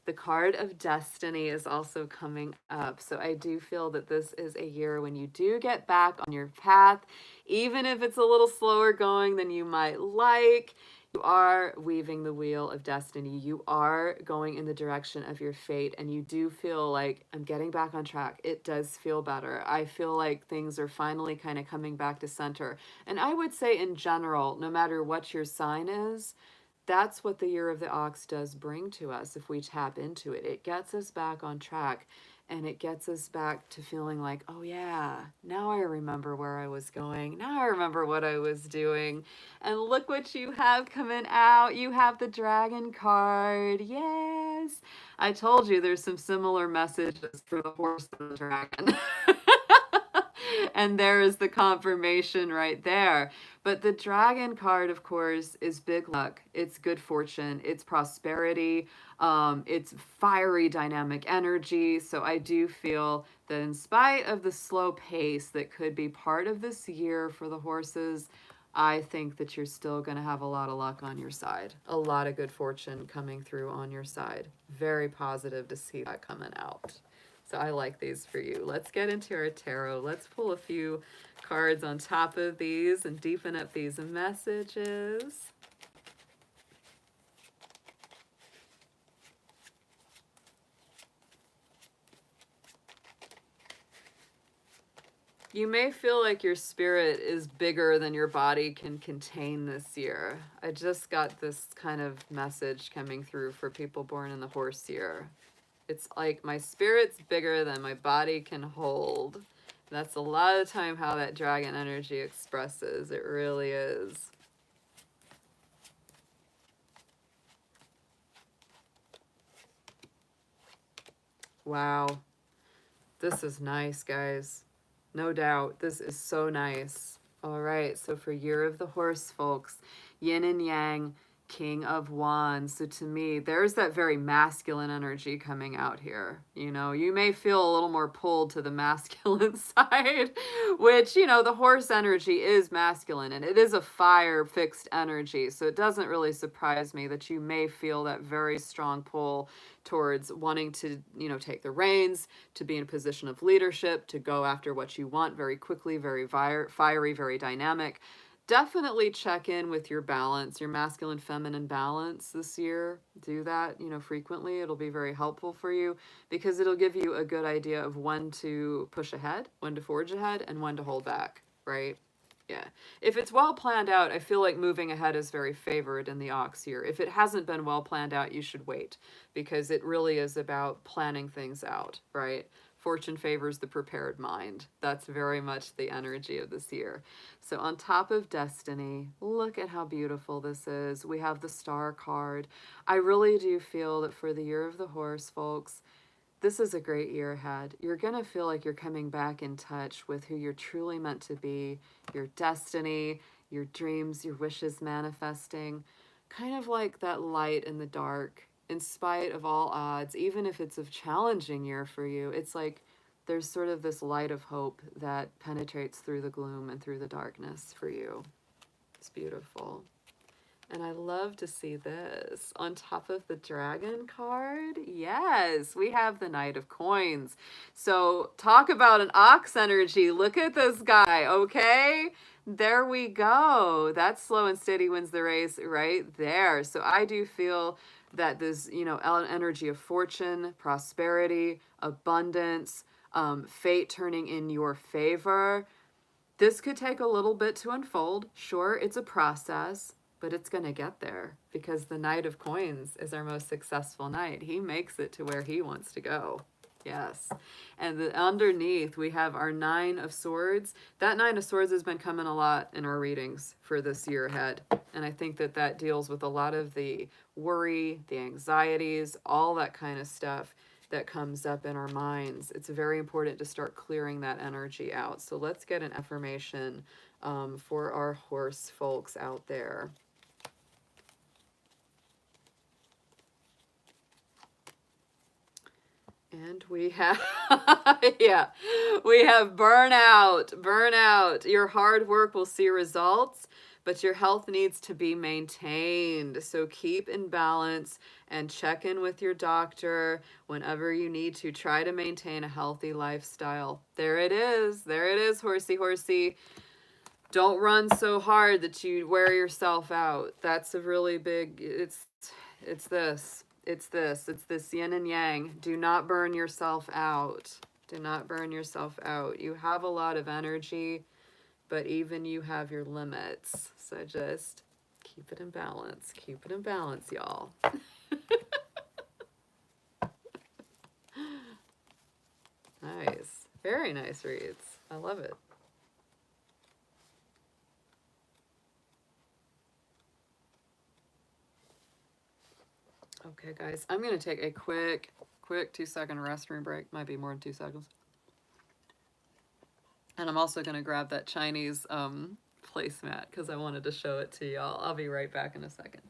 The card of destiny is also coming up. So I do feel that this is a year when you do get back on your path, even if it's a little slower going than you might like. You are weaving the wheel of destiny. You are going in the direction of your fate, and you do feel like I'm getting back on track. It does feel better. I feel like things are finally kind of coming back to center. And I would say in general, no matter what your sign is, that's what the year of the ox does bring to us if we tap into it. It gets us back on track. And it gets us back to feeling like, oh yeah, now I remember where I was going. Now I remember what I was doing. And look what you have coming out. You have the dragon card. Yes. I told you there's some similar messages for the horse and the dragon. And there is the confirmation right there. But the dragon card, of course, is big luck. It's good fortune. It's prosperity. It's fiery dynamic energy. So I do feel that in spite of the slow pace that could be part of this year for the horses, I think that you're still going to have a lot of luck on your side. A lot of good fortune coming through on your side. Very positive to see that coming out. So I like these for you. Let's get into our tarot. Let's pull a few cards on top of these and deepen up these messages. You may feel like your spirit is bigger than your body can contain this year. I just got this kind of message coming through for people born in the horse year. It's like my spirit's bigger than my body can hold. That's a lot of time how that dragon energy expresses. It really is. Wow. This is nice, guys. No doubt. This is so nice. All right. So for Year of the Horse, folks, yin and yang, King of Wands. So to me, there's that very masculine energy coming out here. You know, you may feel a little more pulled to the masculine side, which, you know, the horse energy is masculine and it is a fire fixed energy. So it doesn't really surprise me that you may feel that very strong pull towards wanting to, you know, take the reins, to be in a position of leadership, to go after what you want very quickly, very fiery, very dynamic. Definitely check in with your balance, your masculine feminine balance this year. Do that, you know, frequently. It'll be very helpful for you because it'll give you a good idea of when to push ahead, when to forge ahead, and when to hold back, right? Yeah. If it's well planned out, I feel like moving ahead is very favored in the ox year. If it hasn't been well planned out, you should wait because it really is about planning things out, right? Fortune favors the prepared mind. That's very much the energy of this year. So on top of destiny, look at how beautiful this is. We have the star card. I really do feel that for the Year of the Horse, folks, this is a great year ahead. You're going to feel like you're coming back in touch with who you're truly meant to be, your destiny, your dreams, your wishes manifesting, kind of like that light in the dark, in spite of all odds, even if it's a challenging year for you. It's like there's sort of this light of hope that penetrates through the gloom and through the darkness for you. It's beautiful. And I love to see this on top of the dragon card. Yes, we have the Knight of Coins. So talk about an ox energy. Look at this guy, okay? There we go. That slow and steady wins the race right there. So I do feel that this, you know, energy of fortune, prosperity, abundance, fate turning in your favor. This could take a little bit to unfold. Sure, it's a process, but it's going to get there because the Knight of Coins is our most successful knight. He makes it to where he wants to go. Yes. And underneath, we have our Nine of Swords. That Nine of Swords has been coming a lot in our readings for this year ahead. And I think that that deals with a lot of the worry, the anxieties, all that kind of stuff that comes up in our minds. It's very important to start clearing that energy out. So let's get an affirmation for our horse folks out there. And we have, yeah, we have burnout, burnout. Your hard work will see results, but your health needs to be maintained. So keep in balance and check in with your doctor whenever you need to. Try to maintain a healthy lifestyle. There it is. There it is, horsey, horsey. Don't run so hard that you wear yourself out. That's a really big, it's this. It's this yin and yang. Do not burn yourself out. Do not burn yourself out. You have a lot of energy, but even you have your limits. So just keep it in balance. Keep it in balance, y'all. Nice. Very nice reads. I love it. Okay, guys, I'm going to take a quick 2-second restroom break. Might be more than 2 seconds. And I'm also going to grab that Chinese placemat because I wanted to show it to y'all. I'll be right back in a second.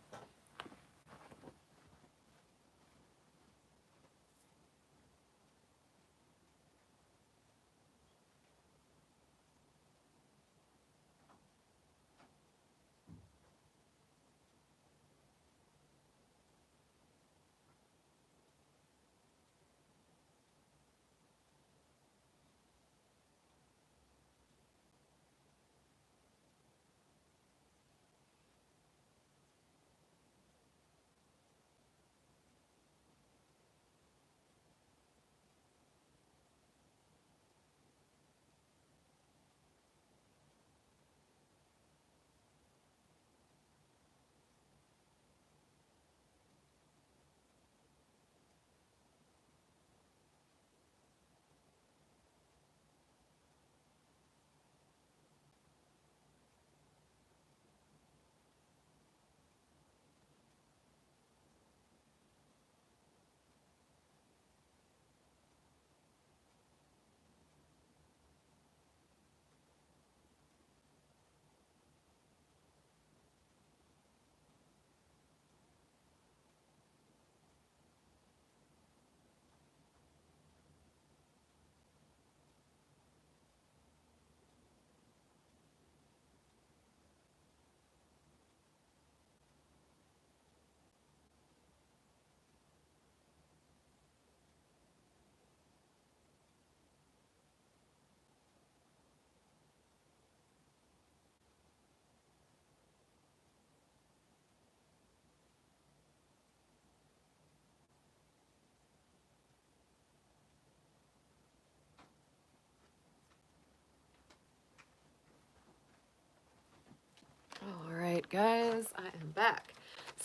All right, guys, I am back.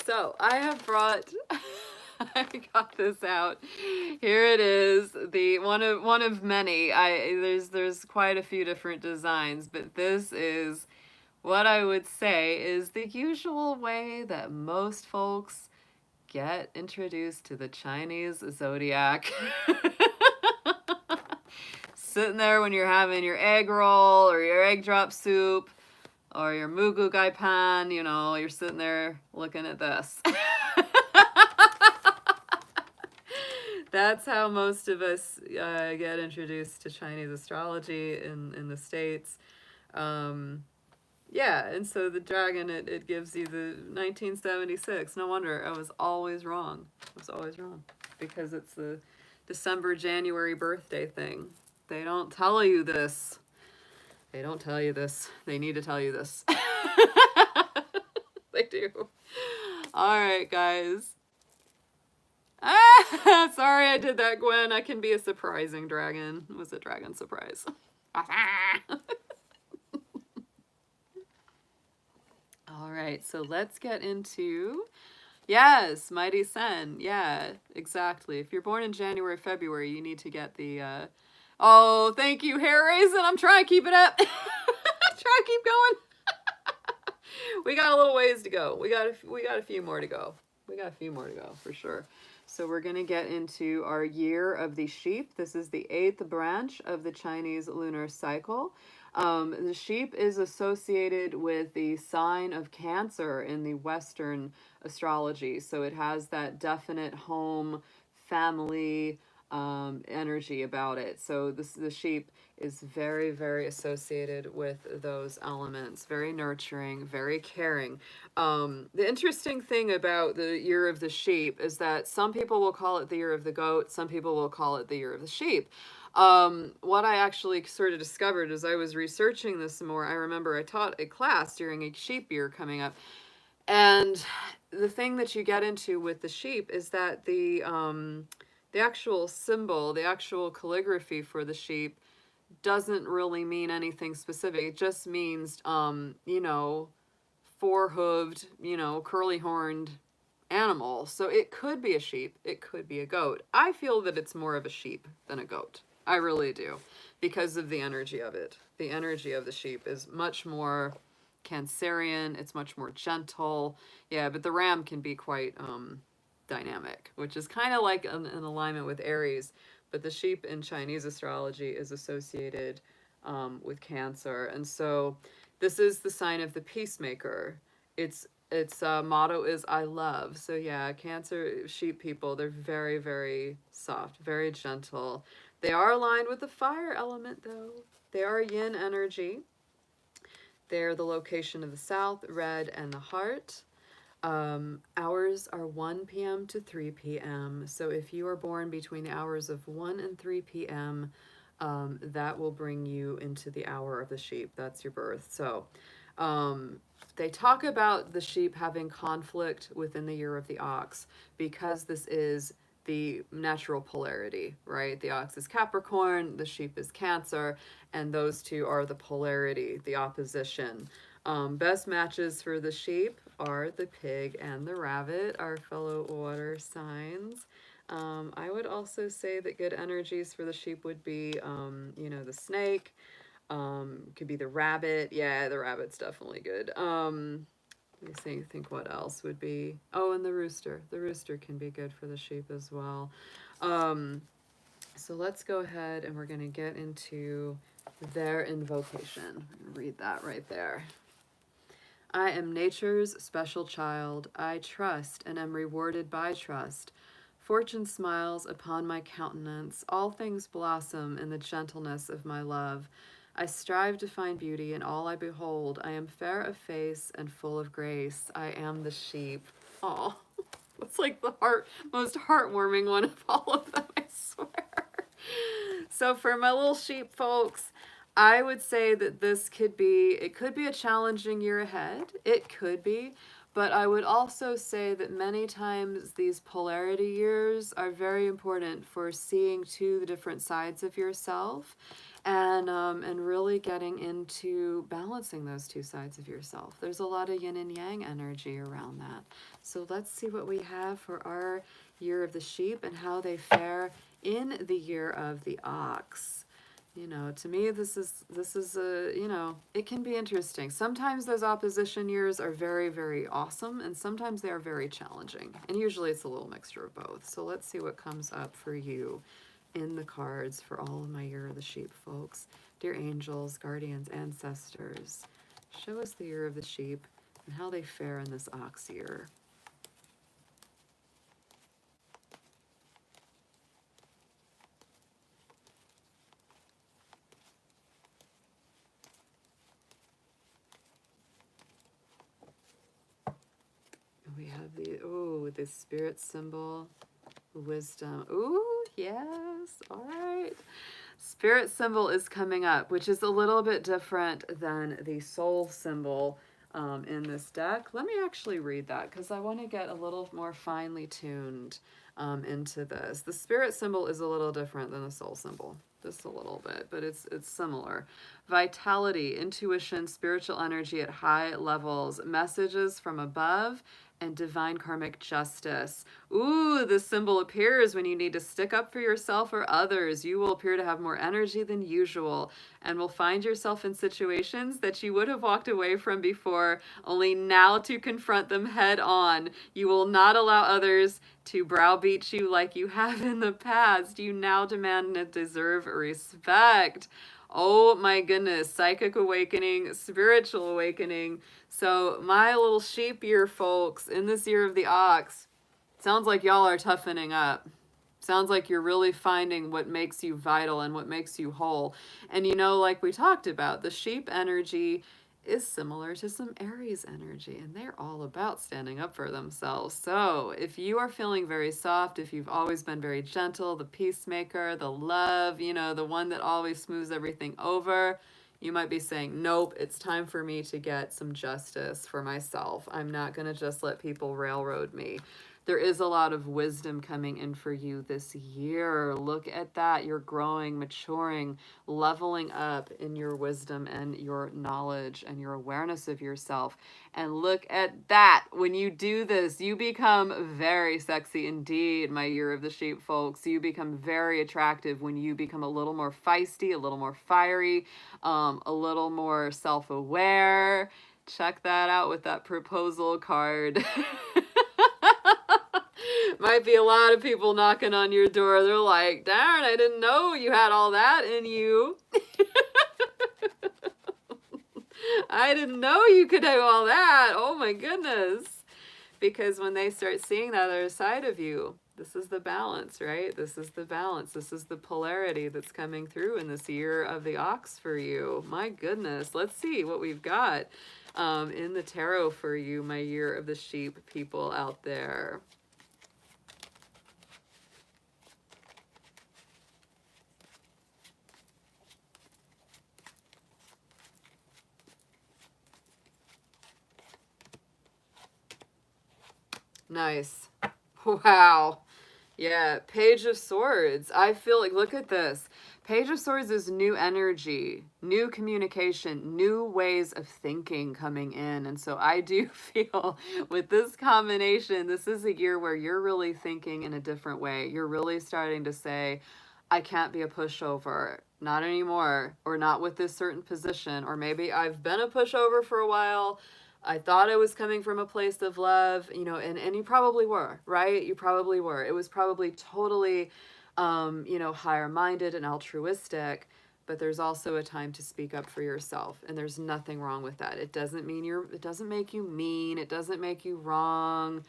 So I have brought, I got this out. Here it is, the one of many. There's quite a few different designs, but this is what I would say is the usual way that most folks get introduced to the Chinese zodiac. Sitting there when you're having your egg roll or your egg drop soup or your mugu gai pan, you know, you're sitting there looking at this. That's how most of us get introduced to Chinese astrology in the States. Yeah, and so the dragon, it gives you the 1976. No wonder I was always wrong. I was always wrong because it's the December-January birthday thing. They don't tell you this. They don't tell you this. They need to tell you this. They do. All right, guys. Ah, sorry I did that, Gwen. I can be a surprising dragon. It was a dragon surprise. All right, so let's get into, yes, Mighty Sen. Yeah, exactly. If you're born in January, February, you need to get the, oh, thank you, hair raisin. I'm trying to keep it up. Try to keep going. We got a little ways to go. We got a few more to go. We got a few more to go for sure. So we're going to get into our year of the sheep. This is the 8th branch of the Chinese lunar cycle. The sheep is associated with the sign of Cancer in the Western astrology. So it has that definite home, family energy about it. So the sheep is very, very associated with those elements. Very nurturing, very caring. The interesting thing about the year of the sheep is that some people will call it the year of the goat. Some people will call it the year of the sheep. What I actually sort of discovered as I was researching this more, I remember I taught a class during a sheep year coming up. And the thing that you get into with the sheep is that the actual symbol, the actual calligraphy for the sheep doesn't really mean anything specific. It just means, you know, four-hooved, you know, curly-horned animal. So it could be a sheep. It could be a goat. I feel that it's more of a sheep than a goat. I really do, because of the energy of it. The energy of the sheep is much more Cancerian. It's much more gentle. Yeah, but the ram can be quite dynamic, which is kind of like an alignment with Aries. But the sheep in Chinese astrology is associated with Cancer. And so this is the sign of the peacemaker. Its motto is I love. So yeah, Cancer sheep people, they're very, very soft, very gentle. They are aligned with the fire element though. They are yin energy. They're the location of the south, red, and the heart. Hours are 1 p.m. to 3 p.m. So if you are born between the hours of 1 and 3 p.m., that will bring you into the hour of the sheep. That's your birth. So they talk about the sheep having conflict within the year of the ox because this is the natural polarity, right? The ox is Capricorn, the sheep is Cancer, and those two are the polarity, the opposition. Best matches for the sheep are the pig and the rabbit, our fellow water signs. I would also say that good energies for the sheep would be, the snake, could be the rabbit. Yeah, the rabbit's definitely good. Let me think what else would be. Oh, and the rooster. The rooster can be good for the sheep as well. So let's go ahead and we're going to get into their invocation. I'm going to read that right there. I am nature's special child. I trust and am rewarded by trust. Fortune smiles upon my countenance. All things blossom in the gentleness of my love. I strive to find beauty in all I behold. I am fair of face and full of grace. I am the sheep. Oh, that's like the most heartwarming one of all of them, I swear. So for my little sheep folks, I would say that it could be a challenging year ahead. It could be. But I would also say that many times these polarity years are very important for seeing to the different sides of yourself and really getting into balancing those two sides of yourself. There's a lot of yin and yang energy around that. So let's see what we have for our year of the sheep and how they fare in the year of the ox. To me, this is it can be interesting. Sometimes those opposition years are very, very awesome, and sometimes they are very challenging. And usually it's a little mixture of both. So let's see what comes up for you in the cards for all of my year of the sheep, folks. Dear angels, guardians, ancestors, show us the year of the sheep and how they fare in this ox year. We have the spirit symbol, wisdom. Ooh, yes. All right. Spirit symbol is coming up, which is a little bit different than the soul symbol in this deck. Let me actually read that because I want to get a little more finely tuned into this. The spirit symbol is a little different than the soul symbol. Just a little bit, but it's similar. Vitality, intuition, spiritual energy at high levels, messages from above, and divine karmic justice. Ooh, this symbol appears when you need to stick up for yourself or others. You will appear to have more energy than usual and will find yourself in situations that you would have walked away from before, only now to confront them head on. You will not allow others to browbeat you like you have in the past. You now demand and deserve respect. Oh my goodness, psychic awakening, spiritual awakening. So my little sheep year folks, in this year of the ox, sounds like y'all are toughening up. Sounds like you're really finding what makes you vital and what makes you whole. And like we talked about, the sheep energy is similar to some Aries energy, and they're all about standing up for themselves. So if you are feeling very soft, if you've always been very gentle, the peacemaker, the love, the one that always smooths everything over, you might be saying, nope, it's time for me to get some justice for myself. I'm not going to just let people railroad me. There is a lot of wisdom coming in for you this year. Look at that. You're growing, maturing, leveling up in your wisdom and your knowledge and your awareness of yourself. And look at that. When you do this, you become very sexy indeed, my year of the sheep folks. You become very attractive when you become a little more feisty, a little more fiery, a little more self-aware. Check that out with that proposal card. Might be a lot of people knocking on your door. They're like, darn, I didn't know you had all that in you. I didn't know you could do all that. Oh my goodness. Because when they start seeing that other side of you, this is the balance, right? This is the balance. This is the polarity that's coming through in this year of the ox for you. My goodness. Let's see what we've got in the tarot for you, my year of the sheep people out there. Nice. Wow. Yeah, Page of Swords. I feel like, look at this. Page of Swords is new energy, new communication, new ways of thinking coming in. And so I do feel with this combination, this is a year where you're really thinking in a different way. You're really starting to say, I can't be a pushover, not anymore, or not with this certain position, or maybe I've been a pushover for a while. I thought I was coming from a place of love, you know, and you probably were, right? You probably were. It was probably totally, you know, higher minded and altruistic, but there's also a time to speak up for yourself. And there's nothing wrong with that. It doesn't mean it doesn't make you mean. It doesn't make you wrong.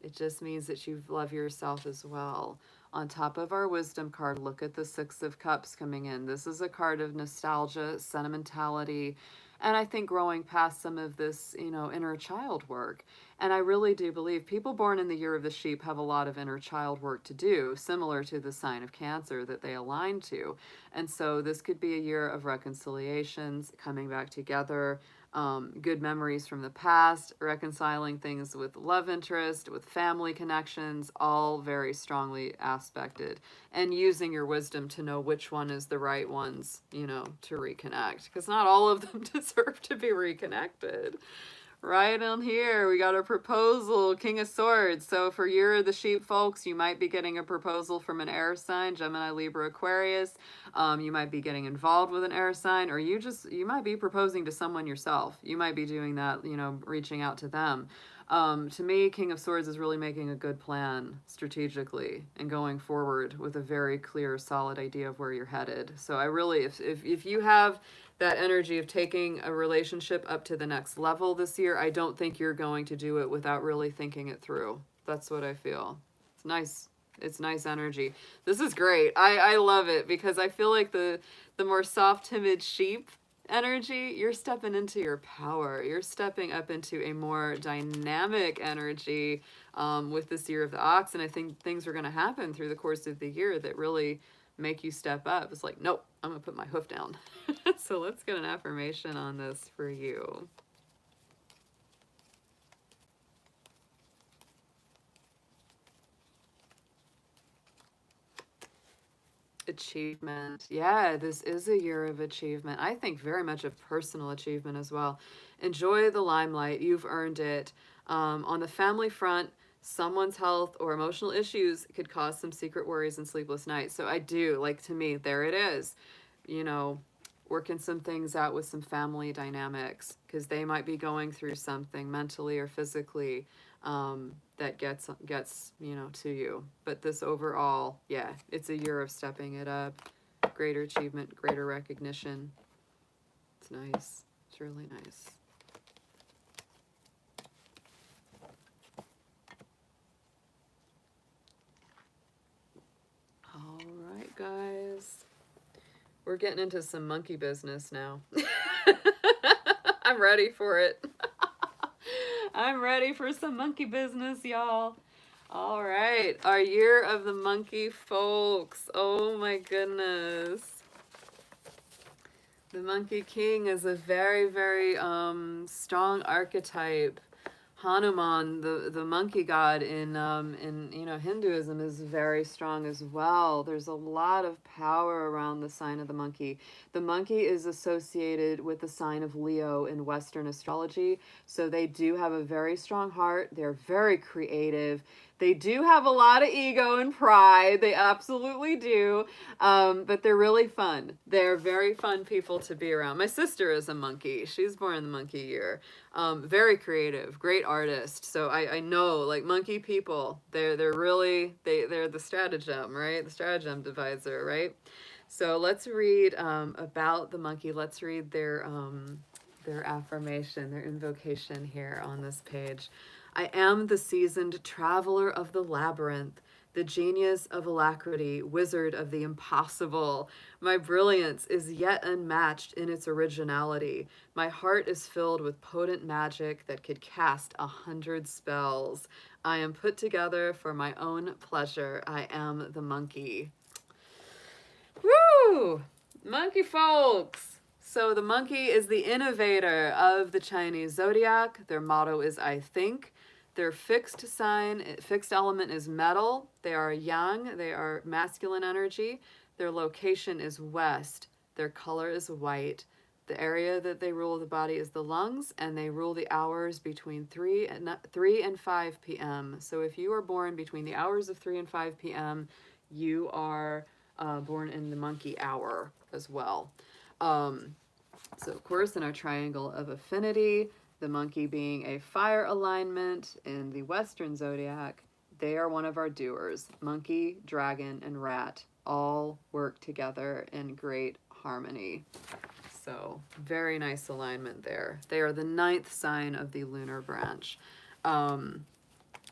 It just means that you love yourself as well. On top of our wisdom card, look at the Six of Cups coming in. This is a card of nostalgia, sentimentality, and I think growing past some of this, you know, inner child work. And I really do believe people born in the year of the sheep have a lot of inner child work to do, similar to the sign of Cancer that they align to. And so this could be a year of reconciliations, coming back together, good memories from the past, reconciling things with love interest, with family connections, all very strongly aspected, and using your wisdom to know which one is the right ones, you know, to reconnect, because not all of them deserve to be reconnected. Right on here, we got a proposal, King of Swords. So for Year of the Sheep folks, you might be getting a proposal from an air sign, Gemini, Libra, Aquarius. You might be getting involved with an air sign, or you might be proposing to someone yourself. You might be doing that, you know, reaching out to them. To me, King of Swords is really making a good plan strategically and going forward with a very clear, solid idea of where you're headed. So I really, if you have that energy of taking a relationship up to the next level this year, I don't think you're going to do it without really thinking it through. That's what I feel. It's nice. It's nice energy. This is great. I love it because I feel like the more soft, timid sheep energy, you're stepping into your power. You're stepping up into a more dynamic energy with this year of the ox. And I think things are going to happen through the course of the year that really make you step up. It's like, nope, I'm going to put my hoof down. So let's get an affirmation on this for you. Achievement. Yeah, this is a year of achievement. I think very much of personal achievement as well. Enjoy the limelight. You've earned it. On the family front, someone's health or emotional issues could cause some secret worries and sleepless nights. So I do, like, to me, there it is. You know, working some things out with some family dynamics because they might be going through something mentally or physically that gets you know, to you. But this overall, yeah, it's a year of stepping it up, greater achievement, greater recognition. It's nice. It's really nice. All right, guys. We're getting into some monkey business now. I'm ready for it. I'm ready for some monkey business, y'all. All right, our year of the monkey, folks. Oh my goodness. The Monkey King is a very, very strong archetype. Hanuman, the monkey god in you know, Hinduism, is very strong as well. There's a lot of power around the sign of the monkey. The monkey is associated with the sign of Leo in Western astrology, so they do have a very strong heart. They're very creative. They do have a lot of ego and pride. They absolutely do. But they're really fun. They're very fun people to be around. My sister is a monkey. She's born in the monkey year. Very creative, great artist. So I know, like, monkey people, they're really, they're the stratagem, right? The stratagem divisor, right? So let's read about the monkey. Let's read their affirmation, their invocation here on this page. I am the seasoned traveler of the labyrinth, the genius of alacrity, wizard of the impossible. My brilliance is yet unmatched in its originality. My heart is filled with potent magic that could cast 100 spells. I am put together for my own pleasure. I am the monkey. Woo! Monkey folks! So the monkey is the innovator of the Chinese zodiac. Their motto is I think. Their fixed element is metal. They are yang. They are masculine energy. Their location is west. Their color is white. The area that they rule the body is the lungs, and they rule the hours between 3 and 5 p.m. So if you are born between the hours of 3 and 5 p.m., you are born in the monkey hour as well. So of course, in our triangle of affinity, the monkey being a fire alignment in the Western zodiac, they are one of our doers. Monkey, dragon, and rat all work together in great harmony. So very nice alignment there. They are the 9th sign of the lunar branch.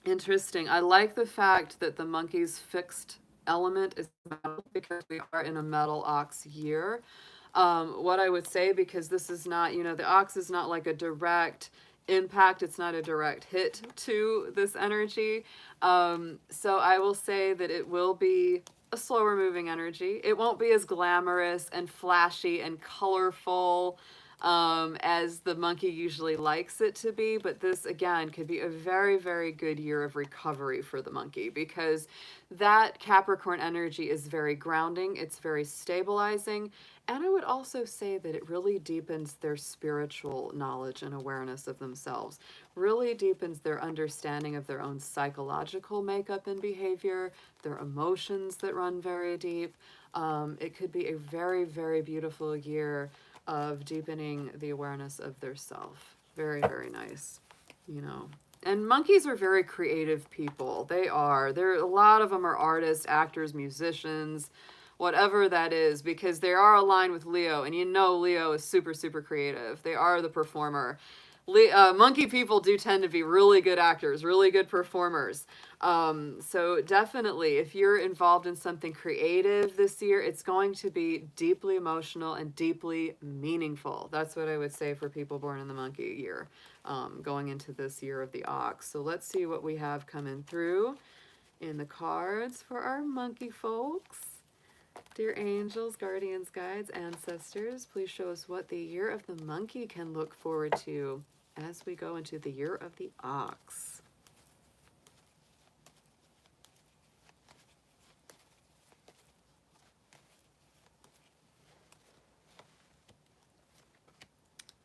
Interesting. I like the fact that the monkey's fixed element is metal because we are in a metal ox year. What I would say, because this is not, the ox is not like a direct impact, it's not a direct hit to this energy. So I will say that it will be a slower moving energy. It won't be as glamorous and flashy and colorful as the monkey usually likes it to be. But this, again, could be a very, very good year of recovery for the monkey, because that Capricorn energy is very grounding. It's very stabilizing. And I would also say that it really deepens their spiritual knowledge and awareness of themselves, really deepens their understanding of their own psychological makeup and behavior, their emotions that run very deep. It could be a very, very beautiful year of deepening the awareness of their self. Very, very nice, And monkeys are very creative people. They are. A lot of them are artists, actors, musicians, whatever that is, because they are aligned with Leo, and Leo is super, super creative. They are the performer. Monkey people do tend to be really good actors, really good performers. So definitely, if you're involved in something creative this year, it's going to be deeply emotional and deeply meaningful. That's what I would say for people born in the monkey year, going into this year of the ox. So let's see what we have coming through in the cards for our monkey folks. Dear angels, guardians, guides, ancestors, please show us what the year of the monkey can look forward to as we go into the year of the ox.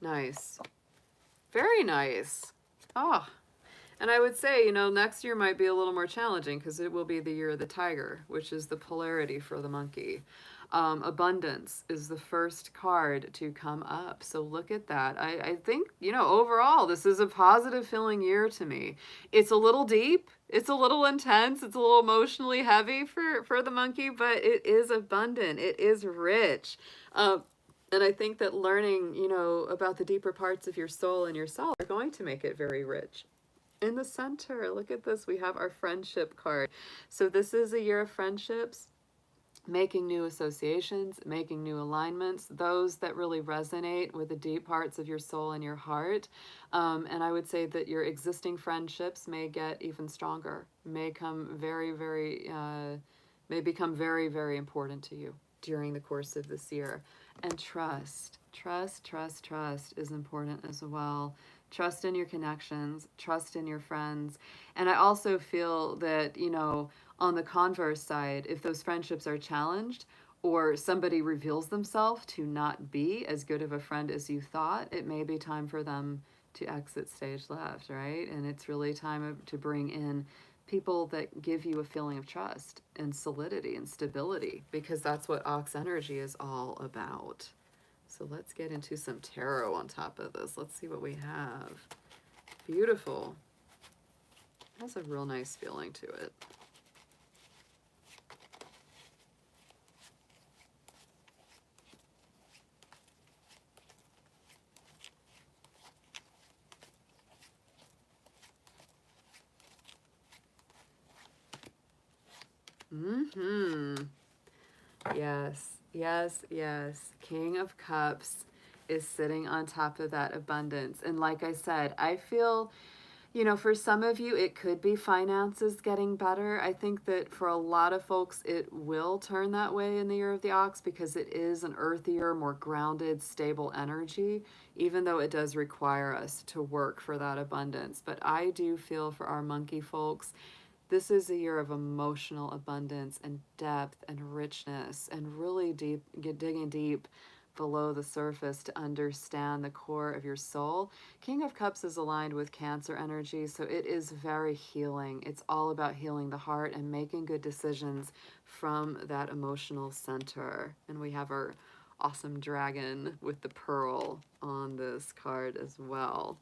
Nice. Very nice. Ah. And I would say, next year might be a little more challenging because it will be the year of the tiger, which is the polarity for the monkey. Abundance is the first card to come up. So look at that. I think, overall, this is a positive feeling year to me. It's a little deep. It's a little intense. It's a little emotionally heavy for the monkey, but it is abundant. It is rich. And I think that learning, about the deeper parts of your soul and yourself are going to make it very rich. In the center, look at this, we have our friendship card. So this is a year of friendships, making new associations, making new alignments, those that really resonate with the deep parts of your soul and your heart. And I would say that your existing friendships may get even stronger, may become very, very important to you during the course of this year. And trust is important as well. Trust in your connections, trust in your friends. And I also feel that, on the converse side, if those friendships are challenged or somebody reveals themselves to not be as good of a friend as you thought, it may be time for them to exit stage left, right? And it's really time to bring in people that give you a feeling of trust and solidity and stability, because that's what Ox energy is all about. So let's get into some tarot on top of this. Let's see what we have. Beautiful. It has a real nice feeling to it. Yes, yes, yes. King of Cups is sitting on top of that abundance. And like I said, I feel, you know, for some of you, it could be finances getting better. I think that for a lot of folks, it will turn that way in the year of the ox, because it is an earthier, more grounded, stable energy, even though it does require us to work for that abundance. But I do feel for our monkey folks, this is a year of emotional abundance and depth and richness, and really digging deep below the surface to understand the core of your soul. King of Cups is aligned with Cancer energy, so it is very healing. It's all about healing the heart and making good decisions from that emotional center. And we have our awesome dragon with the pearl on this card as well.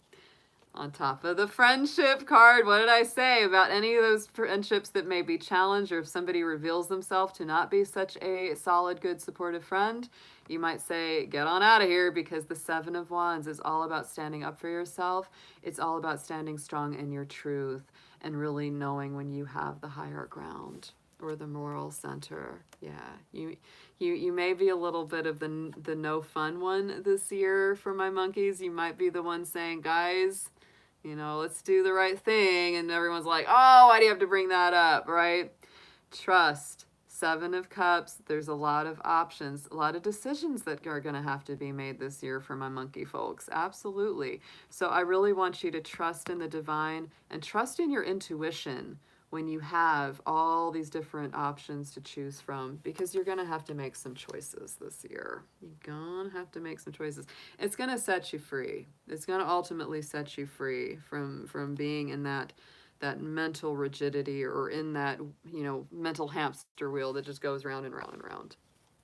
On top of the friendship card, what did I say about any of those friendships that may be challenged, or if somebody reveals themselves to not be such a solid, good, supportive friend? You might say, get on out of here, because the Seven of Wands is all about standing up for yourself. It's all about standing strong in your truth and really knowing when you have the higher ground or the moral center. Yeah, you may be a little bit of the no fun one this year for my monkeys. You might be the one saying, guys, you know, let's do the right thing. And everyone's like, oh, why do you have to bring that up, right? Trust. Seven of Cups. There's a lot of options, a lot of decisions that are going to have to be made this year for my monkey folks. Absolutely. So I really want you to trust in the divine and trust in your intuition when you have all these different options to choose from, because you're going to have to make some choices this year. You're going to have to make some choices. It's going to set you free. It's going to ultimately set you free from being in that mental rigidity, or in that, you know, mental hamster wheel that just goes round and round and round.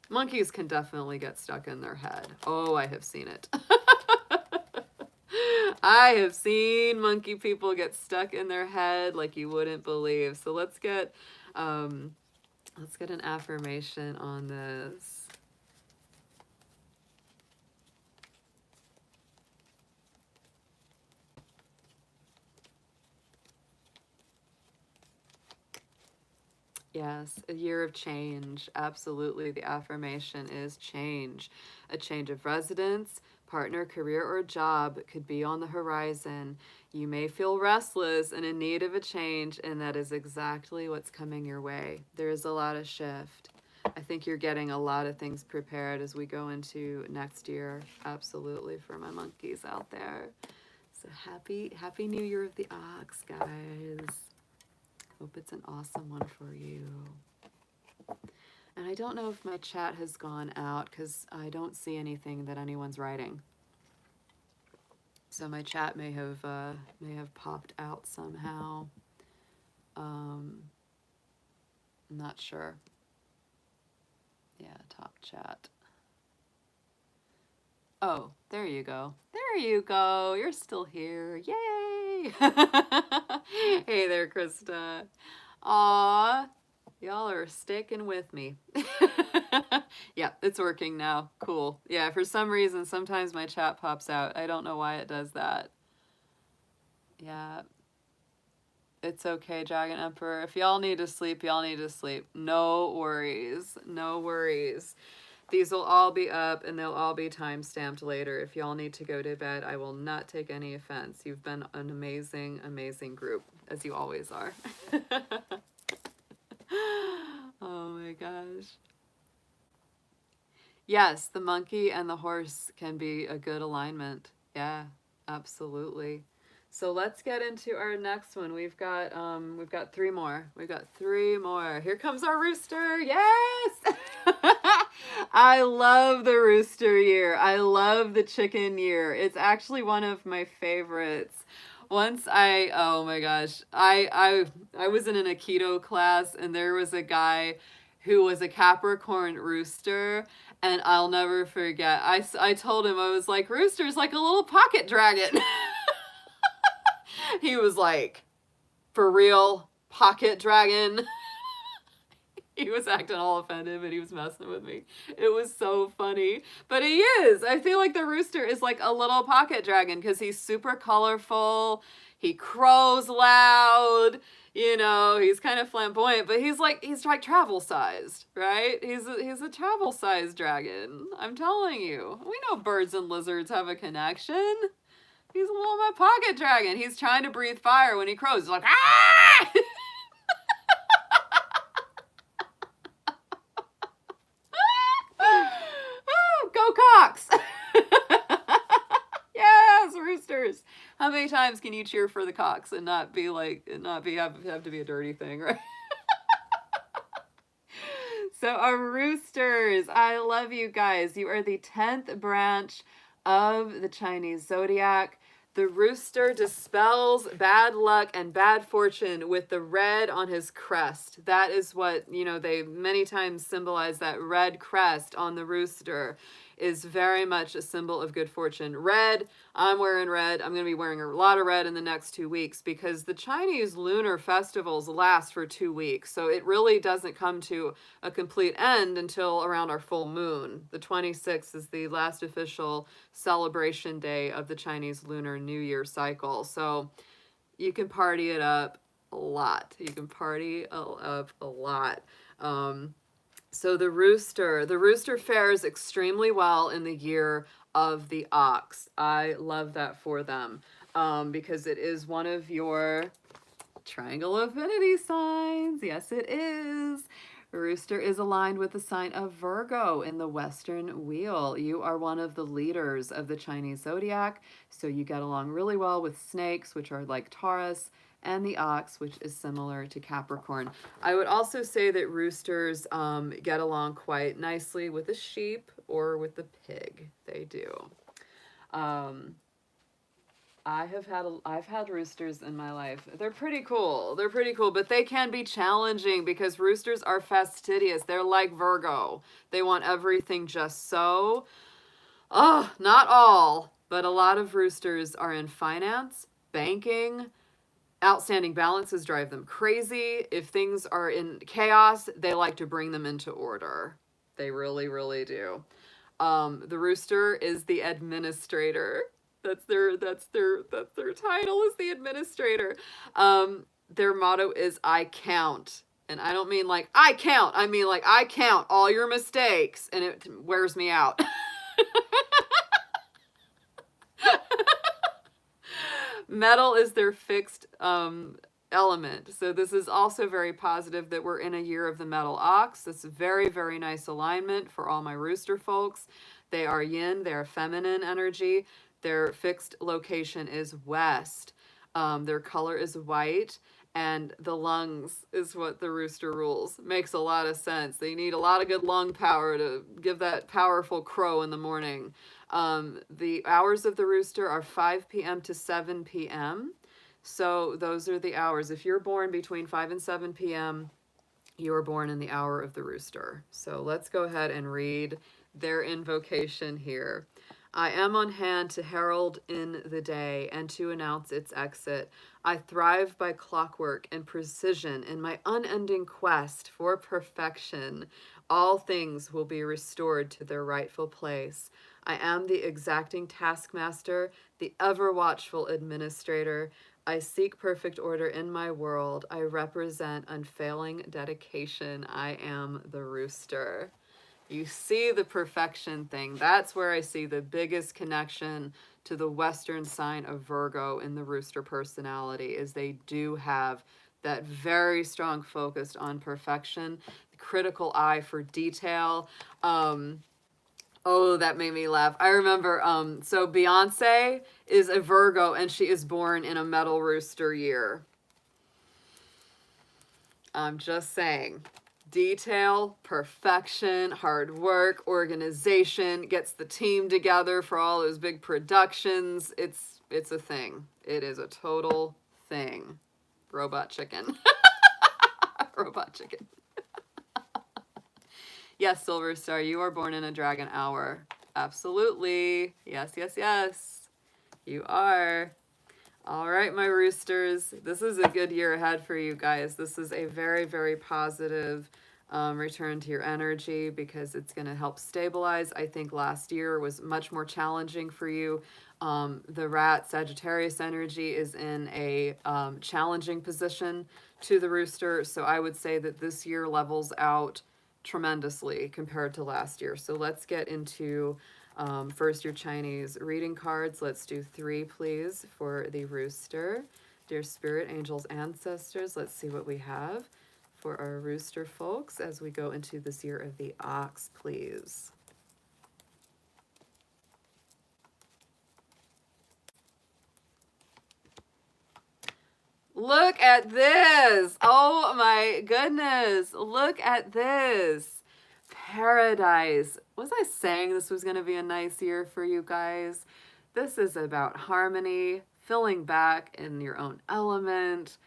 Monkeys can definitely get stuck in their head. Oh, I have seen it. I have seen monkey people get stuck in their head like you wouldn't believe. So let's get an affirmation on this. Yes, a year of change. Absolutely. The affirmation is change. A change of residence, partner, career, or job could be on the horizon. You may feel restless and in need of a change, and that is exactly what's coming your way. There is a lot of shift. I think you're getting a lot of things prepared as we go into next year. Absolutely, for my monkeys out there. So happy New Year of the Ox, guys. Hope it's an awesome one for you. And I don't know if my chat has gone out, because I don't see anything that anyone's writing. So my chat may have popped out somehow. I'm not sure. Yeah, top chat. Oh, there you go. There you go. You're still here. Yay! Hey there, Krista. Aw, y'all are sticking with me. Yeah, it's working now. Cool. Yeah, for some reason, sometimes my chat pops out. I don't know why it does that. Yeah. It's okay, Dragon Emperor. If y'all need to sleep, y'all need to sleep. No worries. No worries. These will all be up, and they'll all be time-stamped later. If y'all need to go to bed, I will not take any offense. You've been an amazing, amazing group, as you always are. Oh my gosh. Yes, the monkey and the horse can be a good alignment. Yeah, absolutely. So let's get into our next one. We've got three more. We've got three more. Here comes our rooster. Yes! I love the rooster year. I love the chicken year. It's actually one of my favorites. Oh my gosh, I was in an Aikido class, and there was a guy who was a Capricorn rooster, and I'll never forget. I told him, I was like, rooster's like a little pocket dragon. He was like, for real, pocket dragon? He was acting all offended, but he was messing with me. It was so funny. But he is. I feel like the rooster is like a little pocket dragon because he's super colorful. He crows loud. You know, he's kind of flamboyant, but he's like travel sized, right? He's a travel sized dragon. I'm telling you. We know birds and lizards have a connection. He's a little bit pocket dragon. He's trying to breathe fire when he crows. He's like, ah! Go Cox! Yes, roosters. How many times can you cheer for the Cox and not be like, have to be a dirty thing, right? So our roosters, I love you guys. You are the 10th branch of the Chinese zodiac. The rooster dispels bad luck and bad fortune with the red on his crest. That is what, you know, they many times symbolize. That red crest on the rooster is very much a symbol of good fortune. Red, I'm wearing red. I'm going to be wearing a lot of red in the next 2 weeks because the Chinese lunar festivals last for 2 weeks. So it really doesn't come to a complete end until around our full moon. The 26th is the last official celebration day of the Chinese Lunar New Year cycle. So you can party it up a lot. You can party up a lot. So the rooster fares extremely well in the year of the ox. I love that for them because it is one of your triangle affinity signs. Yes, it is. Rooster is aligned with the sign of Virgo in the Western Wheel. You are one of the leaders of the Chinese zodiac, so you get along really well with snakes, which are like Taurus, and the ox, which is similar to Capricorn. I would also say that roosters get along quite nicely with a sheep or with the pig. They do. I've had roosters in my life. They're pretty cool. They're pretty cool, but they can be challenging because roosters are fastidious. They're like Virgo. They want everything just so. Oh, not all, but a lot of roosters are in finance, banking. Outstanding balances drive them crazy. If things are in chaos, they like to bring them into order. They really, really do. The rooster is the administrator. That's their title, is the administrator. Their motto is I count. And I don't mean like I count. I mean like I count all your mistakes, and it wears me out. Metal is their fixed element. So this is also very positive that we're in a year of the metal ox. That's a very, very nice alignment for all my rooster folks. They are yin, they're feminine energy. Their fixed location is west. Their color is white, and the lungs is what the rooster rules. Makes a lot of sense. They need a lot of good lung power to give that powerful crow in the morning. The hours of the rooster are 5 p.m. to 7 p.m. So those are the hours. If you're born between 5 and 7 p.m., you are born in the hour of the rooster. So let's go ahead and read their invocation here. I am on hand to herald in the day and to announce its exit. I thrive by clockwork and precision in my unending quest for perfection. All things will be restored to their rightful place. I am the exacting taskmaster, the ever-watchful administrator. I seek perfect order in my world. I represent unfailing dedication. I am the rooster. You see the perfection thing. That's where I see the biggest connection to the Western sign of Virgo in the rooster personality, is they do have that very strong focus on perfection, the critical eye for detail. Oh, that made me laugh. I remember, so Beyonce is a Virgo, and she is born in a metal rooster year. I'm just saying. detail, perfection, hard work, organization, gets the team together for all those big productions. It's a thing. It is a total thing. Robot chicken. Robot chicken. Yes, Silver Star, you are born in a dragon hour. Absolutely. Yes, yes, yes. You are. All right, my roosters. This is a good year ahead for you guys. This is a very, very positive return to your energy because it's going to help stabilize. I think last year was much more challenging for you. The rat Sagittarius energy is in a challenging position to the rooster. So I would say that this year levels out tremendously compared to last year. So let's get into first your Chinese reading cards. Let's do 3, please, for the rooster. Dear Spirit, Angels, Ancestors, let's see what we have for our rooster folks as we go into this year of the ox, please. Look at this. Oh my goodness. Look at this. Paradise. Was I saying this was going to be a nice year for you guys? This is about harmony, filling back in your own element,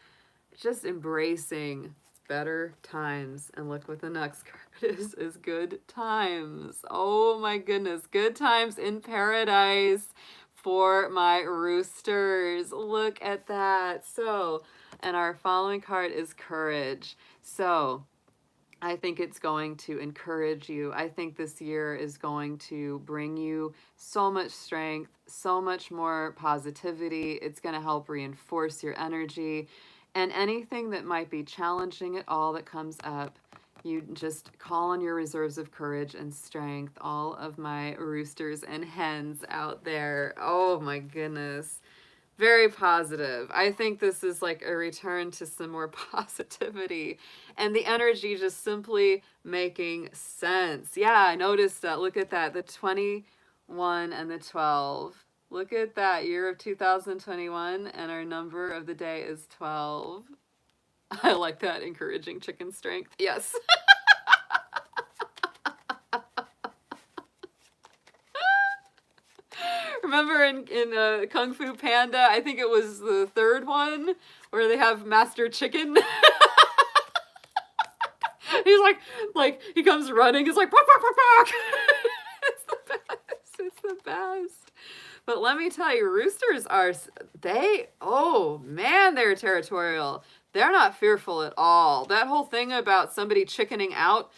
just embracing better times. And look what the next card is good times. Oh my goodness. Good times in paradise for my roosters. Look at that. So, and our following card is courage. So I think it's going to encourage you. I think this year is going to bring you so much strength, so much more positivity. It's going to help reinforce your energy. And anything that might be challenging at all that comes up, you just call on your reserves of courage and strength. All of my roosters and hens out there. Oh my goodness. Very positive. I think this is like a return to some more positivity and the energy just simply making sense. Yeah, I noticed that. Look at that. The 21 and the 12. Look at that. Year of 2021 and our number of the day is 12. I like that. Encouraging chicken strength. Yes. Remember in Kung Fu Panda, I think it was the 3rd one, where they have Master Chicken? He's like, he comes running, he's like, bark, bark, bark, bark. It's the best. It's the best. But let me tell you, roosters are, oh man, they're territorial. They're not fearful at all. That whole thing about somebody chickening out,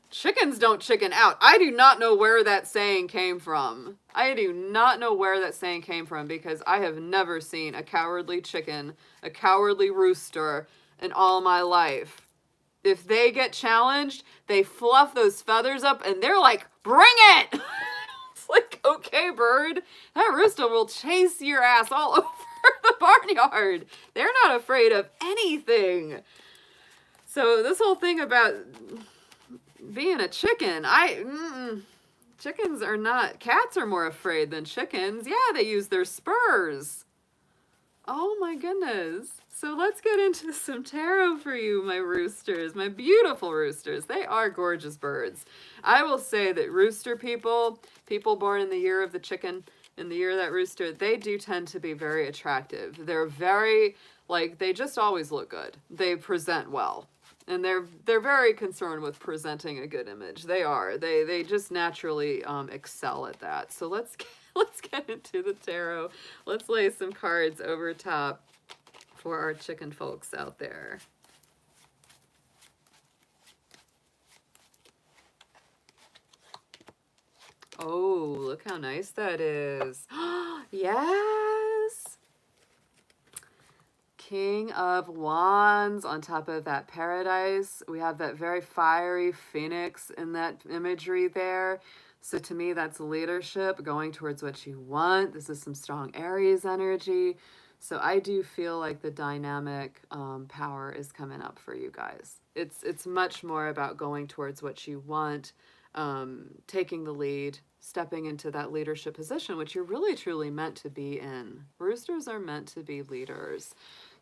chickens don't chicken out. I do not know where that saying came from. I do not know where that saying came from because I have never seen a cowardly chicken, a cowardly rooster in all my life. If they get challenged, they fluff those feathers up and they're like, bring it! It's like, okay, bird, that rooster will chase your ass all over the barnyard. They're not afraid of anything. So this whole thing about being a chicken, chickens are not, cats are more afraid than chickens. Yeah, they use their spurs. Oh my goodness. So let's get into some tarot for you, my roosters, my beautiful roosters. They are gorgeous birds. I will say that rooster people born in the year of the chicken, in the year of that rooster, they do tend to be very attractive. They're very, like, they just always look good. They present well. And they're very concerned with presenting a good image. They are. They just naturally excel at that. So let's get into the tarot. Let's lay some cards over top for our chicken folks out there. Oh, look how nice that is. Yes. King of Wands on top of that paradise. We have that very fiery phoenix in that imagery there. So to me, that's leadership, going towards what you want. This is some strong Aries energy. So I do feel like the dynamic power is coming up for you guys. It's much more about going towards what you want, taking the lead, stepping into that leadership position, which you're really truly meant to be in. Roosters are meant to be leaders.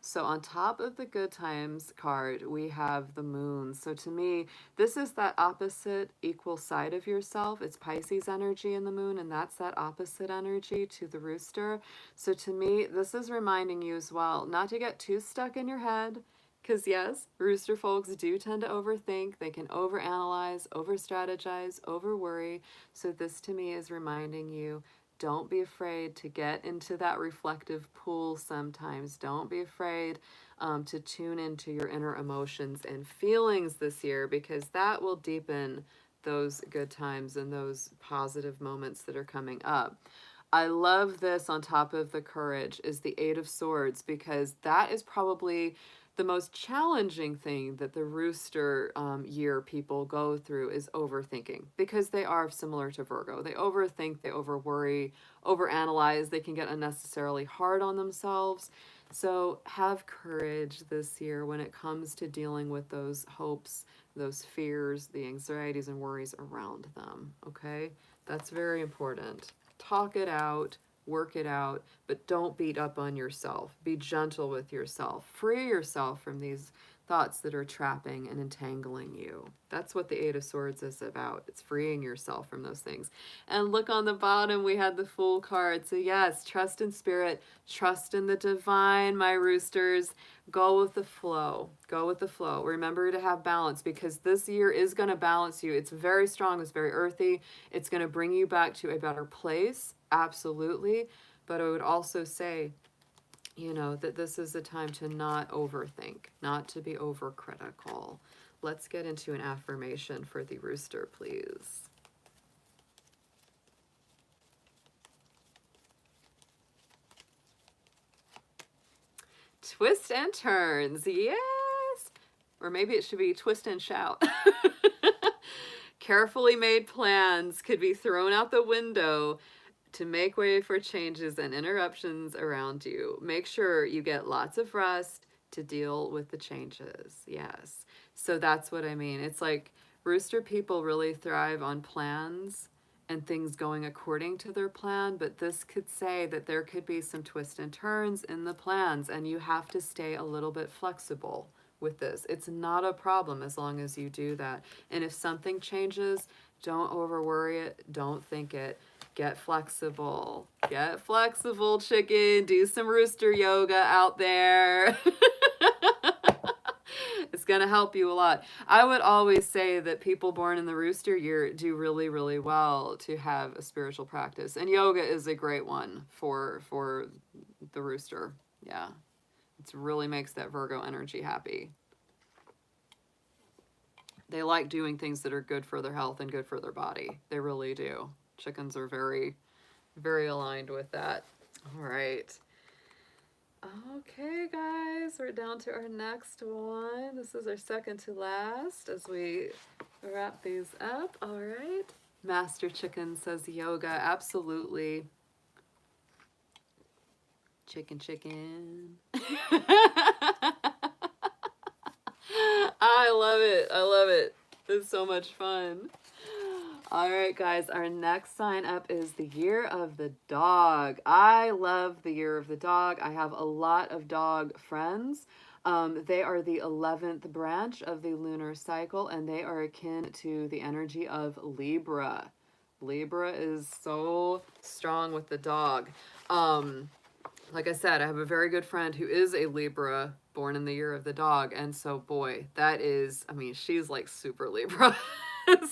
So on top of the good times card, we have the moon. So to me, this is that opposite equal side of yourself. It's Pisces energy in the moon, and that's that opposite energy to the rooster. So to me, this is reminding you as well, not to get too stuck in your head. Because yes, rooster folks do tend to overthink. They can overanalyze, over-strategize, over-worry. So this to me is reminding you, don't be afraid to get into that reflective pool sometimes. Don't be afraid to tune into your inner emotions and feelings this year, because that will deepen those good times and those positive moments that are coming up. I love this on top of the courage is the Eight of Swords, because that is probably the most challenging thing that the rooster year people go through is overthinking, because they are similar to Virgo. They overthink, they overworry, overanalyze, they can get unnecessarily hard on themselves. So have courage this year when it comes to dealing with those hopes, those fears, the anxieties and worries around them, okay? That's very important. Talk it out, work it out, but don't beat up on yourself. Be gentle with yourself. Free yourself from these thoughts that are trapping and entangling you. That's what the Eight of Swords is about. It's freeing yourself from those things. And look on the bottom, we had the Fool card. So yes, trust in spirit, trust in the divine, my roosters. Go with the flow. Go with the flow. Remember to have balance, because this year is going to balance you. It's very strong. It's very earthy. It's going to bring you back to a better place. Absolutely. But I would also say, you know, that this is a time to not overthink, not to be overcritical. Let's get into an affirmation for the rooster, please. Twist and turns, yes. Or maybe it should be twist and shout. Carefully made plans could be thrown out the window to make way for changes and interruptions around you. Make sure you get lots of rest to deal with the changes. Yes. So that's what I mean. It's like rooster people really thrive on plans and things going according to their plan, but this could say that there could be some twists and turns in the plans, and you have to stay a little bit flexible with this. It's not a problem as long as you do that. And if something changes, don't over worry it, don't think it. Get flexible. Get flexible, chicken. Do some rooster yoga out there. It's going to help you a lot. I would always say that people born in the rooster year do really, really well to have a spiritual practice. And yoga is a great one for the rooster. Yeah. It really makes that Virgo energy happy. They like doing things that are good for their health and good for their body. They really do. Chickens are very, very aligned with that. All right. Okay, guys, we're down to our next one. This is our second to last as we wrap these up. All right. Master Chicken says yoga. Absolutely. Chicken, chicken. I love it. I love it. It's so much fun. All right, guys, our next sign up is the year of the dog. I love the year of the dog. I have a lot of dog friends. They are the 11th branch of the lunar cycle, and they are akin to the energy of Libra. Libra is so strong with the dog. Like I said, I have a very good friend who is a Libra, born in the year of the dog. And so, boy, that is, I mean, she's like super Libra.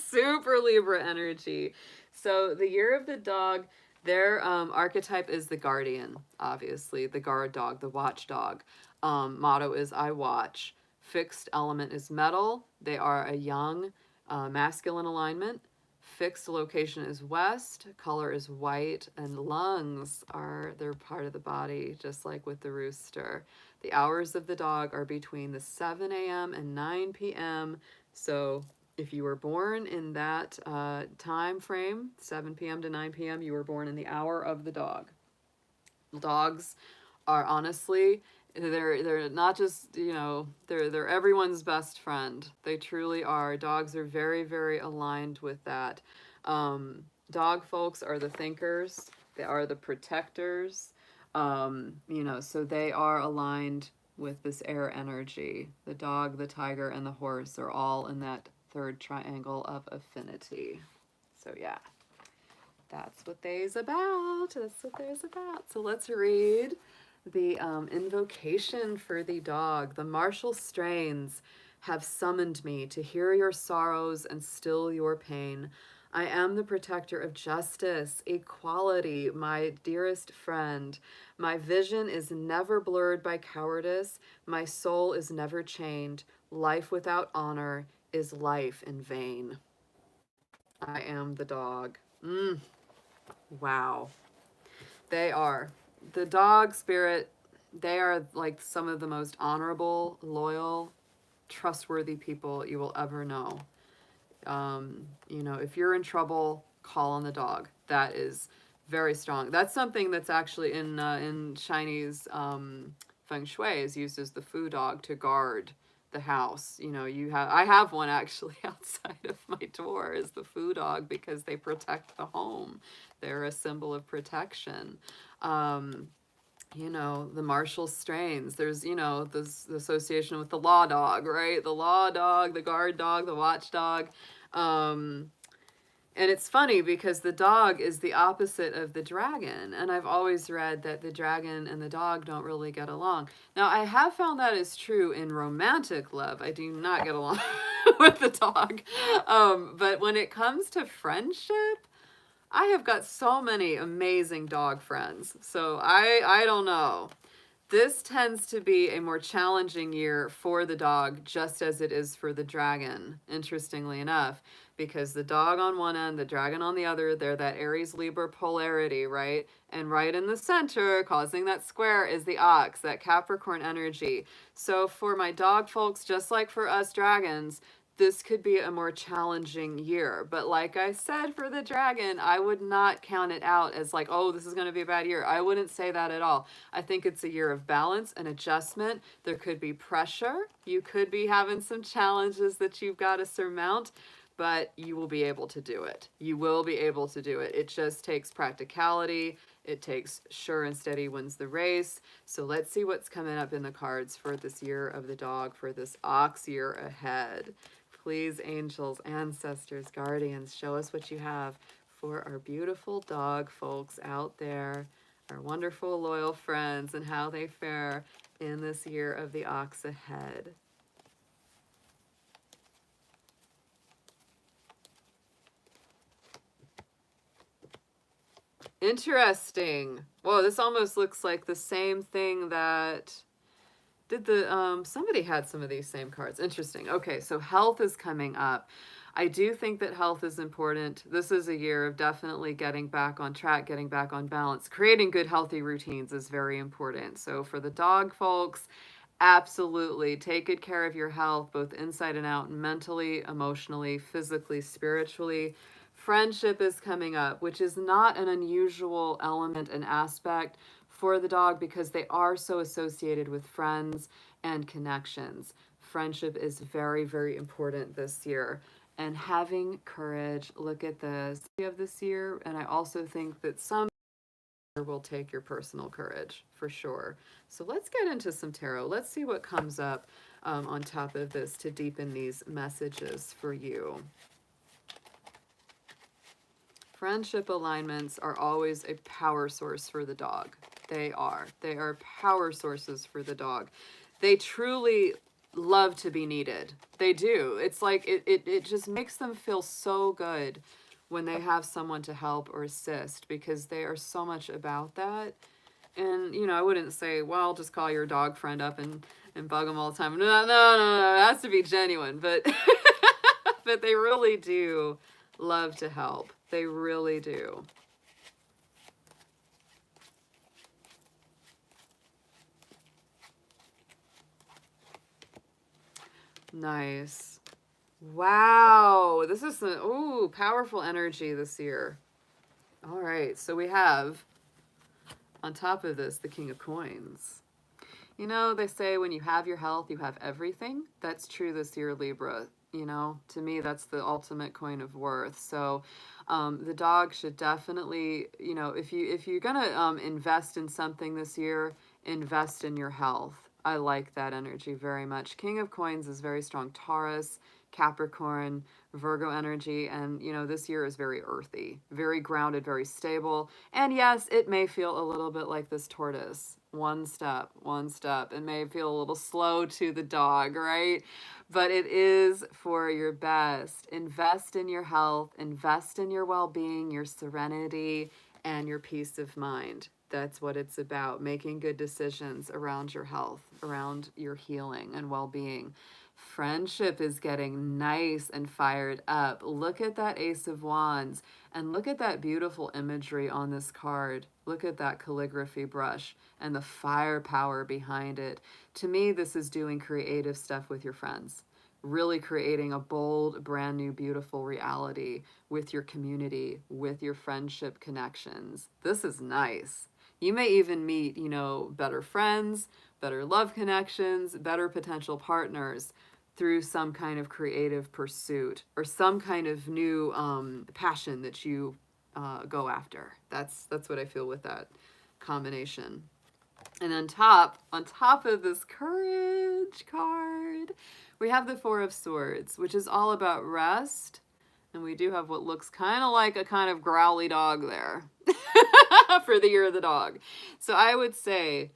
Super Libra energy. So the year of the dog, their archetype is the guardian, obviously, the guard dog, the watchdog. Motto is I watch. Fixed element is metal. They are a young masculine alignment. Fixed location is west, color is white, and lungs are, they're part of the body, just like with the rooster. The hours of the dog are between the 7 a.m. and 9 p.m. So if you were born in that time frame, 7 p.m. to 9 p.m., you were born in the hour of the dog. Dogs are honestly, they're not just, you know, they're everyone's best friend. They truly are. Dogs are very, very aligned with that. Dog folks are the thinkers. They are the protectors. You know, so they are aligned with this air energy. The dog, the tiger, and the horse are all in that third triangle of affinity. So yeah, that's what they's about. That's what they's about. So let's read the invocation for the dog. The martial strains have summoned me to hear your sorrows and still your pain. I am the protector of justice, equality, my dearest friend. My vision is never blurred by cowardice. My soul is never chained. Life without honor is life in vain. I am the dog. Wow. They are. The dog spirit, they are like some of the most honorable, loyal, trustworthy people you will ever know. You know, if you're in trouble, call on the dog. That is very strong. That's something that's actually in Chinese feng shui is used as the fu dog to guard the house. You know, I have one actually outside of my door as the fu dog because they protect the home. They're a symbol of protection. You know, the martial strains. There's, you know, this the association with the law dog, right? The law dog, the guard dog, the watchdog. And it's funny because the dog is the opposite of the dragon. And I've always read that the dragon and the dog don't really get along. Now, I have found that is true in romantic love. I do not get along with the dog. But when it comes to friendship, I have got so many amazing dog friends. So I don't know. This tends to be a more challenging year for the dog, just as it is for the dragon, interestingly enough, because the dog on one end, the dragon on the other, they're that Aries Libra polarity, right? And right in the center, causing that square, is the ox, that Capricorn energy. So for my dog folks, just like for us dragons, this could be a more challenging year. But like I said, for the dragon, I would not count it out as like, oh, this is going to be a bad year. I wouldn't say that at all. I think it's a year of balance and adjustment. There could be pressure. You could be having some challenges that you've got to surmount, but you will be able to do it. You will be able to do it. It just takes practicality. It takes sure and steady wins the race. So let's see what's coming up in the cards for this year of the dog, for this ox year ahead. Please, angels, ancestors, guardians, show us what you have for our beautiful dog folks out there, our wonderful loyal friends, and how they fare in this year of the ox ahead. Interesting. Whoa, this almost looks like the same thing that did the somebody had some of these same cards. Interesting. Okay, so health is coming up. I do think that health is important. This is a year of definitely getting back on track, getting back on balance. Creating good healthy routines is very important. So for the dog folks, absolutely take good care of your health, both inside and out, mentally, emotionally, physically, spiritually. Friendship is coming up, which is not an unusual element and aspect for the dog because they are so associated with friends and connections. Friendship is very, very important this year. And having courage, look at this of this year. And I also think that some will take your personal courage for sure. So let's get into some tarot. Let's see what comes up on top of this to deepen these messages for you. Friendship alignments are always a power source for the dog. They are. They are power sources for the dog. They truly love to be needed. They do. It's like it just makes them feel so good when they have someone to help or assist because they are so much about that. And, you know, I wouldn't say, well, just call your dog friend up and bug them all the time. No. It has to be genuine. But, but they really do love to help. They really do. Nice. Wow. This is a powerful energy this year. All right. So we have, on top of this, the King of Coins. You know, they say when you have your health, you have everything. That's true this year, Libra. You know, to me, that's the ultimate coin of worth. So the dog should definitely, you know, if you're going to invest in something this year, invest in your health. I like that energy very much. King of Coins is very strong. Taurus, Capricorn, Virgo energy. And, you know, this year is very earthy, very grounded, very stable. And yes, it may feel a little bit like this tortoise. One step, one step. It may feel a little slow to the dog, right? But it is for your best. Invest in your health, invest in your well-being, your serenity, and your peace of mind. That's what it's about, making good decisions around your health, around your healing and well-being. Friendship is getting nice and fired up. Look at that Ace of Wands and look at that beautiful imagery on this card. Look at that calligraphy brush and the firepower behind it. To me, this is doing creative stuff with your friends, really creating a bold, brand new, beautiful reality with your community, with your friendship connections. This is nice. You may even meet, you know, better friends, better love connections, better potential partners through some kind of creative pursuit or some kind of new passion that you go after. That's what I feel with that combination. And on top of this courage card, we have the Four of Swords, which is all about rest. And we do have what looks kind of like a kind of growly dog there for the year of the dog. So I would say,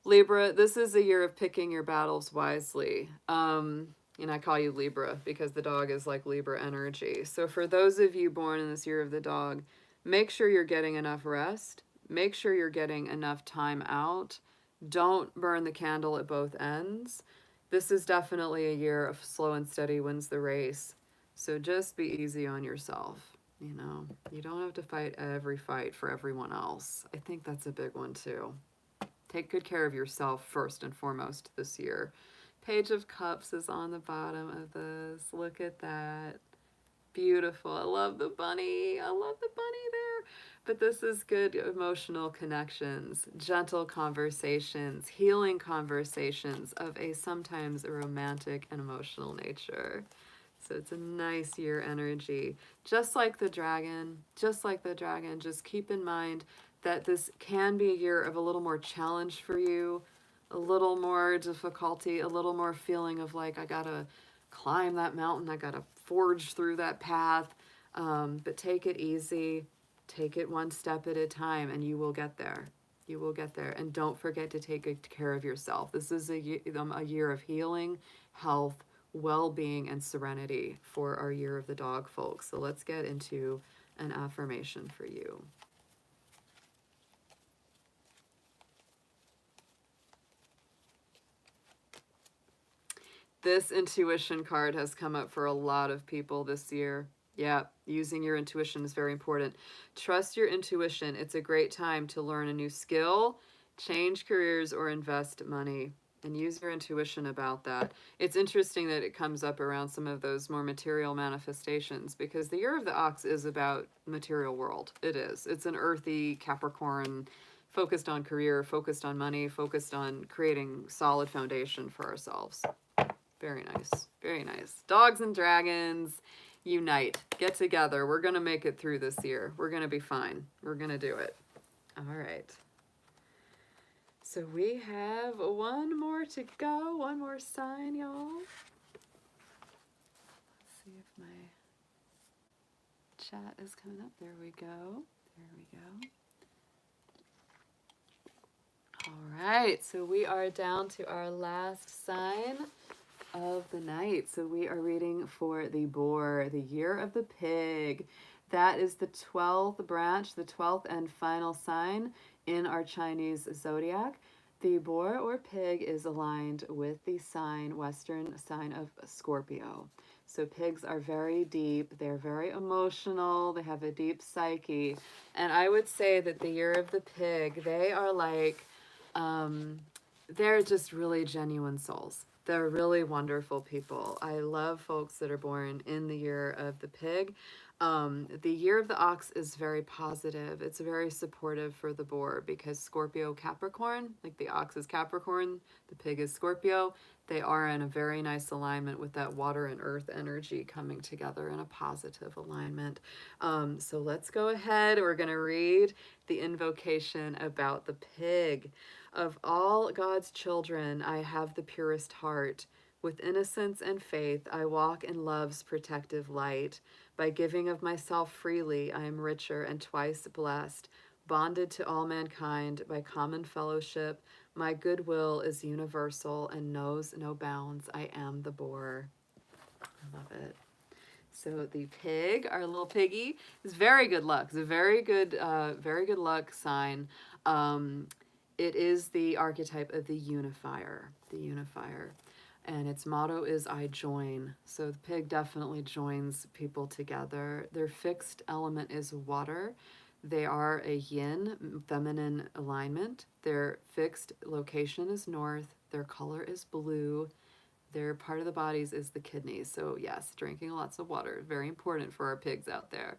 Libra, this is a year of picking your battles wisely. And I call you Libra because the dog is like Libra energy. So for those of you born in this year of the dog, make sure you're getting enough rest. Make sure you're getting enough time out. Don't burn the candle at both ends. This is definitely a year of slow and steady wins the race. So just be easy on yourself. You know, you don't have to fight every fight for everyone else. I think that's a big one too. Take good care of yourself first and foremost this year. Page of Cups is on the bottom of this. Look at that. Beautiful. I love the bunny. I love the bunny there. But this is good emotional connections, gentle conversations, healing conversations of a sometimes a romantic and emotional nature. So it's a nice year energy. Just like the dragon, just keep in mind that this can be a year of a little more challenge for you, a little more difficulty, a little more feeling of like, I gotta climb that mountain, I gotta forge through that path. But take it easy, take it one step at a time, and you will get there. You will get there. And don't forget to take good care of yourself. This is a year of healing, health, well-being, and serenity for our year of the dog, folks. So let's get into an affirmation for you. This intuition card has come up for a lot of people this year. Yeah, using your intuition is very important. Trust your intuition. It's a great time to learn a new skill, change careers, or invest money. And use your intuition about that. It's interesting that it comes up around some of those more material manifestations because the year of the ox is about material world. It is. It's an earthy Capricorn, focused on career, focused on money, focused on creating solid foundation for ourselves. Very nice. Very nice. Dogs and dragons, unite. Get together. We're going to make it through this year. We're going to be fine. We're going to do it. All right. So we have one more to go. One more sign, y'all. Let's see if my chat is coming up. There we go. There we go. All right. So we are down to our last sign of the night. So we are reading for the boar, the year of the pig. That is the 12th branch, the 12th and final sign in our Chinese zodiac. The boar or pig is aligned with the sign, Western sign of Scorpio. So pigs are very deep, they're very emotional, they have a deep psyche. And I would say that the year of the pig, they are like, they're just really genuine souls. They're really wonderful people. I love folks that are born in the year of the pig. The year of the ox is very positive. It's very supportive for the boar because Scorpio Capricorn, like the ox is Capricorn, the pig is Scorpio. They are in a very nice alignment with that water and earth energy coming together in a positive alignment. So let's go ahead. We're going to read the invocation about the pig. Of all God's children, I have the purest heart. With innocence and faith, I walk in love's protective light. By giving of myself freely, I am richer and twice blessed. Bonded to all mankind by common fellowship, my goodwill is universal and knows no bounds. I am the boar. I love it. So the pig, our little piggy, is very good luck. It's a very good luck sign. It is the archetype of the unifier. The unifier. And its motto is I join. So the pig definitely joins people together. Their fixed element is water. They are a yin, feminine alignment. Their fixed location is north. Their color is blue. Their part of the bodies is the kidneys. So yes, drinking lots of water, very important for our pigs out there.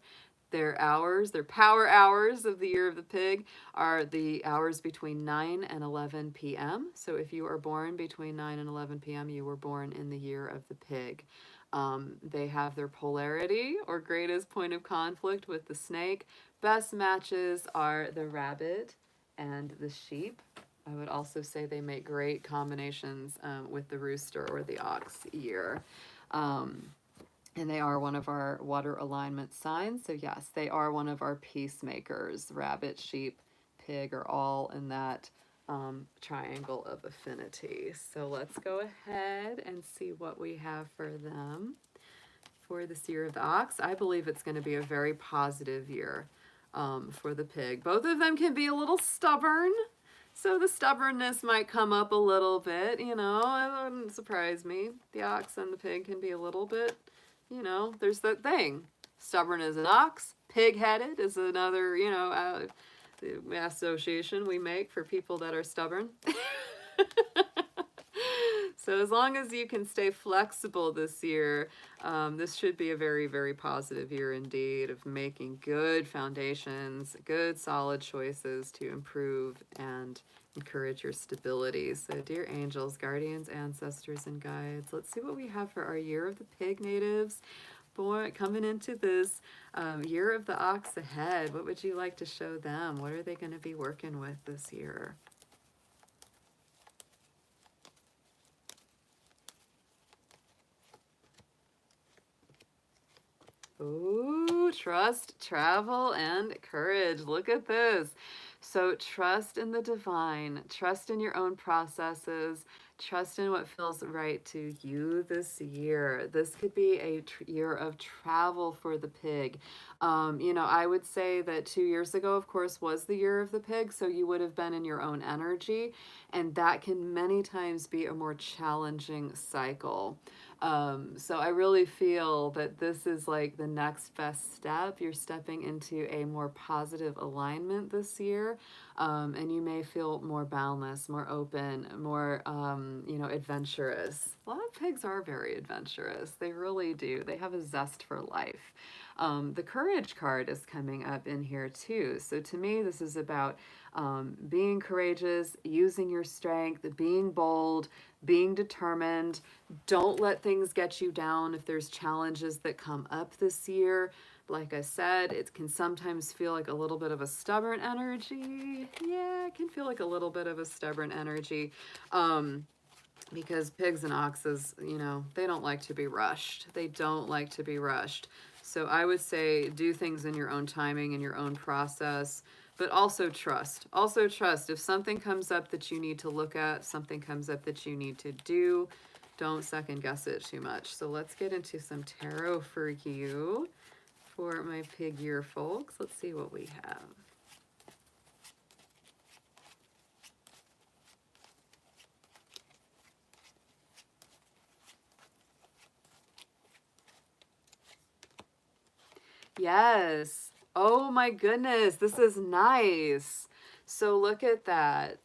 Their hours, their power hours of the year of the pig are the hours between 9 and 11 p.m. So if you are born between 9 and 11 p.m., you were born in the year of the pig. They have their polarity or greatest point of conflict with the snake. Best matches are the rabbit and the sheep. I would also say they make great combinations with the rooster or the ox ear. And they are one of our water alignment signs. So yes, they are one of our peacemakers. Rabbit, sheep, pig are all in that triangle of affinity. So let's go ahead and see what we have for them for this year of the ox. I believe it's going to be a very positive year for the pig. Both of them can be a little stubborn. So the stubbornness might come up a little bit, you know, it wouldn't surprise me. The ox and the pig can be a little bit, you know, there's that thing. Stubborn as an ox, pig-headed is another, you know, association we make for people that are stubborn. So as long as you can stay flexible this year, this should be a very, very positive year indeed of making good foundations, good solid choices to improve and encourage your stability. So dear angels, guardians, ancestors, and guides, let's see what we have for our year of the pig natives. Boy, coming into this year of the ox ahead, what would you like to show them? What are they going to be working with this year? Ooh, trust, travel, and courage. Look at this. So trust in the divine, trust in your own processes, trust in what feels right to you this year. This could be a year of travel for the pig. You know, I would say that 2 years ago, of course, was the year of the pig. So you would have been in your own energy. And that can many times be a more challenging cycle. So I really feel that this is like the next best step. You're stepping into a more positive alignment this year, and you may feel more boundless, more open, more, you know, adventurous. A lot of pigs are very adventurous. They really do. They have a zest for life. The courage card is coming up in here too. So to me, this is about being courageous, using your strength, being bold, being determined. Don't let things get you down if there's challenges that come up this year. Like I said, it can sometimes feel like a little bit of a stubborn energy. Yeah, it can feel like a little bit of a stubborn energy. Because pigs and oxes, you know, they don't like to be rushed. They don't like to be rushed. So I would say do things in your own timing, in your own process, but also trust. Also trust. If something comes up that you need to look at, something comes up that you need to do, don't second guess it too much. So let's get into some tarot for you, for my pig year folks. Let's see what we have. Yes. Oh my goodness, this is nice. So look at that.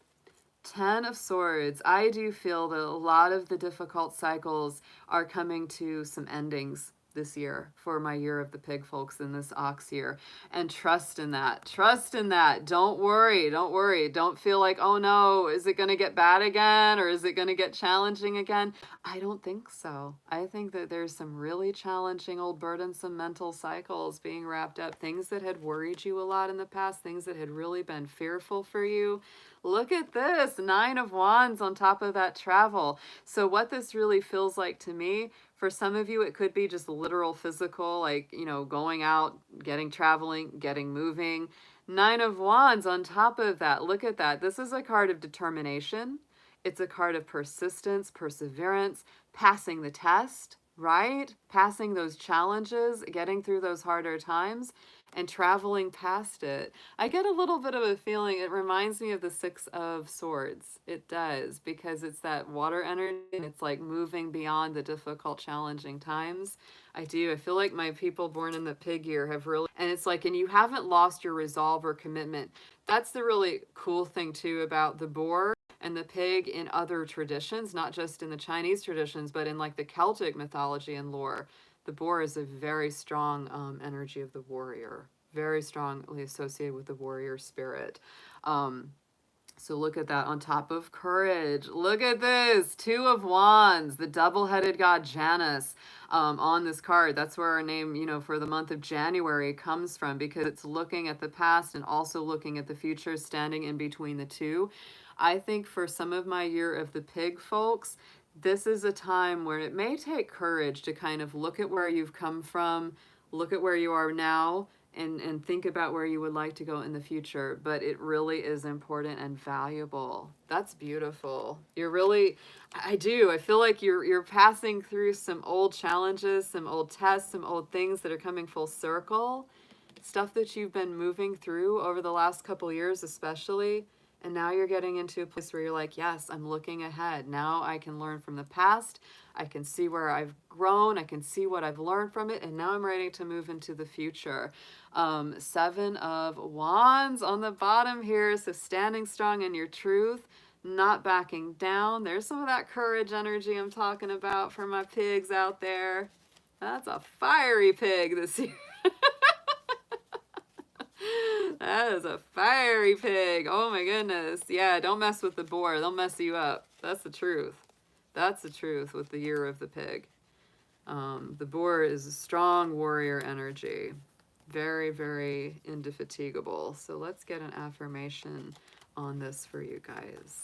10 of Swords. I do feel that a lot of the difficult cycles are coming to some endings this year for my year of the pig, folks, in this ox year. And trust in that. Trust in that. Don't worry. Don't worry. Don't feel like, oh no, is it going to get bad again? Or is it going to get challenging again? I don't think so. I think that there's some really challenging, old burdensome mental cycles being wrapped up. Things that had worried you a lot in the past. Things that had really been fearful for you. Look at this, 9 of Wands on top of that travel. So what this really feels like to me, for some of you, it could be just literal physical, like, you know, going out, traveling, getting moving. 9 of Wands on top of that. Look at that. This is a card of determination. It's a card of persistence, perseverance, passing the test, right? Passing those challenges, getting through those harder times, and traveling past it. I get a little bit of a feeling, it reminds me of the 6 of Swords. It does, because it's that water energy, and it's like moving beyond the difficult, challenging times. I do. I feel like my people born in the pig year have really, and it's like, and you haven't lost your resolve or commitment. That's the really cool thing too about the boar and the pig in other traditions, not just in the Chinese traditions, but in like the Celtic mythology and lore. The boar is a very strong energy of the warrior, very strongly associated with the warrior spirit. So look at that on top of courage. Look at this, 2 of Wands, the double-headed god Janus on this card. That's where our name, you know, for the month of January comes from, because it's looking at the past and also looking at the future, standing in between the two. I think for some of my year of the pig folks, this is a time where it may take courage to kind of look at where you've come from, look at where you are now, and think about where you would like to go in the future. But it really is important and valuable. That's beautiful. You're really, I feel like you're passing through some old challenges, some old tests, some old things that are coming full circle. Stuff that you've been moving through over the last couple years especially. And now you're getting into a place where you're like, yes, I'm looking ahead. Now I can learn from the past. I can see where I've grown. I can see what I've learned from it. And now I'm ready to move into the future. 7 of Wands on the bottom here. So standing strong in your truth, not backing down. There's some of that courage energy I'm talking about for my pigs out there. That's a fiery pig this year. That is a fiery pig. Oh my goodness. Yeah, don't mess with the boar. They'll mess you up. That's the truth. That's the truth with the year of the pig. The boar is a strong warrior energy. Very, very indefatigable. So let's get an affirmation on this for you guys.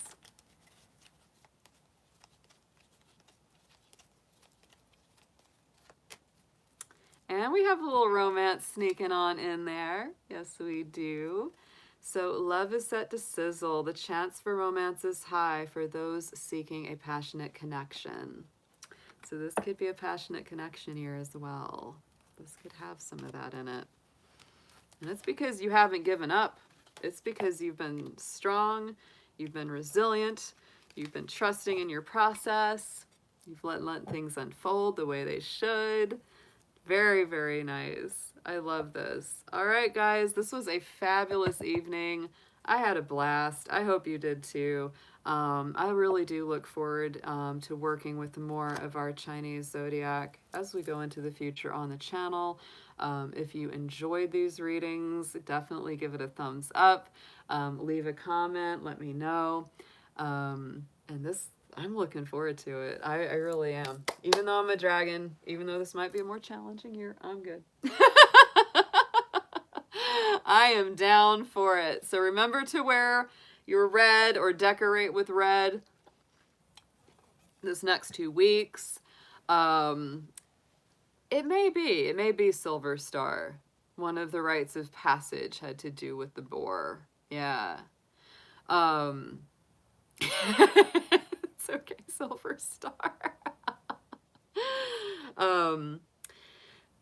And we have a little romance sneaking on in there. Yes, we do. So love is set to sizzle. The chance for romance is high for those seeking a passionate connection. So this could be a passionate connection here as well. This could have some of that in it. And it's because you haven't given up. It's because you've been strong. You've been resilient. You've been trusting in your process. You've let things unfold the way they should. Very, very nice. I love this. All right, guys, this was a fabulous evening. I had a blast. I hope you did too. I really do look forward to working with more of our Chinese zodiac as we go into the future on the channel. If you enjoyed these readings, definitely give it a thumbs up. Leave a comment. Let me know. And I'm looking forward to it. I really am. Even though I'm a dragon, even though this might be a more challenging year, I'm good. I am down for it. So remember to wear your red or decorate with red this next 2 weeks. It may be Silver Star. One of the rites of passage had to do with the boar. Yeah. It's okay, Silver Star.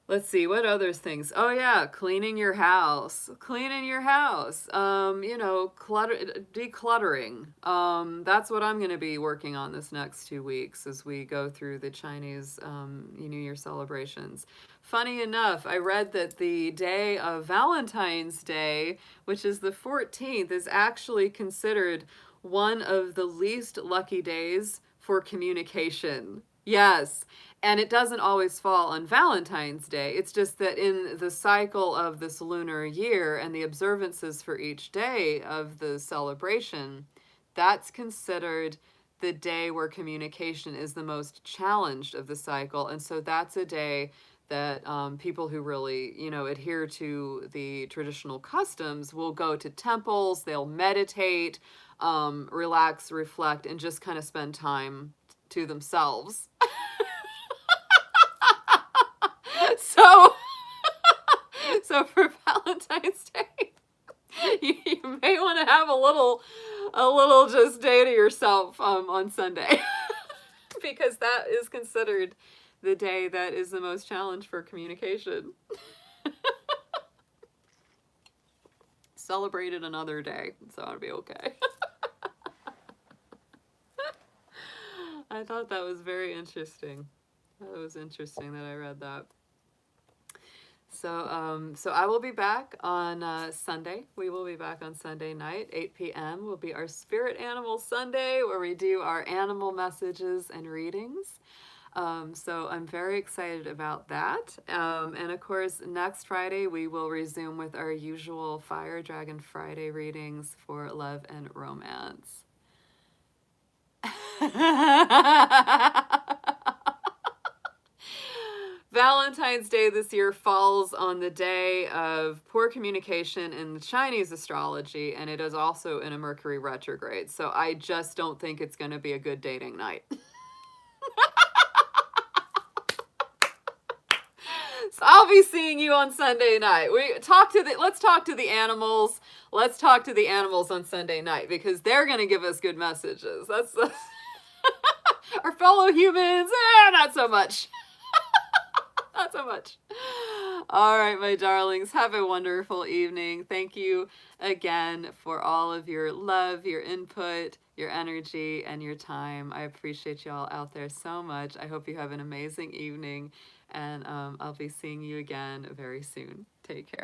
Let's see, what other things? Oh yeah, cleaning your house. Cleaning your house. You know, decluttering. That's what I'm going to be working on this next 2 weeks as we go through the Chinese New Year celebrations. Funny enough, I read that the day of Valentine's Day, which is the 14th, is actually considered one of the least lucky days for communication. Yes. And it doesn't always fall on Valentine's Day. It's just that in the cycle of this lunar year and the observances for each day of the celebration, that's considered the day where communication is the most challenged of the cycle. And so that's a day that people who really, you know, adhere to the traditional customs will go to temples, they'll meditate, relax, reflect, and just kind of spend time to themselves. So, so for Valentine's Day, you may want to have a little just day to yourself on Sunday, because that is considered the day that is the most challenged for communication. Celebrate it another day, so it'll be okay. I thought that was very interesting. That was interesting that I read that. So I will be back on Sunday. We will be back on Sunday night, 8 p.m. will be our Spirit Animal Sunday, where we do our animal messages and readings. So I'm very excited about that. And of course, next Friday, we will resume with our usual Fire Dragon Friday readings for love and romance. Valentine's Day this year falls on the day of poor communication in the Chinese astrology, and it is also in a Mercury retrograde. So I just don't think it's going to be a good dating night. So I'll be seeing you on Sunday night. Let's talk to the animals. Let's talk to the animals on Sunday night, because they're going to give us good messages. That's our fellow humans. Not so much. Not so much. All right, my darlings, have a wonderful evening. Thank you again for all of your love, your input, your energy, and your time. I appreciate you all out there so much. I hope you have an amazing evening, and I'll be seeing you again very soon. Take care.